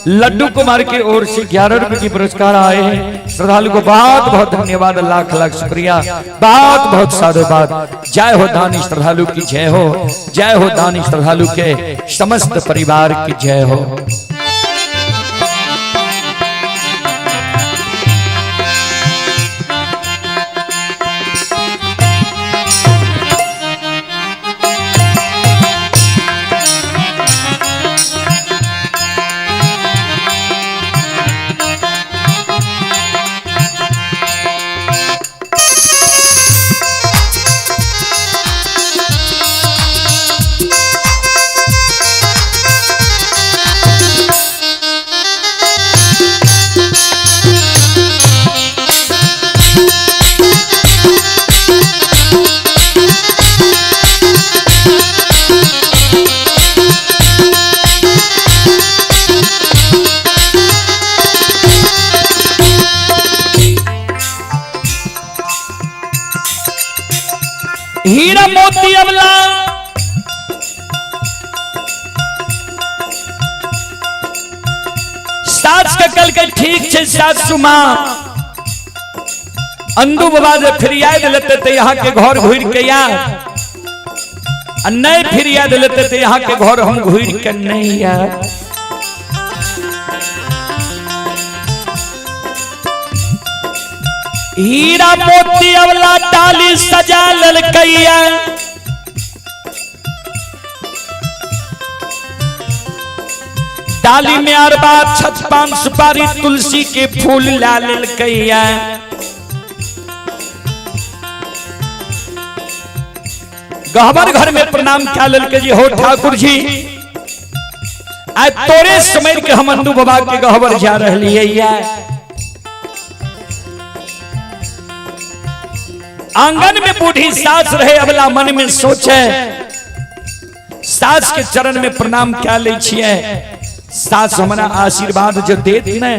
लड्डू कुमार की ओर से 11 रुपए की पुरस्कार आए हैं। श्रद्धालु को बहुत बहुत धन्यवाद, लाख लाख शुक्रिया, बहुत बहुत साधुवाद। जय हो दानी श्रद्धालु की जय हो, जय हो दानी श्रद्धालु के समस्त परिवार की जय हो। हीरा मोती अबला सास के कल के ठीक छे सासु मां अंदू बाबा जे फिर याद लेते थे यहाँ के घर घूर के याद नहीं फिर याद लेते थे यहाँ के घर हम घूर के नहीं याद। हीरा मोती अवला डाली सजा ललकैया डाली में अरबा छत पान सुपारी तुलसी के फूल ला ललकैया। गहबर घर में प्रणाम क्या ललके जी हो ठाकुर जी। आज तोरे समय के हम अंदू बाबा के गहबर जा रही है। आंगन में बूढ़ी सास रहे अबला मन में सोचे सास के चरण में प्रणाम क्या ले छिए। सास हमारा आशीर्वाद जो देत न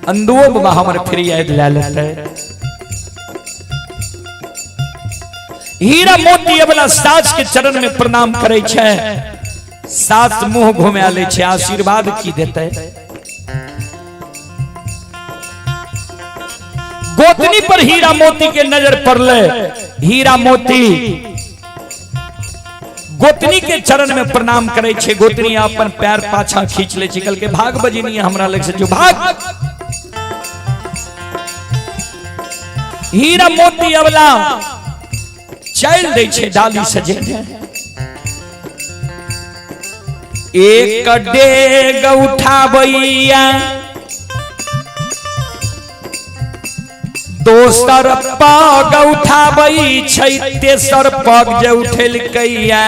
अंदुओ बाबा हमर फिर याद ला लेते। हीरा मोती अबला सास के चरण में प्रणाम करे छे। सास मुंह घुमा ले छे आशीर्वाद की देते। गोतनी पर हीरा मोती के नजर पड़ले। हीरा मोती गोतनी के चरण में प्रणाम करे छे। गोतनी अपन पैर पाछा खींच ले चिकल के भाग बजनी हमरा लग से जो भाग। हीरा मोती अबला चल दे छे डाली सजे। एक डेग उठाबैया दोसर पग उठाबई छै तेसर पग जे उठेल कैया।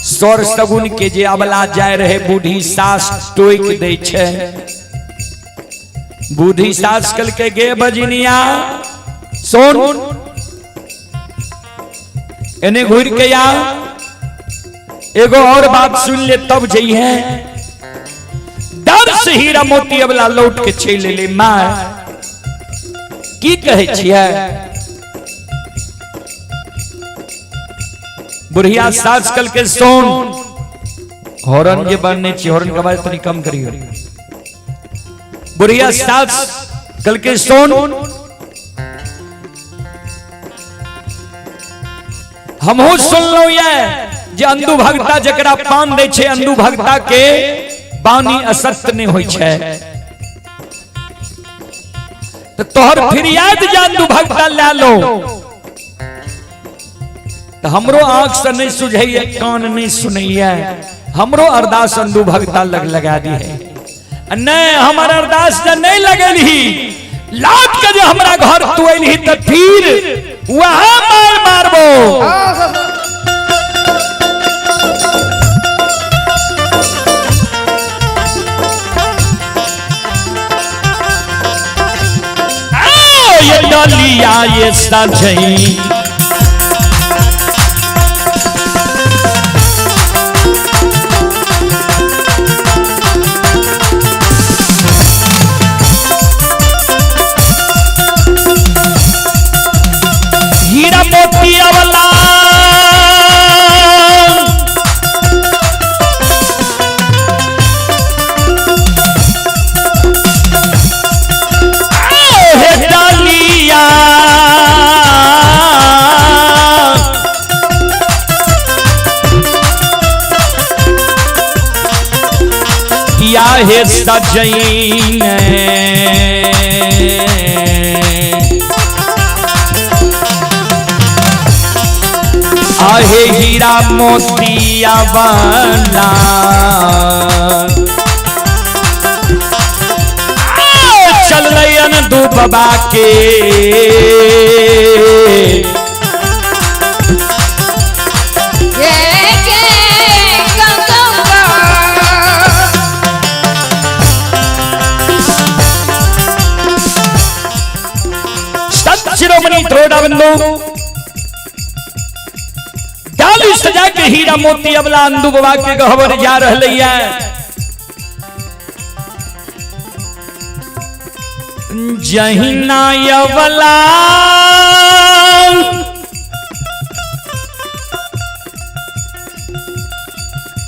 सर सगुन के जे अबला जाय रहे बूढ़ी सास टोक दे छे। बूढ़ी सास कल के गे बजनिया सोन एने घूर के आ एगो और बात सुन ले तब जइहे। डर से हीरा मोती अबला लौट के चले ले मार। की कहे छियै बुढ़िया सास कल के सोन हॉर्न के बनने चाहिए, हॉर्न का आवाज तनी कम करियो। बुढ़िया सास कल के सोन हमहू सुन लो ये जे अंधु भक्ता जकरा पान दे छे अंधु भक्ता के बानी असत्य नहीं होई छे। तो तोहर फिरियाद जे अंधु भक्ता ले लो तो हमरो आंख से नहीं सुझैया कान नहीं सुनैया, हमरो अरदास अंधु भक्ता लगा दी है। नहीं हमारा अरदास जे नहीं लगेली लात के जो हमरा घर तू अइली तो फिर वहां मार मारबो। ये डालिया ये सजई हीरा मोतिया वाला डालिया या हे सजईन आहे हीरा मोतिया वाला चल रही दू बाबा के संत शिरोमणि थोड़ा बंदो डाली सजा के हीरा मोती अबला अंधु बाबा के गहवर जा रहलैया। जहिना यवला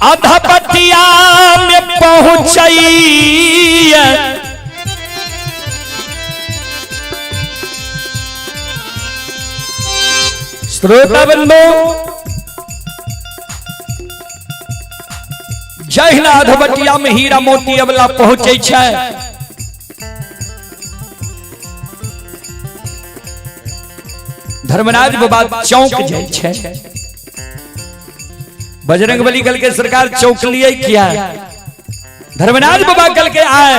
अधपटिया में पहुंचई श्रोता बंधु जहिना अधपटिया में हीरा मोती अबला पहुंचे छै धर्मराज बाबा चौंक जाय छै। बजरंगबली कल के सरकार चौक लिए किया धर्मराज बाबा कल के आए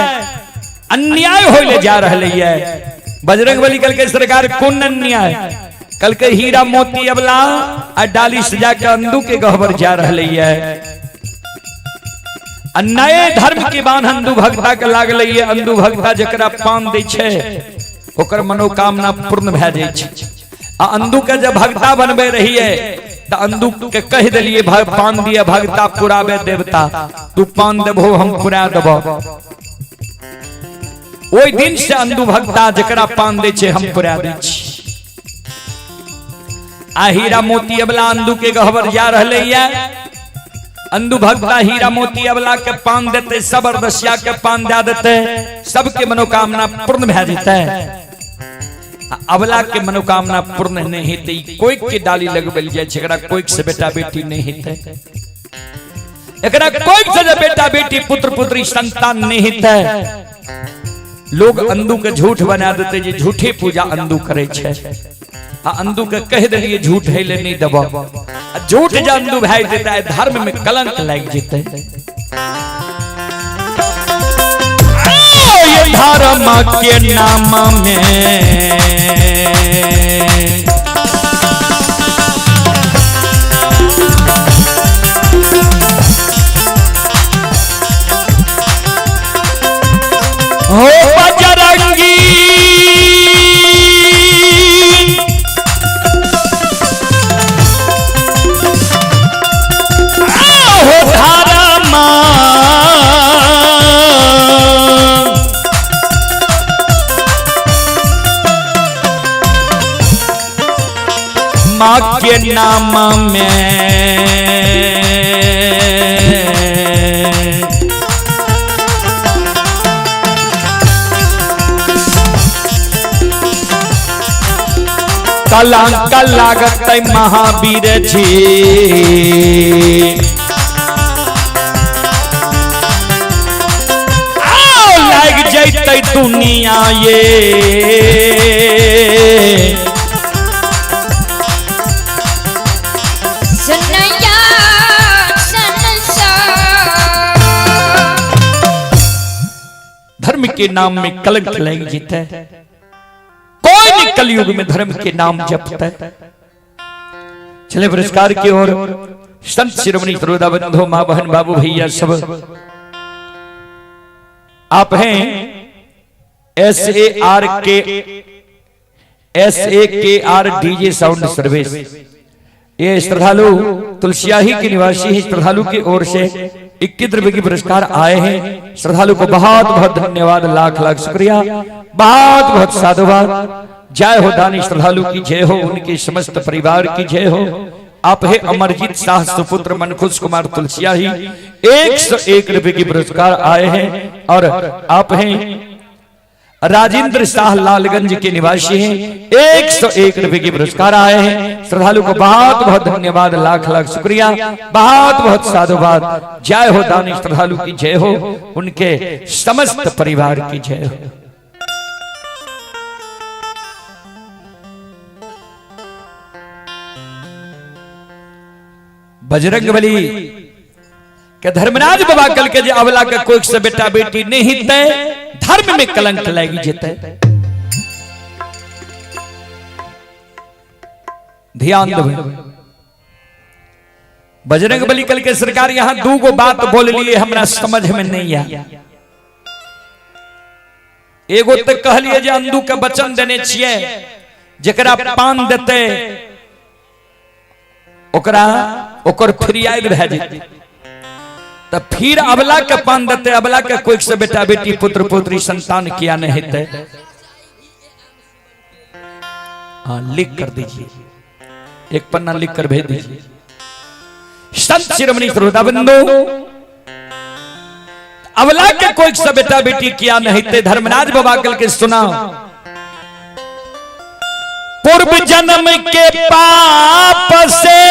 अन्याय होले जा रहले है। बजरंगबली कल के सरकार कौन अन्याय कल के हीरा मोती अबला आ डाली सजा के अंधु के गहवर जा रहले है। नए धर्म के बान अंधु भक्ता के लागले है। अंधु भक्ता जकरा पान दै छै ओकर मनोकामना पूर्ण भए जाय छै। आ अंधु के जब भक्ता बनबे रही है तो अंधु के कह दिलिए पान दिए भक्ता पुराबे देवता तू पान देबो हम पुरा देबो। ओई दिन से अंधु भक्ता जकरा पान दे छे हम पुरा दै छी। आ हीरा मोती अबला अंधु के गहवर जा रहले है। अंधु भक्ता हीरा मोती अबला के पान देते सब अरदसिया के पान दे देते सबके मनोकामना पूर्ण भए जेते। अबला के मनोकामना पूर्ण नहीं हेते कोई के डाली लगबल जाय छै। एकरा कोई से बेटा बेटी नहीं हेते। एकरा कोई से बेटा बेटी पुत्र पुत्री संतान नहीं हेते। लोग अंधु के झूठ बना देते जे झूठे पूजा अंधु करे छै। आ अंधु के कह दिलिए झूठ है ले नहीं दबो झूठ जे अंधु भाई देता है धर्म में कलंक लग जेते। ये धर्म के नाम में हो बजरंगी हो धर्म नाम में कलंक लागत महावीर जी लग जैते दुनिया ये सुनैया धर्म के नाम में कलंक लग जीता है। कोई नहीं कलयुग में धर्म के नाम जपता है। चले पुरस्कार की ओर संत शिरोमणि श्रोता बंधु मां बहन बाबू भैया सब आप हैं SAR डीजे साउंड सर्विस। ये श्रद्धालु तुलसियाही के निवासी श्रद्धालु की ओर से 21 रुपए की पुरस्कार आए हैं। श्रद्धालु को बहुत बहुत धन्यवाद, लाख लाख शुक्रिया, बहुत बहुत साधुवाद। जय हो दानी श्रद्धालु की जय हो, उनके समस्त परिवार की जय हो। आप है अमरजीत शाह सुपुत्र मनखुश कुमार तुलसियाही, 101 रुपए की पुरस्कार आए हैं। और आप हैं राजेंद्र शाह लालगंज के निवासी हैं, 101 रुपए की पुरस्कार आए हैं। श्रद्धालु को बहुत बहुत धन्यवाद, लाख लाख शुक्रिया, बहुत बहुत साधुवाद। जय हो दानी श्रद्धालु की जय हो, उनके समस्त परिवार की जय हो। बजरंग बली के धर्मराज बाबा कल के अवला का कोई से बेटा बेटी नहीं तय धर्म में कलंक लगी जेते। ध्यान दो, बजरंग बली कल के सरकार यहां दो गो बात बोल लिए, हमरा समझ में नहीं आया। एगो तक कह लिए जे अंधु के वचन देने छिए, जकरा पान देते ओकरा ओकर फिरियाद भए जेतै, तो फिर अबला के पान देते, अबला के कोई से बेटा बेटी पुत्र पुत्री संतान किया नहीं हेतै। हाँ, लिख कर दीजिए, एक पन्ना लिख कर भेज दीजिए। संत शिरोमणि श्रोता बंधु, अबला के कोई से बेटा बेटी किया नहीं हेतै। धर्मराज बाबा कल के सुना, पूर्व जन्म के पाप से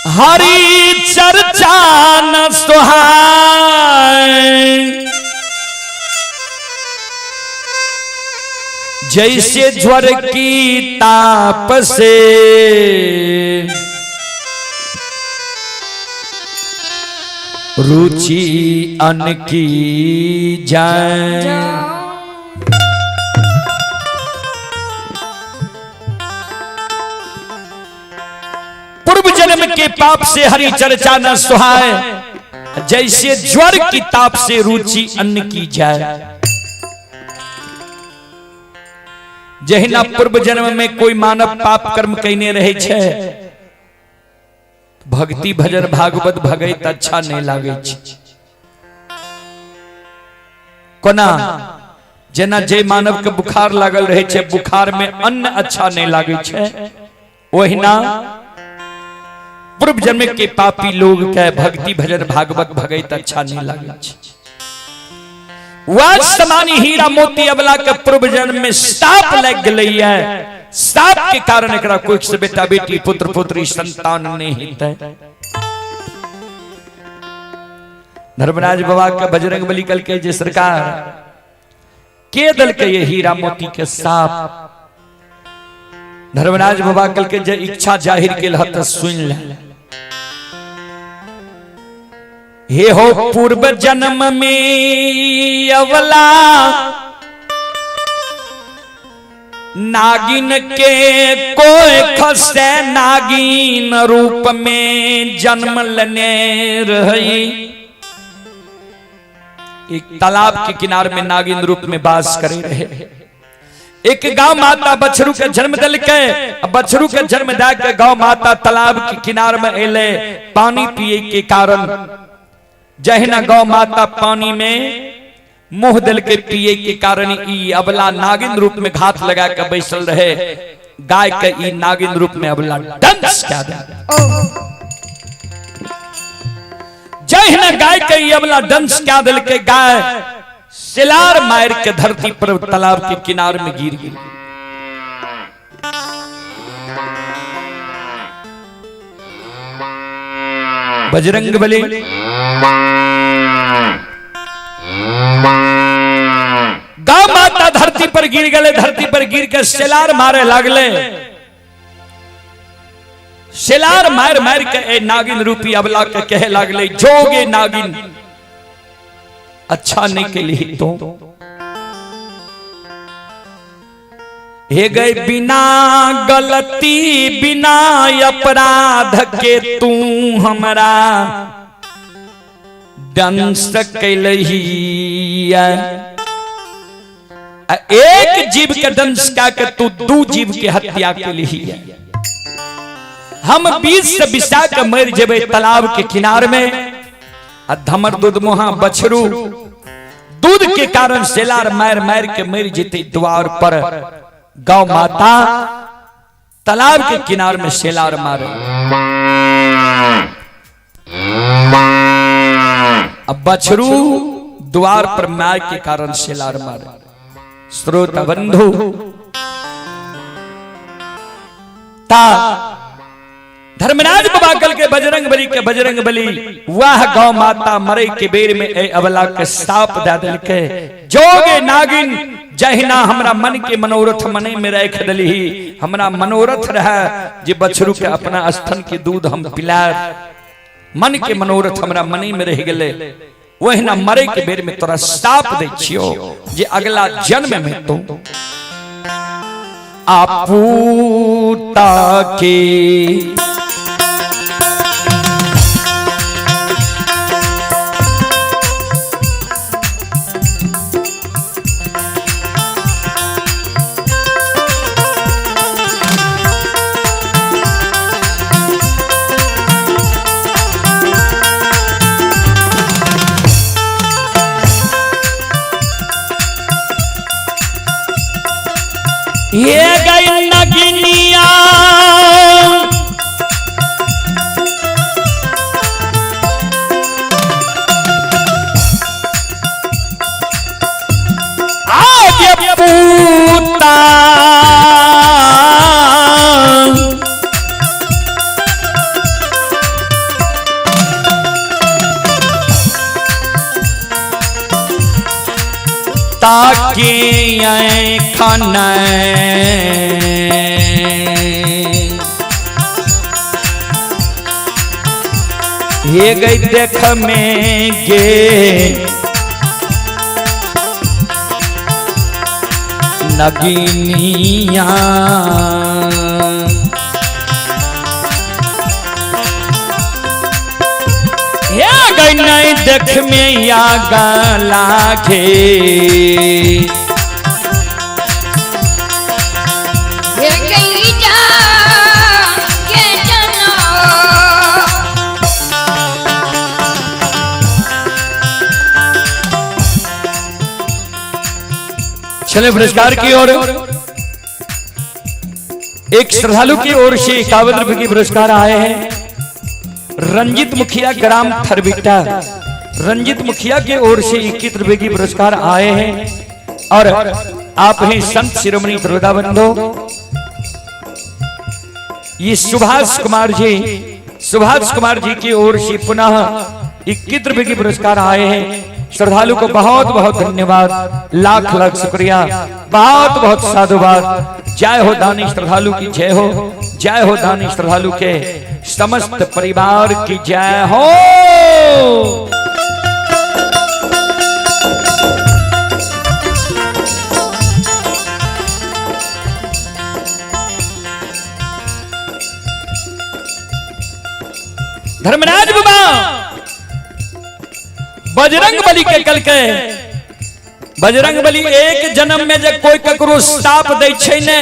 हरि चर्चा न सुहाए, जैसे ज्वर की ताप से रुचि अन्न की जाए। पूर्व जन्म के पाप से हरि चर्चा न सुहाए, जैसे ज्वर की ताप से रुचि अन्न की जाए। जहिना पूर्व जन्म में कोई मानव पाप कर्म कईने रहे छे, भक्ति भजन भागवत भगत अच्छा नहीं लागे छे। कोना जेना जे मानव के बुखार लागल रहे छे, बुखार में अन्न अच्छा नहीं लागे छे, ओहिना पूर्व जन्म के पापी लोग के भक्ति भजन भागवत भगत अच्छा नहीं लागे छे। वह समानी हीरा मोती अबला के पूर्व जन्म में साप लग गई है। साप के कारण एकरा कोई से बेटा बेटी पुत्र पुत्री संतान नहीं हित। धर्मराज बाबा का बजरंग बली कल के जे सरकार के दल के ये हीरा मोती के साप। धर्मराज बाबा कल के जे इच्छा जाहिर के लहत सुन ले। हे हो पूर्व जन्म में अवला नागिन के कोई खसे नागिन रूप में जन्म लेने रही। एक तालाब के किनारे में नागिन रूप में वास करे रहे। एक गांव माता बछरू के जन्म दिल के, बछरू के जन्म दे के गांव माता तालाब के किनारे में एले पानी पिए के कारण। जहिना गौ माता पानी में मोह दल के पिए के कारण ई अबला नागिन रूप में घात लगा कर बैसल रहे। गाय के ई नागिन रूप में अबला दंश क्या दे जय न गाय के ई अबला दंश क्या दिल के गाय सिलार मार के धरती पर तालाब के किनारे में गिर गई। बजरंग बली गौ माता धरती पर गिर गए। धरती पर गिर के सिलार मारे लागले। सिलार मार मार के ए नागिन रूपी अबला के कहे लागले जोगे नागिन अच्छा नहीं के लिए तो हे गए बिना गलती बिना अपराध के तू हमरा दंश कैलही। एक जीव के दंश का के तू दू जीव के हत्या कैलही। हम बीच से बिसा के मर जेबे तालाब के किनार में। धमर दूध मुहा बछरू दूध के कारण सेलार मार मार के मर जेते द्वार पर। गौ माता तालाब के किनार में सेलार मारे। अब बछरू द्वार पर मार के कारण सेलार मारे। श्रोत बंधु ता धर्मराज बाबा कल के बजरंग बली वह गौ माता मरे के बेर में ए अबला के साप दे दिल के जोगे नागिन जहिना हमरा मन के मनोरथ मने में रख दली। हमरा मनोरथ रहा जे बछरू के अपना स्तन के दूध हम पिलाए। मन के मनोरथ हमरा मने में रह गेले। वहिना मरे के बेर में तोरा साप दे छियो जे अगला जन्म में तो आपूता के ये गई नगिनिया आज पूता ताकि खाना ये गई देख में गे नगिनिया। ये गई नहीं देख में या गला खे चले पुरस्कार की ओर एक श्रद्धालु की ओर से 51 रुपए की पुरस्कार आए हैं। रंजित मुखिया ग्राम थरबिट्टा रंजित मुखिया की ओर से 21 रुपए की पुरस्कार आए हैं। और आप ही संत शिरोमणि दुर्गा बंधु ये सुभाष कुमार जी की ओर से पुनः 21 रुपए की पुरस्कार आए हैं। श्रद्धालु को बहुत बहुत धन्यवाद, लाख लाख शुक्रिया, बहुत बहुत साधुवाद। जय हो दानी श्रद्धालु की जय हो, जय हो दानी श्रद्धालु के समस्त परिवार की जय हो। धर्मराज बाबा बजरंग बली के कल के बजरंग बली एक जन्म में जब कोई ककरो साप दे छे ने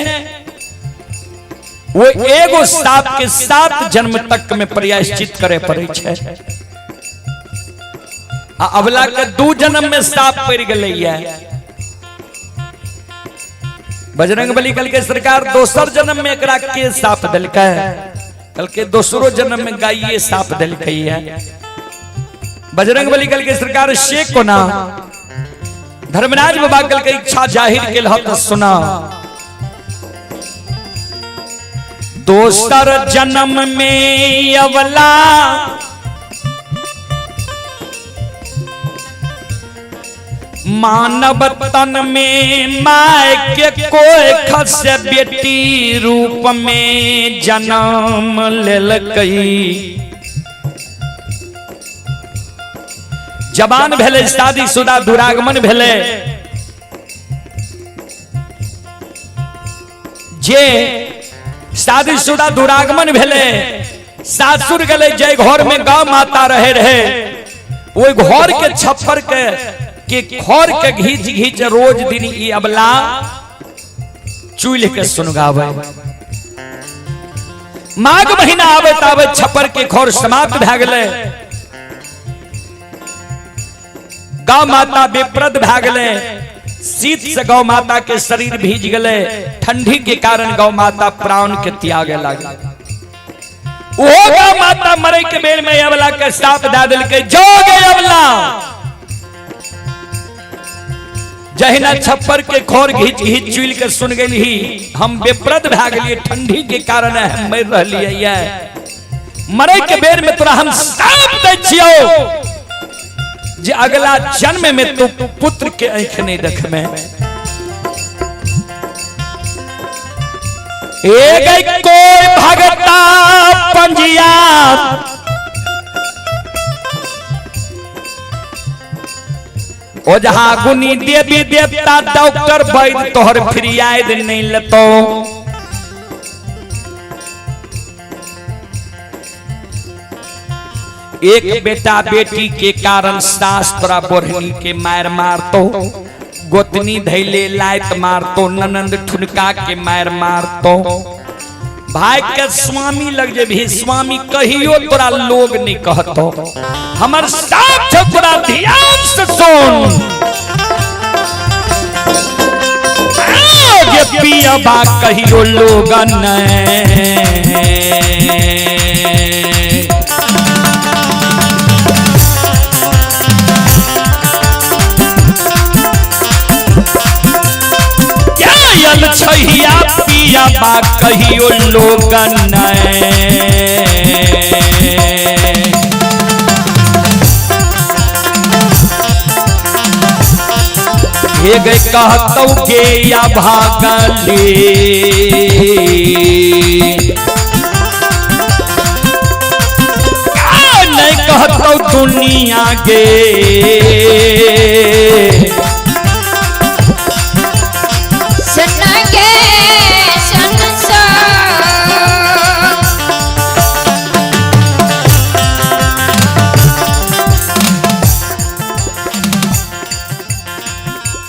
वो एगो साप के 7 जन्म तक में प्रायश्चित करे पड़े छे। अबला के 2 जन्म में साप पड़ गए। बजरंग बली कल के सरकार दोसर जन्म में एकरा के साप दिलक, कल के दोसरो जन्म में गाये साप दिलक है। बजरंग बली कल के सरकार से कोना धर्मराज बाबा कल के इच्छा जाहिर के लहत सुना। दोसर जन्म में अवला मानव तन में माय के कोई खस बेटी रूप में जन्म लेलकई। जवान भेले, शादीशुदा दुरागमन भेले, जे शादीशुदा दुरागमन भेले सासुर गले, जय घर में गौ माता रहे वो घर के छप्पर के खर के घींच घींच रोज दिन ई अबला चूल्ह के सुनगावे। माघ महीना आवे तावे छप्पर के खर समाप्त भ गेले, गौ माता विप्रद भ गेले, शीत से गौ माता के शरीर भीज गले, ठंडी के कारण गौ माता प्राण के त्यागे लगे। वो गौ माता मरे के बेर में अबला के साप दा दिल के जो गए अबला। जहिना छप्पर के खोर घींच घींच चुल के सुन गई ही हम विप्रद भ गेलिए, ठंडी के कारण हम मर रहलिए। मरे के बेर में तोरा हम साप दै छियो जे अगला जन्म में तू पुत्र के आंख नहीं देखमे। एक कोई भगता पंजिया ओ जहां गुनी देवी देवता डॉक्टर वैद्य तोहर फिरियाद नहीं लेतो। एक बेटा बेटी के कारण सास तोरा बोरहनी के मार मारतो, गोतनी धैले लात मारतो, ननंद ठुनका के मार मारतो, भाई के स्वामी लग जे भी स्वामी कहियो तोरा लोग नहीं कहतो। हमर साथ तोरा ध्यान से सुन, आगे पिया बा कहियो लोग नहीं। छैया पिया बा कहियो लोग नहीं। हे गए कहतौ गे या भागले, नहीं कहतौ दुनिया गे।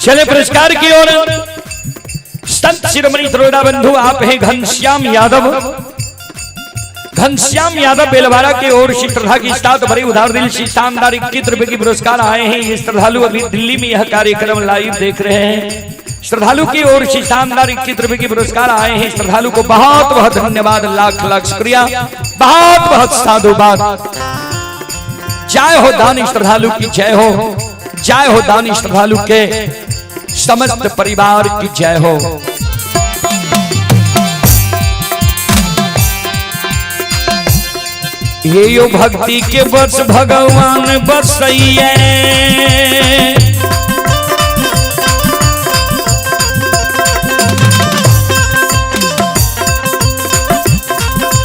चले पुरस्कार की ओर। संत शिरोमणि त्रोड़ा बंधु आप हैं घनश्याम यादव। घनश्याम यादव बेलवाड़ा की ओर श्रद्धा की साथ भरी उधार दिल से शानदार 21 रुपए की पुरस्कार आए हैं। ये श्रद्धालु अभी दिल्ली में यह कार्यक्रम लाइव देख रहे हैं। श्रद्धालु की ओर से शानदार 21 रुपए की पुरस्कार आए हैं। श्रद्धालु को बहुत बहुत धन्यवाद, लाख लाख शुक्रिया, बहुत बहुत साधुवाद। जय हो दानी श्रद्धालु की जय हो, जय हो दानी श्रद्धालु के समस्त परिवार की जय हो। ये यो भक्ति के वर्ष भगवान बसैये,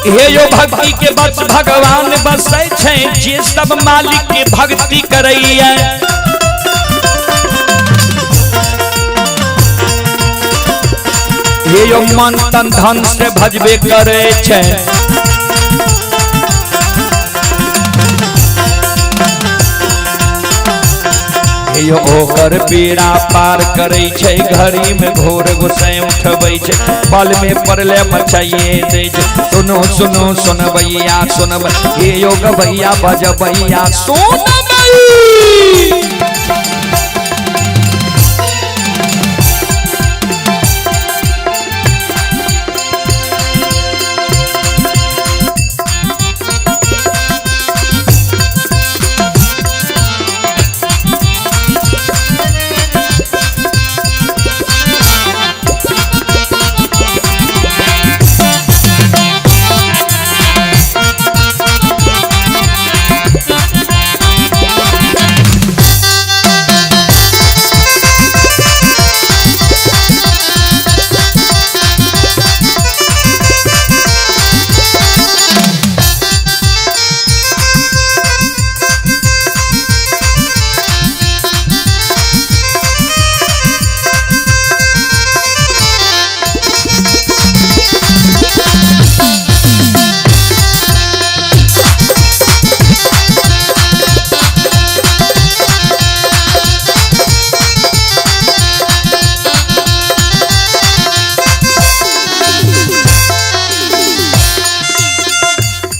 हे यो भक्ति के वर्ष भगवान बसै छै, जे सब मालिक के भक्ति करैया। हे यो मन तन धन से भजबे करे छै, यो ओकर बेड़ा पार करे छै। घड़ी में घोर गुस्से उठबै छै, पल में परले मचाइए दे छै। सुनो सुनो सुनबैया सुनबै, हे यो गबैया बजबैया सुनबै।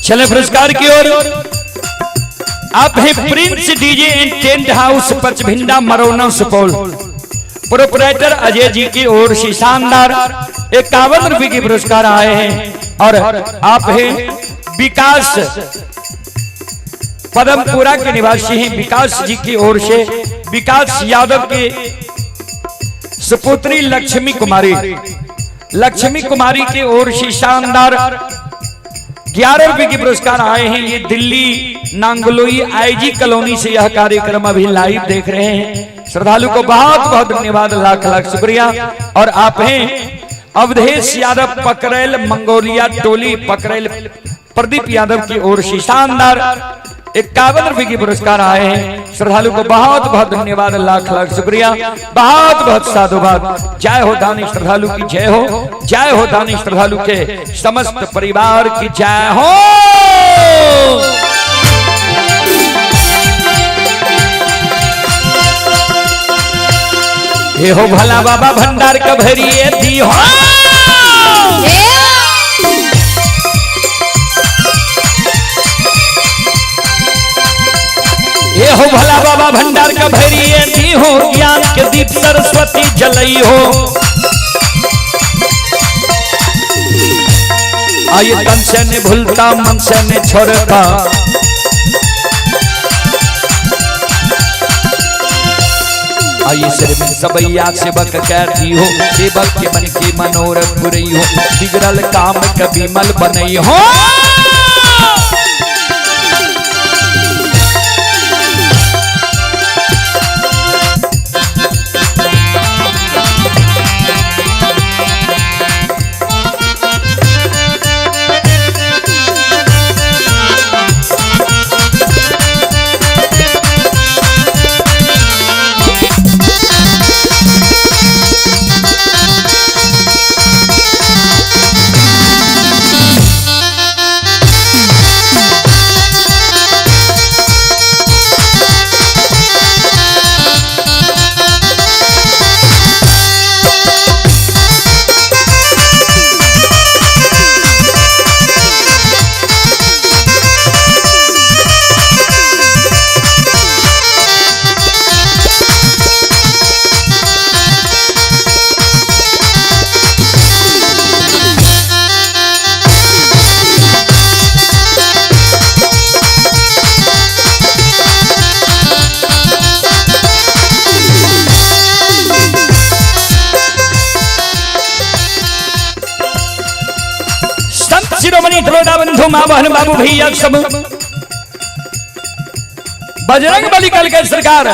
चले पुरस्कार की ओर। आप हैं prince DJ and tent house Pachbhinda Marauna Supaul. Proprietor Ajay ji की ओर से शानदार 51 रुपए के पुरस्कार आए हैं। और आप हैं विकास पदमपुरा के निवासी हैं। विकास जी की ओर से विकास यादव के सुपुत्री लक्ष्मी कुमारी की ओर से शानदार 11 रुपए के पुरस्कार आए हैं। ये दिल्ली नांगलोई आईजी कॉलोनी से यह कार्यक्रम अभी लाइव देख रहे हैं। श्रद्धालु को बहुत बहुत धन्यवाद, लाख लाख शुक्रिया। और आप हैं अवधेश यादव पकरेल मंगोलिया टोली पकरेल प्रदीप यादव की ओर से शानदार 51 रुपए के पुरस्कार आए हैं। श्रद्धालु को बहुत बहुत धन्यवाद, लाख लाख शुक्रिया, बहुत बहुत साधुवाद। जय हो दानी श्रद्धालु की जय हो, जय हो दानी श्रद्धालु के समस्त परिवार की जय हो। ये हो भला बाबा भंडार का भरिए दी हो। ये हो भला बाबा भंडार का भैरिए दी हो, ज्ञान के दीप सरस्वती जलई हो। आइए तन से न भूलता मन से न छोड़ता, आइए सिर में सबैया सेवक कहती हो, सेवक के मन की मनोरथ बुरई हो, बिगड़ल काम कभी मल बनई हो। शिरोमणि धरोड़ा बंधु मां बहन बाबू भैया सब बजरंग बली कल के सरकार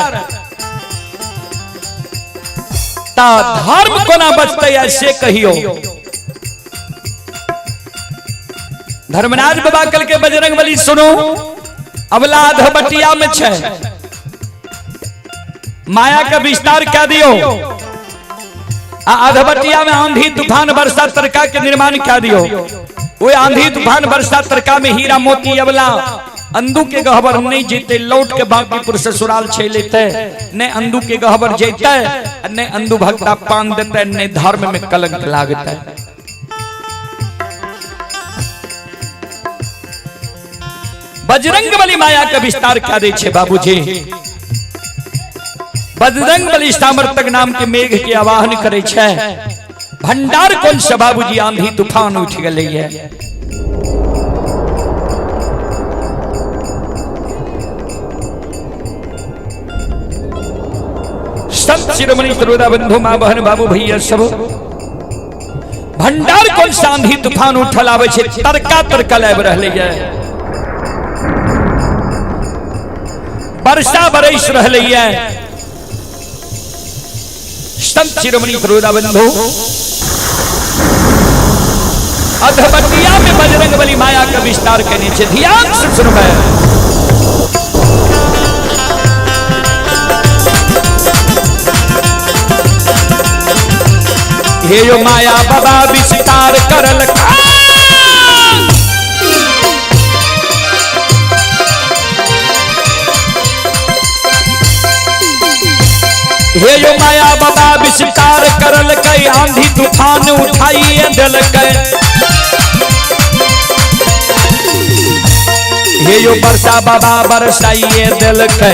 ता धर्म को ना बचते ऐसे कहियो। धर्मराज बाबा कल के बजरंग बली सुनो, अबला अधबटिया में छे माया का विस्तार क्या दियो, अधबटिया में आंधी तूफान वर्षा तरका के निर्माण क्या दियो। वो आंधी तूफान वर्षा तरका में हीरा मोती अबला अंधु के गहबर नहीं जीते, लौट के बांकीपुर से ससुराल छे लेते, ने अंधु के गहबर जीते, ने अंधु भक्ता पान देते, ने धर्म में कलंक लागते। बजरंग बली माया का विस्तार क्या दे छे बाबूजी। बजरंग बली सामर्थक नाम के मेघ के आवाहन करे छे। भंडार कौन से बाबूजी आंधी तूफान उठ गई है। संत शिरोमणि सरोदा बंधु मां बहन बाबू भैया सब भंडार कौन सा आंधी तूफान उठल आवे छे, तरका तरका लाइब रहले है। वर्षा बरस रहले है। संत शिरोमणि सरोदा बंधु अधबटिया में बजरंग बली माया का विस्तार करने छे। ध्यान से सुनबे। हे यो माया बाबा विस्तार करल हे यो माया बाबा विस्तार करल कई आंधी तूफान उठाइए दिल के। हे यो वर्षा बाबा बरसाइए दिल के।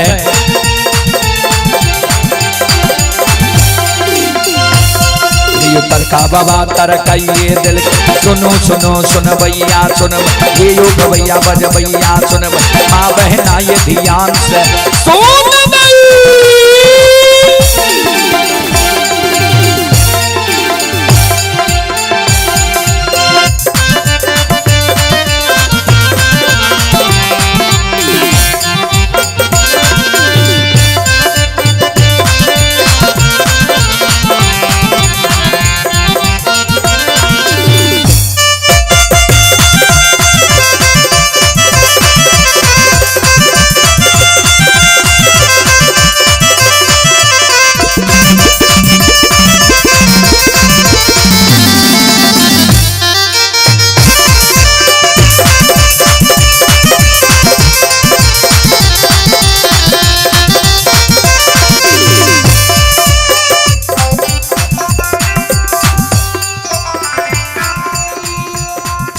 तरका बाबा तरकाइए दिल। सुनो सुनो सुन भैया सुन, ये यो भैया बज भैया सुन, माँ बहना ये ध्यान से सुन।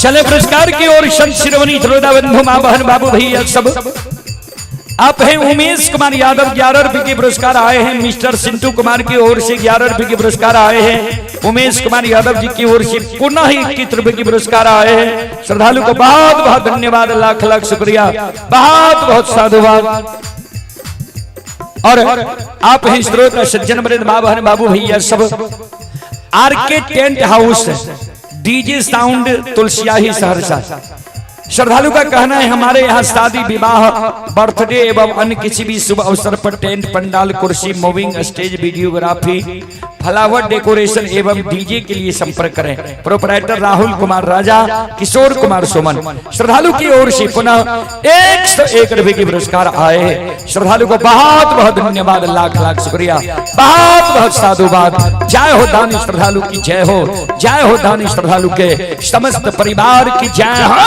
चले पुरस्कार की ओर संत शिरोमणि सरोदा बंधु मां बहन बाबू भैया सब। आप हैं उमेश कुमार यादव, 11 रुपए के पुरस्कार आए हैं। मिस्टर सिंटू कुमार की ओर से 11 रुपए के पुरस्कार आए हैं। उमेश कुमार यादव जी की ओर से पुनः 21 रुपए के पुरस्कार आए हैं। श्रद्धालु को बहुत बहुत धन्यवाद, लाख लाख शुक्रिया, बहुत बहुत साधुवाद। और आप हैं श्रोता सज्जन वृंद मां बहन बाबू भैया सब। RK tent house DJ sound Tulsiyahi Saharsa. श्रद्धालु का कहना है हमारे यहाँ शादी विवाह बर्थडे एवं अन्य किसी भी शुभ अवसर पर टेंट पंडाल कुर्सी moving stage videography flower decoration एवं डीजे के लिए संपर्क करें। प्रोपराइटर राहुल कुमार राजा, किशोर कुमार सुमन। श्रद्धालु की ओर से पुनः 101 रुपए के पुरस्कार आए हैं। श्रद्धालु को बहुत बहुत धन्यवाद, लाख लाख शुक्रिया, बहुत बहुत साधुवाद। जय हो दानी श्रद्धालु की जय हो, जय हो दानी श्रद्धालु के समस्त परिवार की जय हो।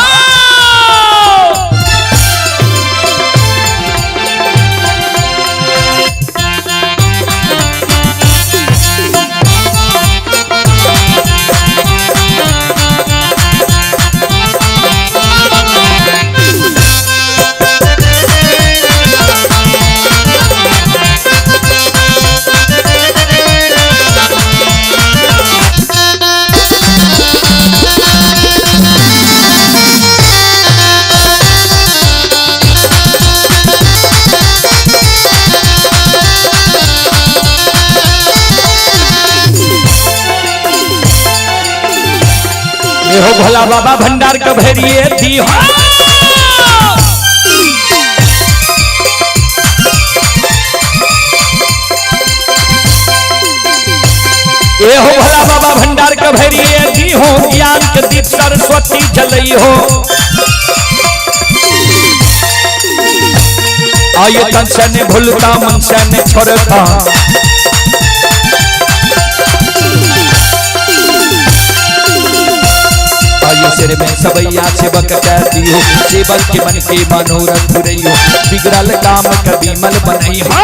हो भोला बाबा भंडार का भैरिए दी हो। ए हो भोला बाबा भंडार का भैरिए दी हो, ज्ञान के दीप सरस्वती जलई हो। आये तन से ने भूलता मन से ने छोड़ता, सिर में सबैया सेवक कहती हो, सेवक के मन के मनोरथ पुरई हो, बिगड़ल काम कभी मल बनई हो।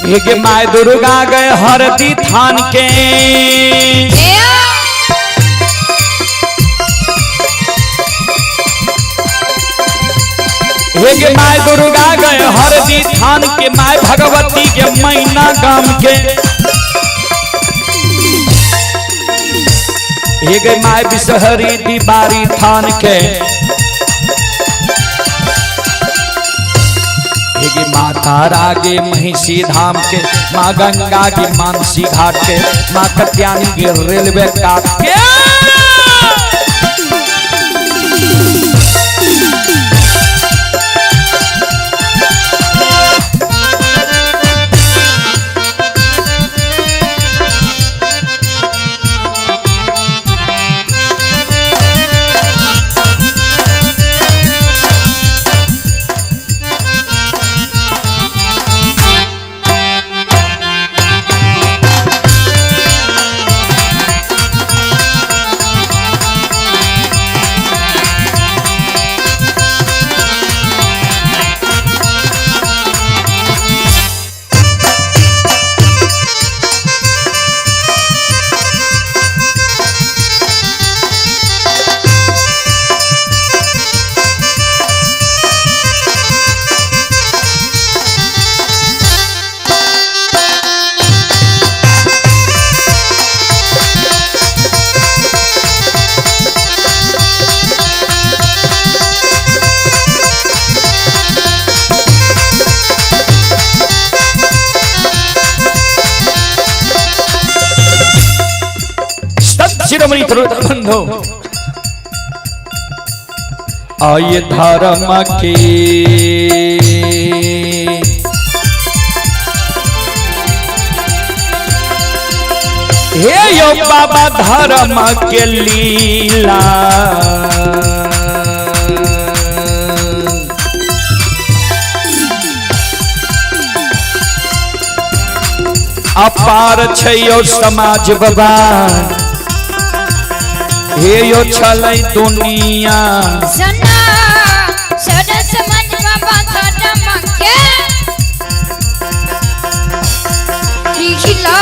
एक माय दुर्गा गए हरदी थान के, एक माय दुर्गा गए हरदी थान के, माय भगवती के मैना गाम के, एक माय बिसहरी दीवारी थान के, एक माता रागे महिषी धाम के, माँ गंगा की मानसी घाट के, माँ कत्यानी के रेलवे काट के। शिरोमणि बंधो आये धर्म के, हे यो बाबा धर्म के लीला, अपार छै यो समाज बाबा, हे यो छलै दुनिया, सना सदा समाज बाबा धर्म के लीला,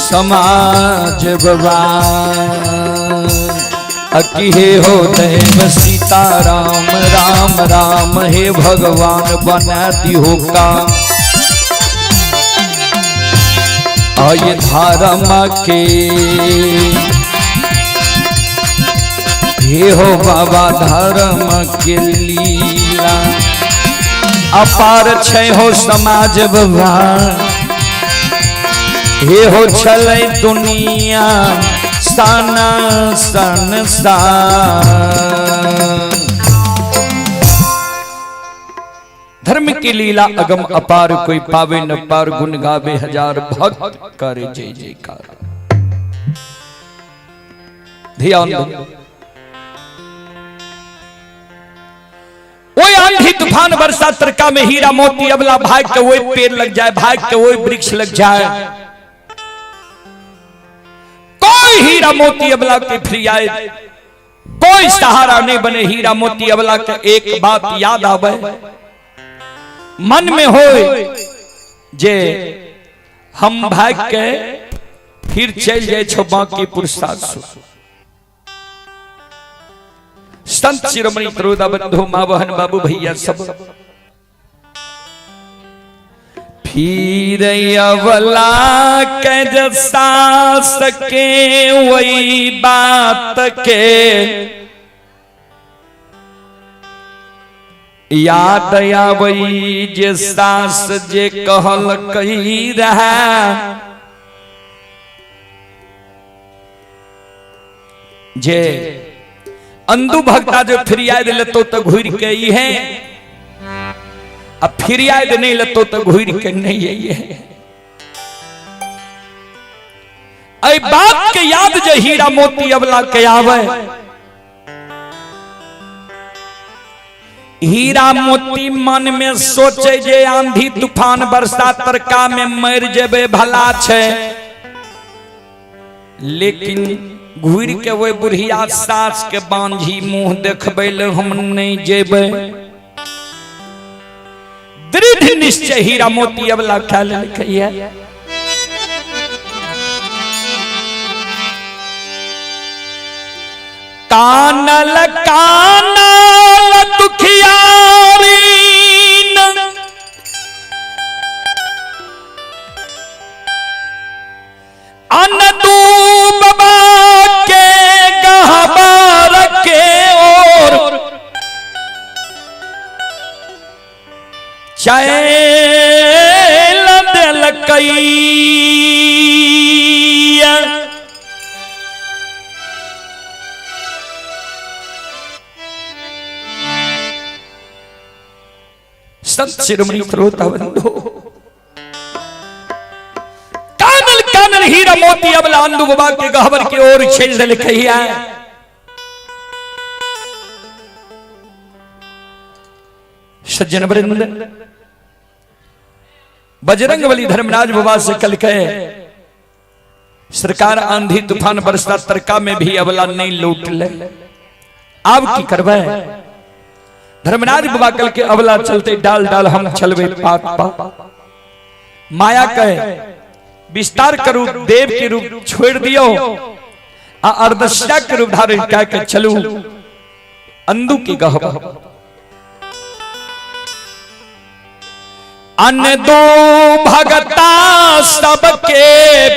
समाज बाबा अकिहे हो देव सीताराम, राम राम हे भगवान बना दिहो का, आये धर्म के, हे हो बाबा धर्म के लीला, अपार छै हो समाज बाबा, हे हो छलै दुनिया साना संसार। धर्म की लीला अगम अपार, कोई पावे न पार, गुण गावे हजार भक्त करे जय जयकार। ध्यान दो, वो आंधी तूफान वर्षा तरका में हीरा मोती अबला, भाग के वो पेड़ लग जाए, भाग के वो वृक्ष लग जाए, कोई हीरा मोती अबला के फिरियाए, कोई सहारा नहीं बने हीरा मोती अबला के। एक बात याद आवे मन में हो जे हम भाग के फिर चल जाए छो बाकी पुरुषार्थ। संत शिरोमणि त्रोदा बंधु माँ बहन बाबू भैया सब फिर अवला के जसा सके वही बात के याद आवई जे सास जे कहल कही रहा जे अंधु भक्ता जो फिरिया दे तो घूर के ही है, अब फिरिया दे नहीं लतो तो घूर के नहीं है। ऐ बात के याद जो हीरा मोती अबला के आवे हीरा मोती मन में सोचे जे आंधी तूफान वर्षा तरका में मर जेबे भला छे, लेकिन घूर के वो बुढ़िया सास के बांझी मुंह देखबे ले हम नहीं जेबे। दृढ़ निश्चय हीरा मोती अबला ख्याल रखिए। कानल कानल दुखियारी अनदू बाबा के गहबर के ओर चैल दिल कई संत शिरोमणि श्रोता बंधु। कानल कानल हीरा मोती अबला अंधु बाबा के गहबर की ओर छेल दिल कहिया। सज्जन वृंद, बजरंगबली धर्मराज बाबा से कल कहे सरकार आंधी तूफान बरसा तरका में भी अबला नहीं लौट ले, अब की करवे। धर्मराज बाबा कल के अबला चलते डाल डाल हम चलवे पात पा। माया कहे विस्तार करू देव के रूप छोड़ दियो, अर्धस्या के रूप धारण करके चलू अंधु की गहबर। अन दो भगता सबके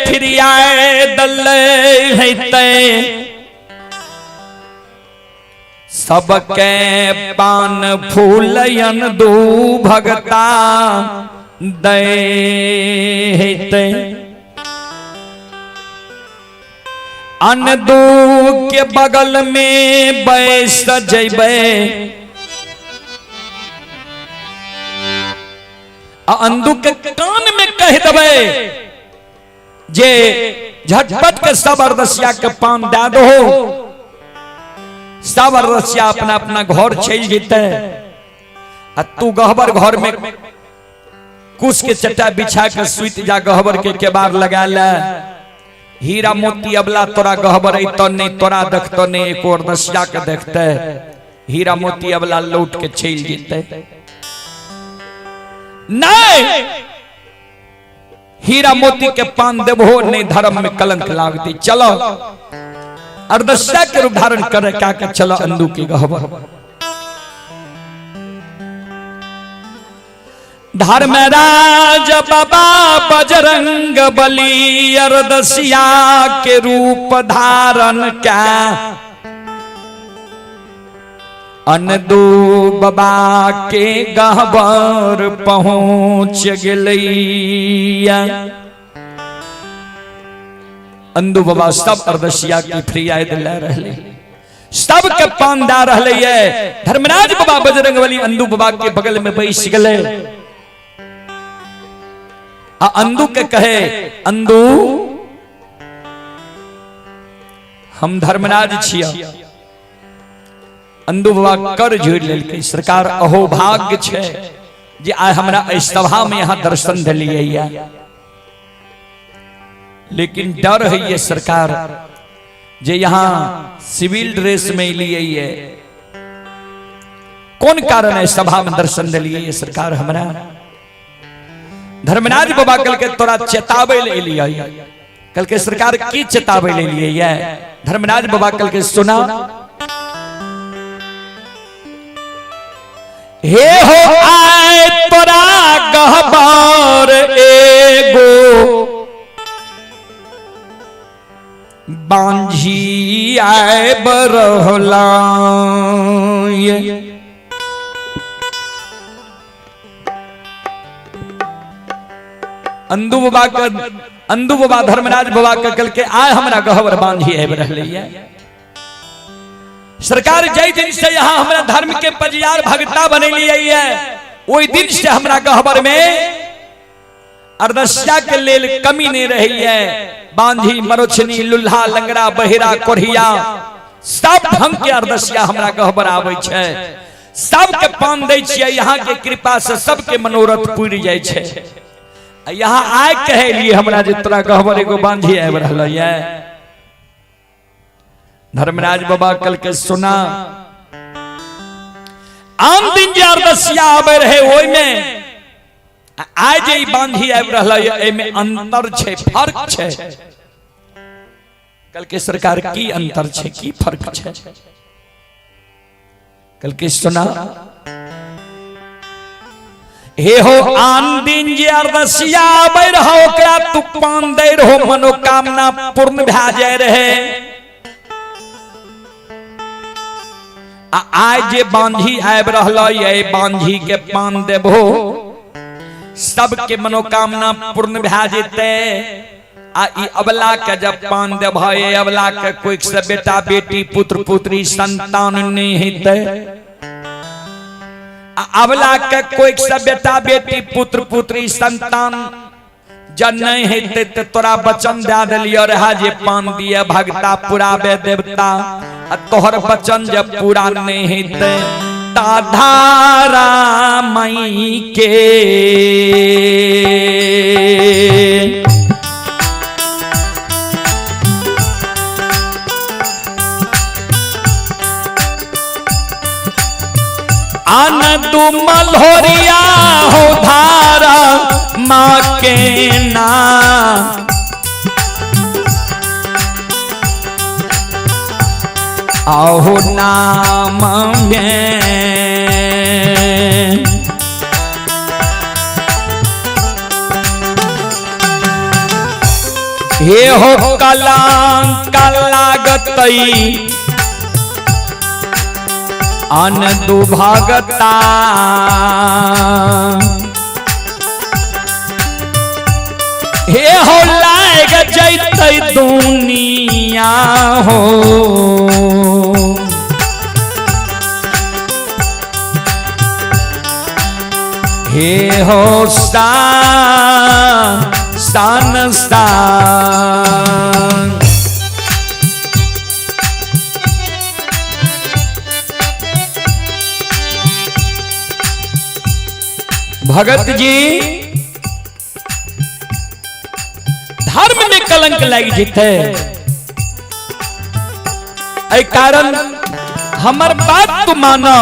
फिर आए दल है, सबके पान फूल अन दो भगता दे। अन दो के बगल में बैस जैबे, अंधु के कान में कह देबे जे झटपट के सब अर्धस्या के पान दे दो। सब अर्धस्या अपना अपना घर चल जेते, तू गहबर घर में कुछ के चट्टा बिछा के सुत जा, गहबर के केबार लगा ले। हीरा मोती अबला तोरा गहबर तो नहीं, तोरा देखतो नहीं, एक अर्धस्या के देखते हीरा मोती अबला लौट के चल जेते। नहीं, हीरा मोती के पान देबो नहीं, धर्म में कलंक लागती। चलो अर्धस्या के रूप धारण करे क्या के चलो अंधु की गहबर। धर्मराज बाबा बजरंग बली अर्धस्या के रूप धारण क्या, अनदू बाबा के गहबर पहुंच गलैया। अंधु बाबा सब अर्धस्या की फ्रियाद ले रहले, सब के पान दा रहले है। धर्मराज बाबा बजरंगबली अंधु बाबा के बगल में बैठ गले। अंधु के कहे, अंधु हम धर्मराज छिया। अंधु बाबा कर जोड़ लेलकै, सरकार अहो भाग्य छे जे आइ हमरा एहि सभा में यहाँ दर्शन दिलियै या, लेकिन डर है ये सरकार जे यहाँ सिविल ड्रेस में लिए है, कौन कारण है सभा में दर्शन दिलिए ये सरकार हमरा। धर्मराज बाबा कल के तोरा चेतावे ले लिया, कल के सरकार की चेतावे ले लिए है। धर्मराज बाबा कल के सुना, हे हो आए तोरा गहबर एगो बांझी आए बरहला। अंधु बाबा धर्मराज बाबा का कल के आए हमरा गहबर बांझी आए बरहला। सरकार जय दिन से यहाँ हमरा धर्म के पजियार भगता बने है, वही दिन से हमरा गहबर में अर्धस्या के लेल कमी नहीं रही है। बांझी मरोछनी लुल्हा लंगड़ा बहिरा कोढ़िया सब ढंग के अर्धस्या हमरा गहबर आवे छे। सबके पान दै छियै, यहाँ के कृपा से सबके मनोरथ पूरी जाय छे। यहाँ आए कहे लिए हमरा जे तोरा गहबर एगो बांधी आबि रहल है। धर्मराज बाबा कल के सुना आम दिन जे अरदसिया आबे रहे ओय में आज ई बांधी आबि रहल है, एमे अंतर छे, फर्क छे। कल के सरकार की अंतर छे, की फर्क छे, कल के सुना। हे हो आन दिन जे अरदसिया आबे रहो ओकरा तू पान दे रहो, मनोकामना पूर्ण भा जाय रहे। आज जे बांधी आबि रहल है, बांधी के पान देबो सबके मनोकामना पूर्ण भा जेते। आ ई अबला के जब पान देबो, ए अबला के कोई से बेटा बेटी पुत्र पुत्री संतान नहीं हेते। अबला के कोई से बेटा बेटी पुत्र पुत्री संतान जब नहीं हेते तो तोरा वचन दे दिलियो रहा जे पान दिए भगता पुरावे देवता। तोहर वचन जब पूरा नहीं हेते ताधारा मई के आन तू मल्होरिया हो धारा माँ के ना। आहो नाम में हे हो कलंक लागतई अन दुभागता। हे हो लाग जैतै दुनिया हो, हे हो सान सान। भगत जी धर्म में कलंक लग जेते, ऐ कारण हमर बात तू मानो।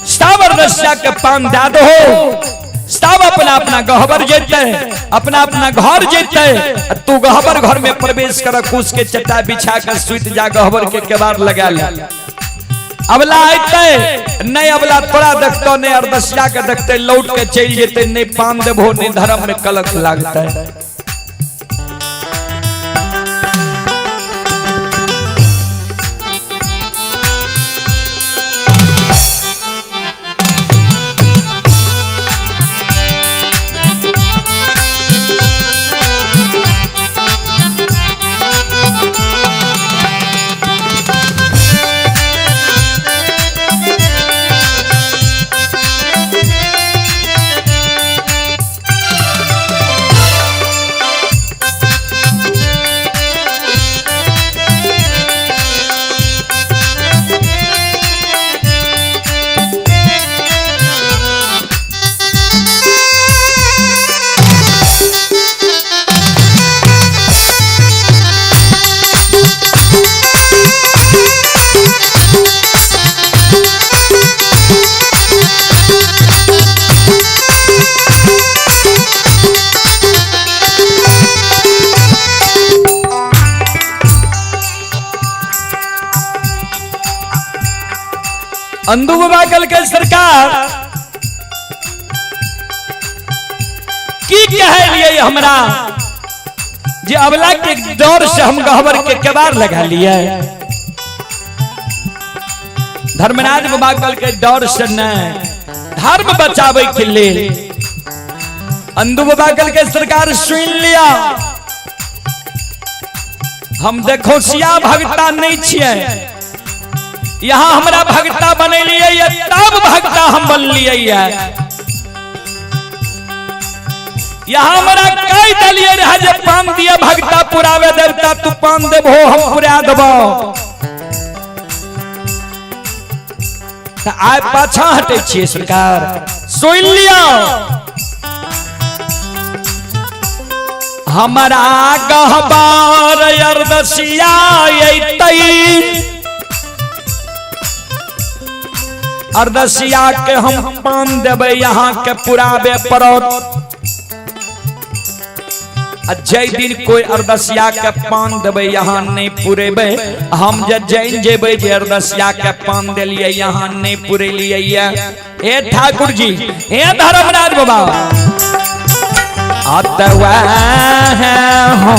सब अरदसिया के पान दे दो, सब अपना अपना गहबर जेते, अपना अपना घर जेते। तू गहबर घर में प्रवेश कर, कुश के चट्टा बिछा कर सुत जा, गहबर के केवाड़ लगा ले। अबला आते नहीं, अबला तोरा देखतो नहीं, अरदसिया के देखते लौट के चल जेते। नहीं पान देबो नहीं धर्म में कलंक लागता है। अंधु बाबा कल के सरकार की कहे लिए हमरा जे अबला के डर से हम गहबर के केवाड़ लगा लिए। धर्मराज बाबा कल के डर से न धर्म बचावे के लिए अंधु बाबा कल के सरकार सुन लिया। हम देखो सिया भगता नहीं छिए, यहाँ हमरा भगता बनेलिए तब भगता हम बनलिए। यहाँ हमरा कई दलिए रहा जे पान दिया भगता पुरावे देवता, तू पान देबो हम पुरा देबो। तो आय पाछा हटे छिए सरकार सुन लिया हमारा गहबार अरदसिया अरदसिया के हम पान देवे यहाँ के पुरावे पड़त जय दिन कोई अरदसिया के पान देवे यहाँ नहीं पुरेबे हम जैन जेबे जे अरदसिया के पान दिलिए यहाँ नहीं पुरेलिए ए ठाकुर जी ए धर्मराज बाबा अतवा हो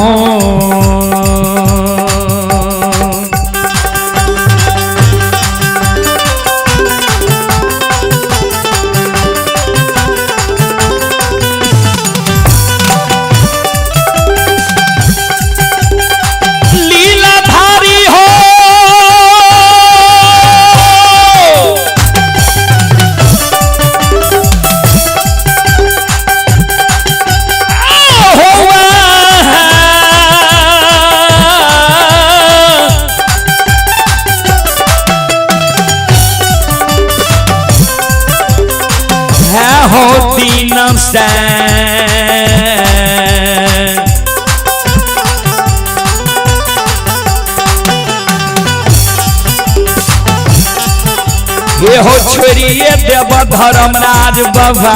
ये हो छोड़िए देव धर्मराज बाबा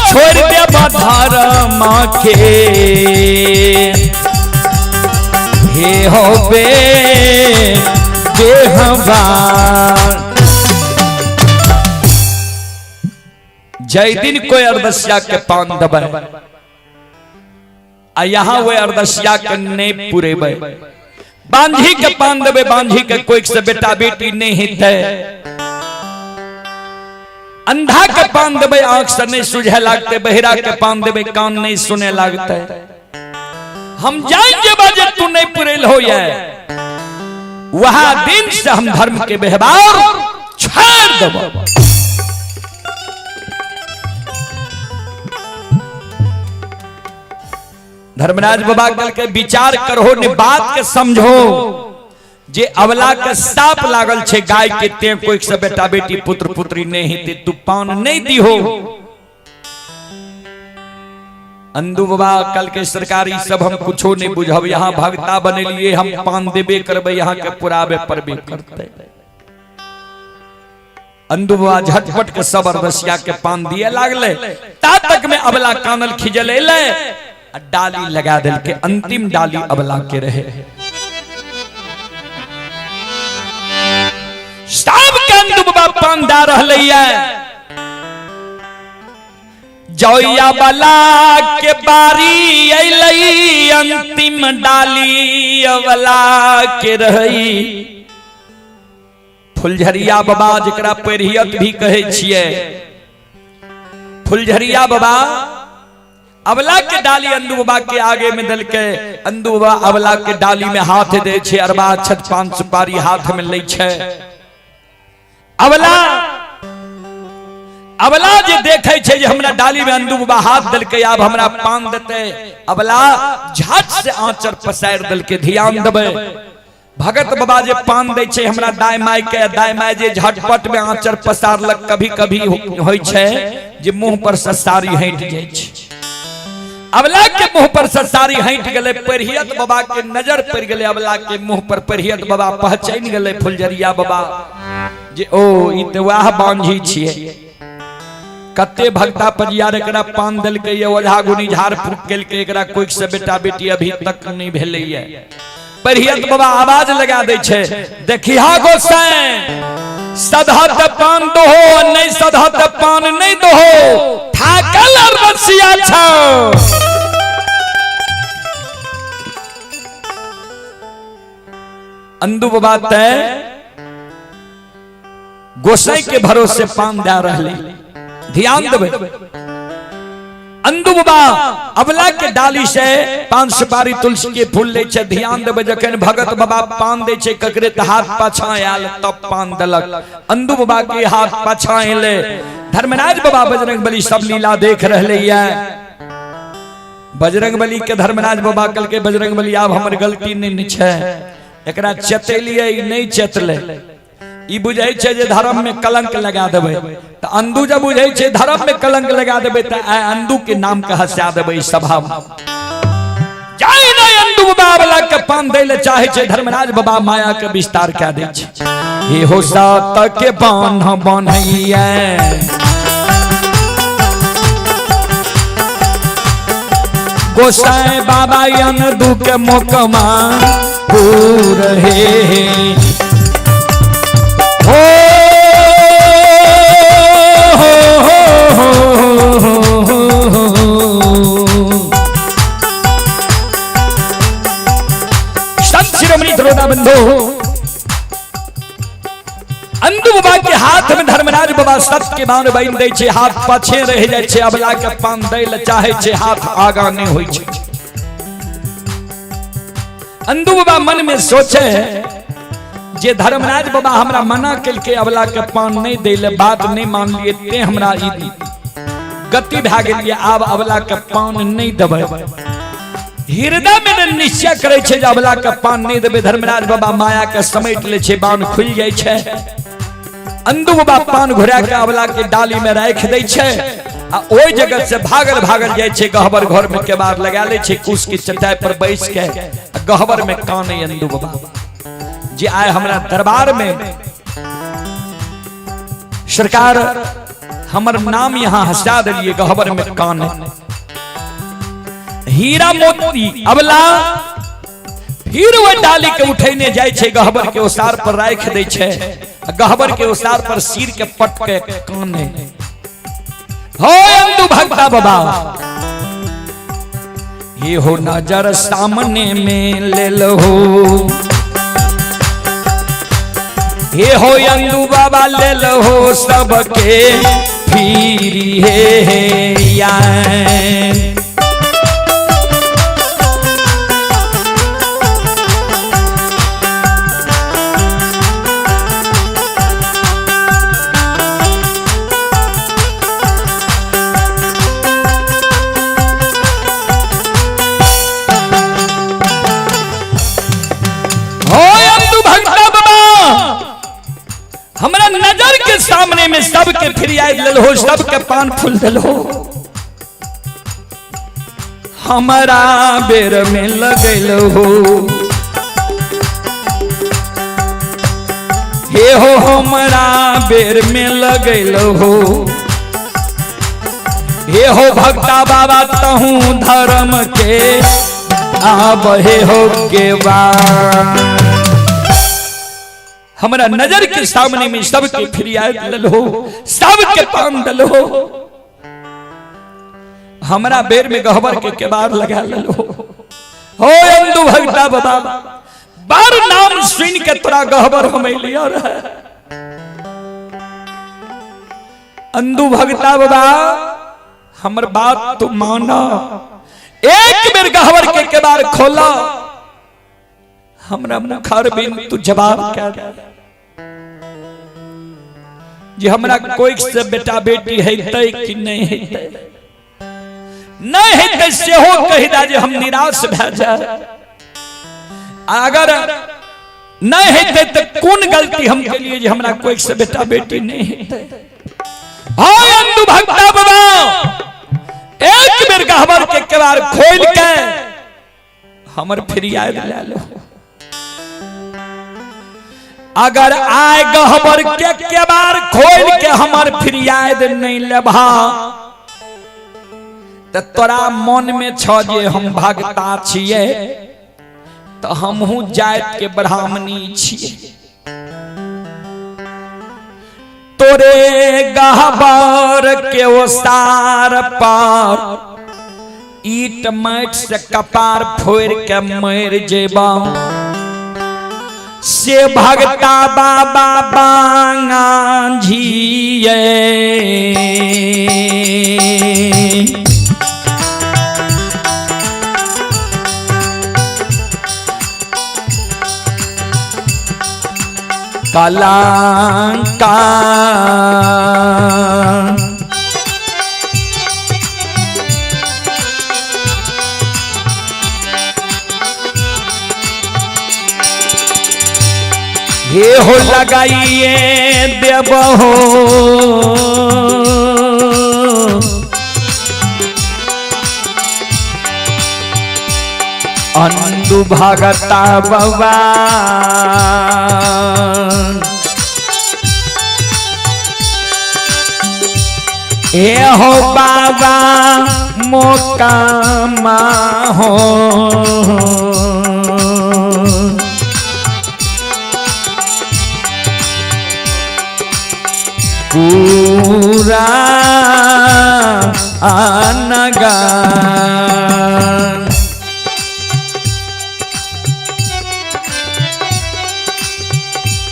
छोड़ देव धर्म के हे हो बे देहवान जय दिन कोई अरदसिया के पान दबे आ यहाँ वो अरदसिया के नहीं पुरेबे बांझी के पान देवे बांझी के कोई से बेटा बेटी नहीं हिते अंधा के पान देवे आंख से नहीं सुझे लागते बहिरा के पान देवे कान नहीं सुने लागते हम जाएंगे बाजे तू नहीं पुरेल हो वहां दिन से हम धर्म के व्यवहार छोड़ देव धर्मराज बाबा कल के विचार करो ने बात के समझो जे अवला के साप लागल छे गाय के ते कोई से बेटा बेटी पुत्र पुत्री नहीं ते तू पान नहीं दी हो अंदू बाबा कल के सरकारी सब हम कुछो नहीं बुझब यहाँ भगता बनेलिए हम पान देबे करबे यहाँ के पुरावे परबे करते अंदू बाबा झटपट के सब अरदसिया के पान दिए लागले ता तक में अबला कानल खिजल एले डाली लगा दिल के अंतिम डाली अबला के रहे सब के अंदू बाबा पान दा रहले जौया बला के बारी अइलई अंतिम डाली अवला के रही फुलझरिया बाबा जकरा पेरियत भी कहे छिए फुलझरिया बाबा अवला के डाली अंदू बाबा के आगे में दल के अंदू बाबा अवला के डाली में हाथ दे छे अरबा छत पान सुपारी हाथ में ले छे अबला जे देखे छे जे हमरा डाली में अंदू बाबा हाथ दल के आब हमरा पान देते अबला झट से आंचर पसार दल के ध्यान देबे भगत बाबा जे पान दे छे हमरा दाई माई के दाई माई जे झटपट में आंचर पसारलक कभी कभी होय छे जे मुंह पर से साड़ी हट जाय छे अबला के मुंह पर से साड़ी हट गेले पेरियत बाबा के नजर पड़ गेले अबला के मुंह पर पेरियत बाबा पहचान गेले फुलझरिया बाबा जे ओ ई त वाह बांझी छिए कते भक्ता पजियार एकरा पान दल के ये ओझा गुनी झाड़ फूक केल के एकरा कोई से बेटा बेटी अभी तक नहीं भेले ये पेरियत बाबा आवाज लगा दे छे देखिया गोसाई सधत पान दो हो नहीं सधत पान नहीं दो हो ठाकल अरदसिया छो अंदू बाबा ते गोसाई के भरोसे पान दे रहले ध्यान देबे अंदू बाबा अबला के डाली से पान सुपारी तुलसी के फूल ले छे ध्यान देबे जखन भगत बाबा पान दे छे ककरे त हाथ पाछा आयल तब पान दलक अंदू बाबा के हाथ पाछा एले धर्मराज बाबा बजरंगबली सब लीला देख रहले ये बजरंगबली के धर्मराज बाबा कल के बजरंगबली आब हमर गलती नहीं छे एकरा चतेलिए नहीं चतले ई बुझै छै जे धर्म में कलंक लगा देबै त अंधु जब बुझै छै धर्म में कलंक लगा देबै त अंधु के नाम के हंसा देबै सभा में जाई नै अंधु बाबा वाला के पान दै ले चाहे छै धर्मराज बाबा माया के विस्तार कऽ दै छै हे हो सात के बान बनैया गोसाई बाबा अंधु के मुकमा पूर हे हो संत शिरोमणि दरोदा बंधु अंधु बाबा के हाथ में धर्मराज बाबा सत के बाण बांध दै छै हाथ पाछे रह जाइ छै अबला के पान दै ल चाहे छै हाथ आगा नहीं होइ छै अंधु बाबा मन में सोचे जे धर्मराज बाबा हमरा मना कलके अबला के पान नहीं दै ले बात नहीं मान लिए ते हमरा ई गति भए गेलिए आब अबला के पान नहीं देबै हृदय में निश्चय करे छै जे अबला के पान नहीं देबै धर्मराज बाबा माया के समेट ले छै बाण खुल जाइ छै अंधु बाबा पान घुरा के अबला के डाली में राख दै छै आ ओई जगह से भागल भागल जाइ छै गहबर घर में केबाड़ लगा ले छै कुश की चटाई पर बैस के गहबर में काने अंधु बाबा जे आए हमरा दरबार में सरकार हमर नाम यहाँ हंसा दिलिए गहबर में काने हीरा मोती अबला फिर वो डाली के उठैने जाय छै गहबर के ओसार पर राख दै छै गहबर के ओसार पर सिर के पट के काने हो अंधु भक्ता बाबा ये हो नजर सामने में ले लो ये हो अंधु बाबा ले लो सबके फिरी है यार हमरा नजर के सामने में सबके फिरियाद ले हो सबके पान फूल दल हो हमारा बेर में लगल हो हे हो हमारा बेर में लगल हो हे हो भक्ता बाबा तहू धर्म के आब हे हो के बार हमारा नजर के सामने में सबके फिरियाद ललो सबके पान दलो हमारा बेर में गहबर के केबाड़ लगा ललो हो अंधु भक्ता बाबा बार नाम सुन के तोरा गहबर हमें लिया रहा अंधु भक्ता बाबा हमर बात तू माना एक बेर गहबर के केबाड़ खोला हमरा मुखार बिन तू जवाब क्या दे जे हमरा कोई से बेटा बेटी हेतै कि नहीं हेतै नहीं हेतै सेहो कहि दा जे हम निराश भए जाए अगर नहीं हेतै त कोन गलती हम के लिए जे हमरा कोई से बेटा बेटी नहीं हेतै हाय अंधु भक्ता बाबा एक बेर गहबर के केबाड़ खोल के हमर फिरियाद ले लो अगर आए गहबर के केबाड़ खोल के हमार फिरियाद नहीं लेबा तो तोरा मन में छ जे हम भगता छिए तो हमहू जात के ब्राह्मणी छिए तोरे गहबर के ओसार पर ईट माट से कपार फोड़ के मर जेबा से भगता बाबा बांगा झिए कलंका हे हो लगाइए देबहो अंधु भगता बाबा ए हो बाबा मोकामा हो पूरा आनगा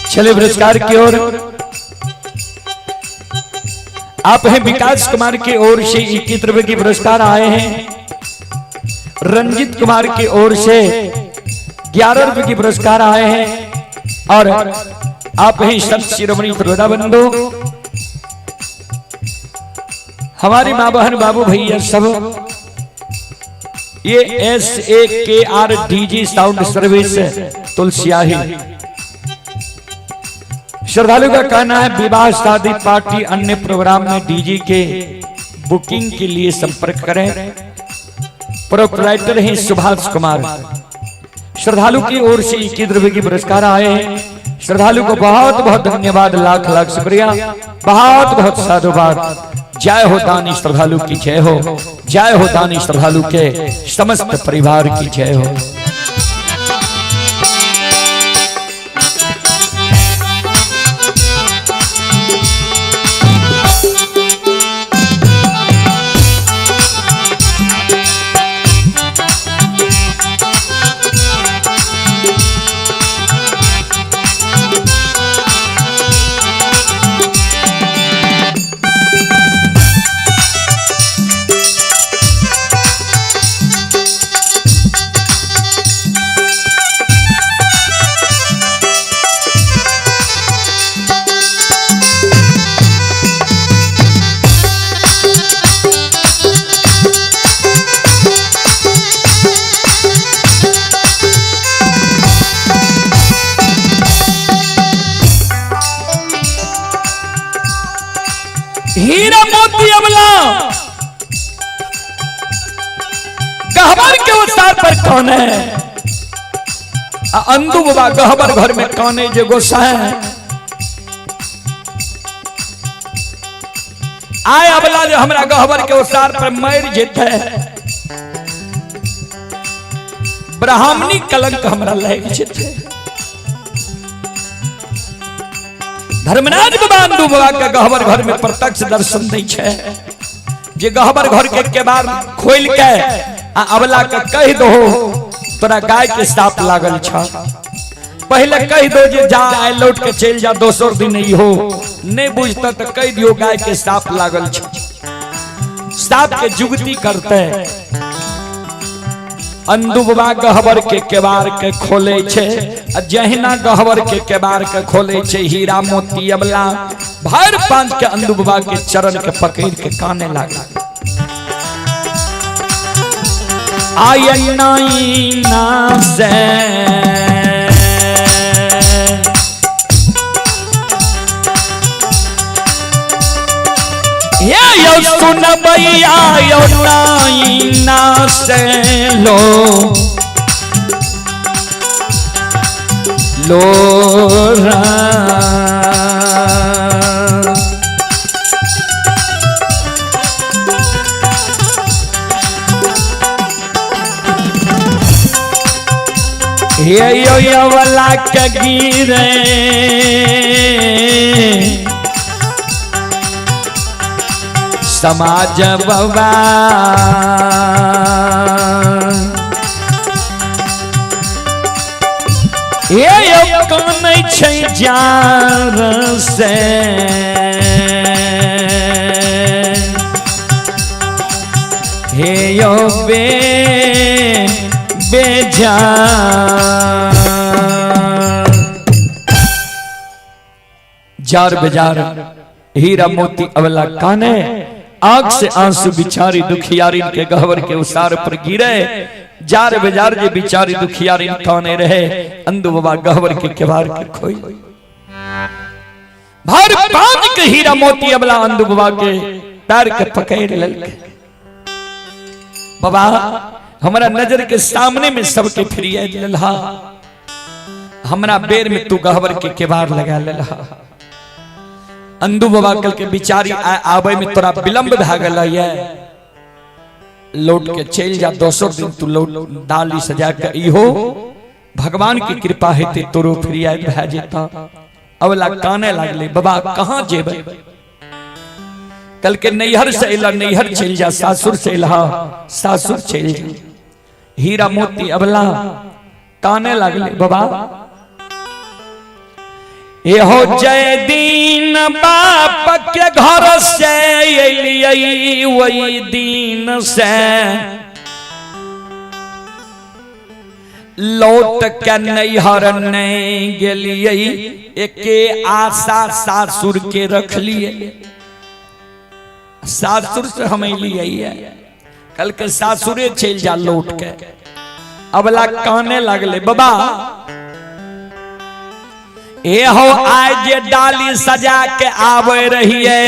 चले पुरस्कार की ओर आप हैं विकास कुमार की ओर से 21 रुपए की पुरस्कार आए हैं। रंजित कुमार की ओर से 11 रुपए की पुरस्कार आए हैं और आप हैं संत शिरोमणि प्रोदा बंधु हमारी मां बहन बाबू भैया सब ये SAKRDG साउंड सर्विस तुलसियाही श्रद्धालु का कहना है विवाह शादी पार्टी अन्य प्रोग्राम में डीजे के बुकिंग के लिए संपर्क करें। प्रोप्राइटर हैं सुभाष कुमार। श्रद्धालु की ओर से 21 रुपए की पुरस्कार आए हैं। श्रद्धालु को बहुत बहुत धन्यवाद, लाख लाख शुक्रिया, बहुत बहुत साधुवाद। जय हो दानी श्रद्धालु की जय हो, जय हो दानी श्रद्धालु के समस्त परिवार की जय हो। हीरा मोती अमला गहबर के उतार पर कौन है? अंधु बाबा गहबर घर में कौन है जो गोसाए है? आय अबला जो हमरा गहबर के उतार पर मर जेते ब्राह्मणी कलंक हमरा लग जेते। धर्मराज बंधु बाबा के गहबर घर में प्रत्यक्ष दर्शन दै छै। जे गहबर घर के केबाड़ खोल के अबला के कह दो तोरा गाय के साप लागल छ, पहले कह दो जे जा आय लौट के चल जा, दोसर दिन नहीं हो नहीं बुझता तो कह दियो गाय के साप लागल छ। साप के जुगती करते अंधु बाबा गहबर के केबाड़ के खोले छे। जहिना गहबर के केबाड़ के खोले छे हीरा मोती अबला भर पांच के अंधु बाबा के चरण के पकड़ के काने लगा। आयनाई ना से यो सुन भैया यो नाई ना से लो लोरा यो वाला के गिरे समाज बाबा ये कौन छै जार से हे यो जार बेजार हीरा मोती अबला काने आंख से आंसू बिचारी दुखियारी के गहवर के उसार पर गिरे। जार बेजार जे बिचारी दुखियारी काने रहे अंधु बाबा गहवर के केबाड़ के खोई। भर पांच के हीरा मोती अबला अंधु बाबा के पैर के पकड़ ललके। बाबा हमारा नजर के सामने में सबके फिरिया लल्हा, हमरा बेर में तू गहबर के केबार लगा लल्हा। अंधु बाबा कल के बिचारी आवे में तोरा विलंब भ गल है, लौट के चल जा, दोसर दिन तू लौट डाली सजा के इहो भगवान की कृपा हेते तोरो फिरिया भ जेता। अवला काने लागले, बाबा कहाँ जेबे? कल के नैहर से अला, नैहर चल जा, सासुर से अला, सासुर चल जा। हीरा मोती अबला काने लागले, बाबा हो जय दीन बाप के घर से अलियै, वही दीन से लौट के नैहर नहीं गेलियै, एके आशा सासुर के रख लिए। सासुर से हम अलियै, कल के सासुरे चल जा लौट के। अबला काने लगले, बाबा ए हो आज जे डाली सजा के आवे रहिए,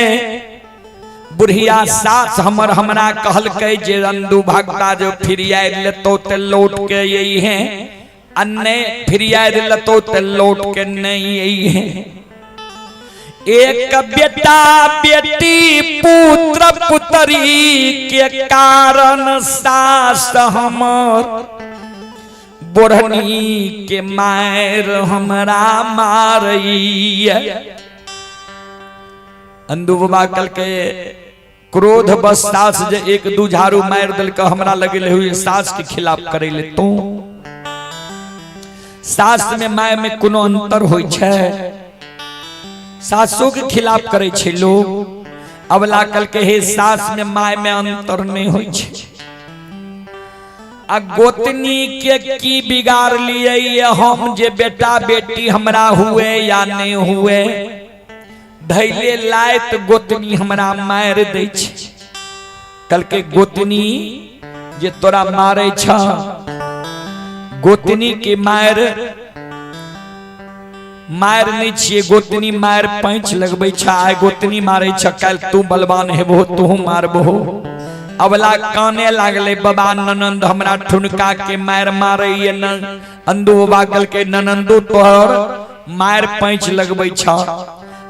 बुढ़िया सास हमर हमरा कहल के जे अंधु भक्ता जो फिरिया लेतो ते लौट के यही है, अन्ने फिरिया लेतो ते लौट के नहीं यही है। एक बेटा बेटी पुत्र पुत्री के कारण सास हमर बोढ़नी के मार हमरा मारई। अंधु बाबा कल के क्रोध बस सास जे एक दू झाड़ू मार दिल के हमरा लगे हुए सास के खिलाफ करे ले। तो सास में माय में कोनो अंतर होय छै? सासों के खिलाफ करे छे लोग। अबला कल के हे सास में माय में अंतर नहीं होय छै। आ गोतनी के की बिगाड़ लिए हम जे बेटा बेटी हमरा हुए या नहीं हुए, धैले लायत गोतनी हमरा मार दे छै। कल के गोतनी जे तोरा मारे छ, गोतनी के मार नहीं छिए, गोतनी मार पैंच लगबे छ। आय गोतनी मारे छ, कल तू बलवान हेबो तू मारबो। अबला काने लागले, बाबा ननंद हमरा ठुनका के मार मारे न। अंधु बागल के ननंदो तोहर मार पैंच लगबे छ।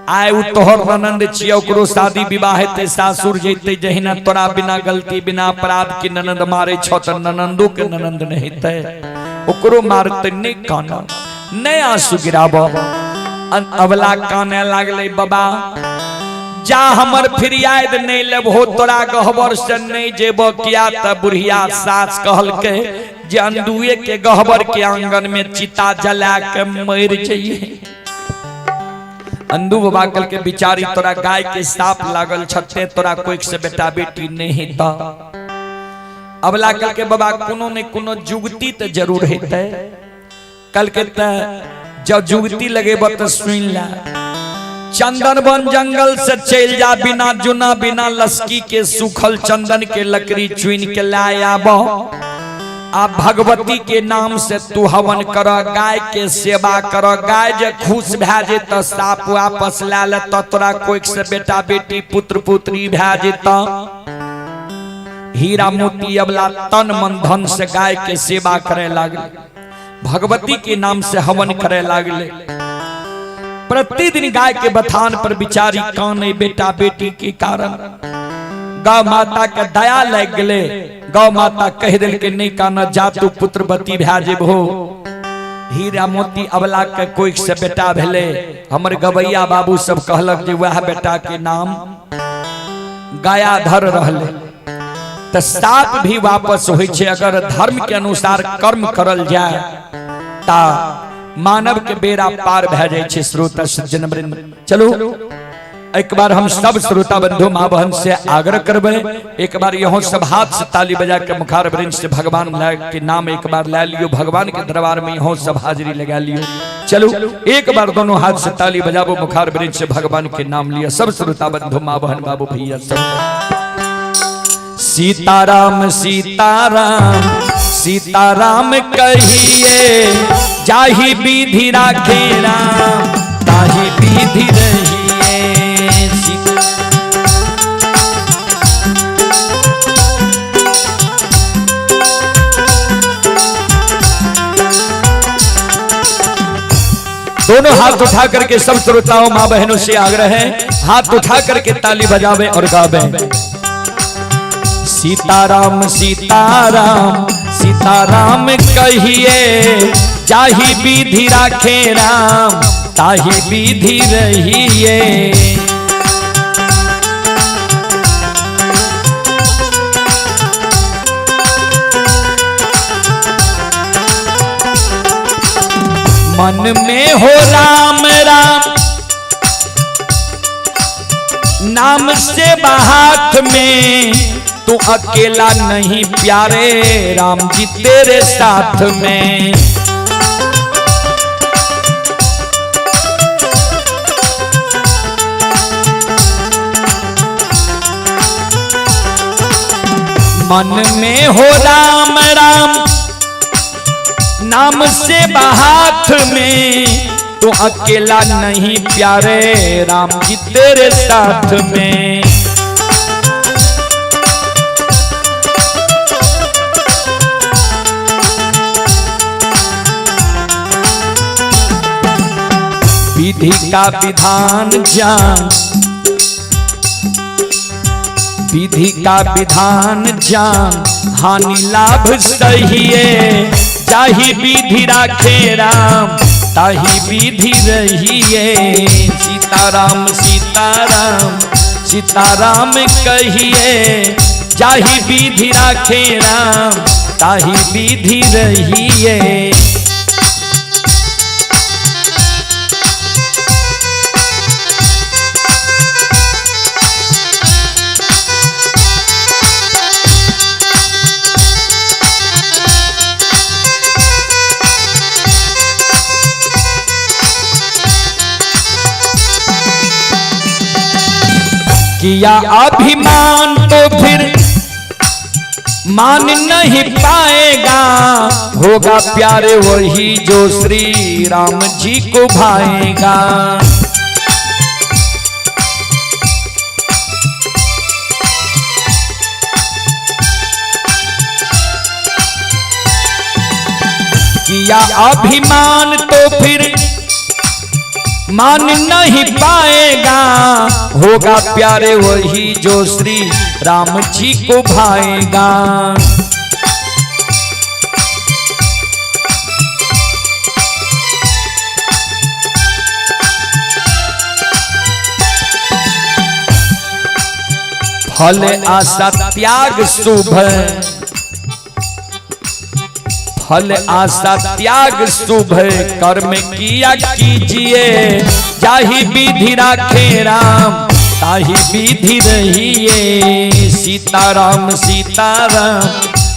आय उ तोहर ननंद छिए, ओकरो शादी विवाह हेते, सासुर जैते, जहिना तोरा बिना गलती बिना अपराध के ननंद मारे छ, त ननंदो के ननंद नहीं हेते, ओकरो मारते नहीं। काना नहीं आंसू गिराबो। अबला काने लागले, बाबा जा हमर फिरियाद नहीं लेबो, तोरा गहबर से नहीं जेबो। किया त बुढ़िया सास कहल के जे अंधुए के गहबर के आंगन में चिता जला के मर जाइए। अंधु बाबा कल के बिचारी तोरा गाय के साप लागल छते, तोरा कोई से बेटा बेटी नहीं था। अबला कल के बाबा कोनो ने कोनो जुगती तो जरूर हेते। कल के जब जुगती लगे तो सुन ला, चंदन बन जंगल से चल जा, बिना जुना बिना लस्की के सूखल चंदन के लकड़ी चुन के लाए आबो। आ भगवती के नाम से तू हवन कर, गाय के सेवा कर। गाय जे खुश भै जे तो साप वापस ला ले, तो तोरा कोई से बेटा बेटी पुत्र पुत्री भै जेता। हीरा मोती अबला तन मन धन से गाय के सेवा करे लागले, भगवती के नाम से हवन करे लागले। प्रतिदिन गाय के बथान पर बिचारी काने बेटा बेटी के कारण। गौ माता के दया लग गले, गौ माता कह दिल के नहीं काना, जा तू पुत्रवती भै जेबहो। हीरा मोती अबला के कोई से बेटा भेले। हमर गवैया बाबू सब कहलक जे वह बेटा के नाम गायाधर रहले। तो साप भी वापस होय छे, अगर धर्म के अनुसार कर्म करल जाए ता मानव के बेड़ा पार भै जाय छे। श्रोता सज्जन वृंद, चलो एक बार हम सब श्रोता बंधु माँ बहन से आग्रह करबे, एक बार यहाँ सब हाथ से ताली बजा के मुखार वृंद से भगवान के नाम एक बार ला लियो, भगवान के दरबार में यहाँ सब हाजिरी लगा लियो। चलो एक बार दोनों हाथ से ताली बजाबो, मुखार वृंद से भगवान के नाम लिया। सब श्रोता बंधु माँ बहन बाबू भैया सब। सीताराम सीताराम सीताराम कहिए, जाहि विधि राखे राम, ताहि ताही विधि रहिए। दोनों हाथ उठा करके सब श्रोताओं मां बहनों से आग्रह है, हाथ उठा करके ताली बजावे और गावे। सीताराम सीताराम सीताराम कहिए, जाहि विधि राखे राम ताहि विधि रहिए। मन में हो राम राम नाम से हाथ में, तू अकेला नहीं प्यारे राम जी तेरे साथ में। मन में हो राम राम नाम से हाथ में, तो अकेला नहीं प्यारे राम जी तेरे साथ में। विधि का विधान जान, विधि का विधान जान, हानि लाभ सहिए। जाहि विधि राखे राम ताहि विधि रहिए। सीताराम सीताराम सीताराम कहिए, जाहि विधि राखे राम ताहि विधि रहिए। किया अभिमान तो फिर मान नहीं पाएगा, होगा प्यारे वही जो श्री राम जी को भाएगा। किया अभिमान तो फिर मान नहीं पाएगा, होगा प्यारे वही जो श्री राम जी को भाएगा। फल आशा त्याग शुभ, फल आशा त्याग शुभ, कर्म किया कीजिए। जाहि विधि राखे राम ताहि विधि रहिए। सीताराम सीताराम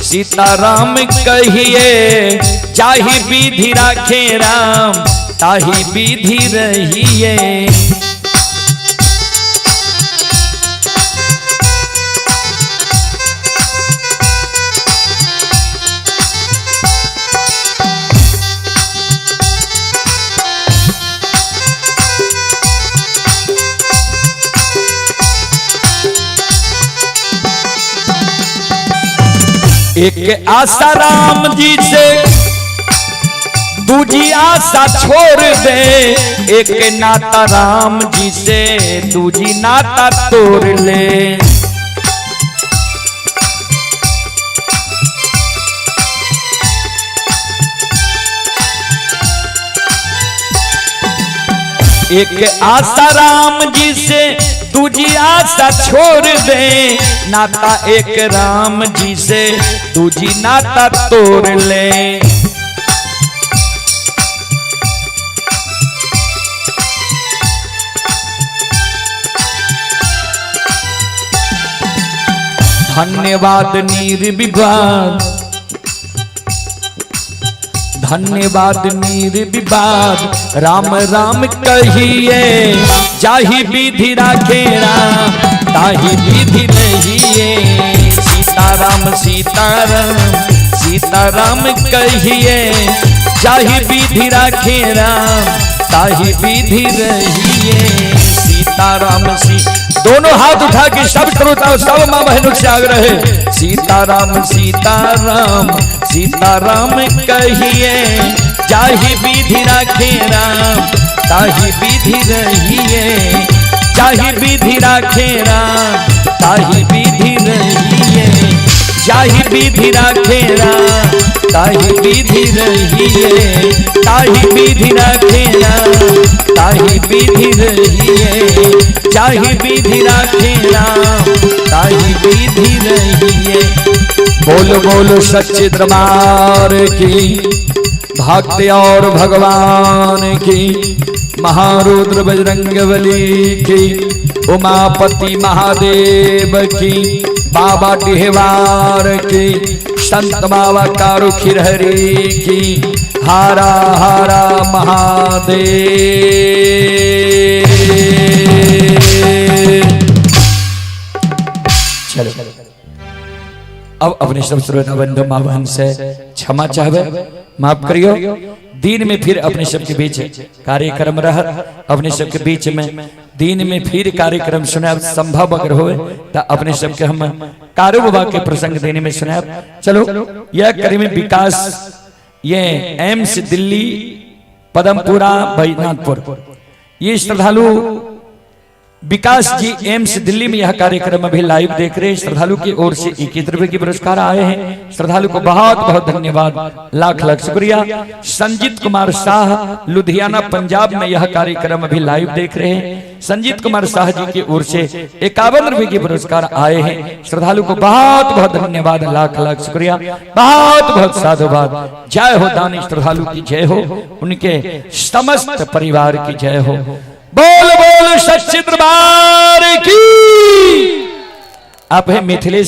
सीताराम कहिए, जाहि विधि राखे राम ताहि विधि रहिए। एक आशा राम जी से दूजी आशा छोड़ दे, एक नाता राम जी से दूजी नाता तोड़ ले। एक आशा राम जी से दूजी आशा छोड़ दे, नाता एक राम जी से दूजी नाता तोड़ ले। धन्यवाद निर्विवाद, धन्यवाद निर्विवाद, राम राम कहिए। जाहि विधि राखे राम ताहि विधि रहिए। सीताराम सीताराम सीताराम कहिए, जाहि विधि राखे राम ताही विधि रहिए। सीताराम दोनों हाथ उठा के सब श्रोता सब माँ बहनों से आग्रह है, सीताराम सीताराम सीताराम कहिए, जाहि विधि राखे राम ताहि विधि रहिए, जाहि विधि राखे राम ताहि विधि रहिए, जाहि विधि राखे राम ताहि विधि रहिए, ताहि विधि राखे राम ताहि विधि रहिए, जाहि विधि राखे राम ताहि विधि रहिए। बोल बोल सच्चे दरबार की, भक्ति और भगवान की, महारुद्र बजरंगबली की, उमापति महादेव की, बाबा डिहवार की, संत बाबा कारू खिरहरी की, हारा हारा महादेव। चलो अब अपने सब श्रोता बंधु माँ बहन से क्षमा चाहवे, माफ करियो। दिन में फिर अपने सबके बीच कार्यक्रम रह, अपने सबके बीच में दिन में फिर कार्यक्रम सुना संभव अगर हो तो अपने सबके हम कारू बाबा के प्रसंग देने में सुना। चलो यह करी में विकास, ये एम्स दिल्ली पदमपुरा बैजनाथपुर, ये श्रद्धालु विकास जी एम्स दिल्ली में यह कार्यक्रम अभी लाइव देख रहे हैं। श्रद्धालु की ओर से 21 रुपए की पुरस्कार आए हैं। श्रद्धालु को बहुत बहुत धन्यवाद, लाख लाख शुक्रिया। संजीत कुमार शाह लुधियाना पंजाब में यह कार्यक्रम अभी लाइव देख रहे हैं। संजीत कुमार शाह जी की ओर से 51 रुपए की पुरस्कार आए हैं। श्रद्धालु को बहुत बहुत धन्यवाद, लाख लाख शुक्रिया, बहुत बहुत साधुवाद। जय हो दानी श्रद्धालु की जय हो, उनके समस्त परिवार की जय हो। बोल बोल सच्चे दरबार की। आप है मिथिलेश।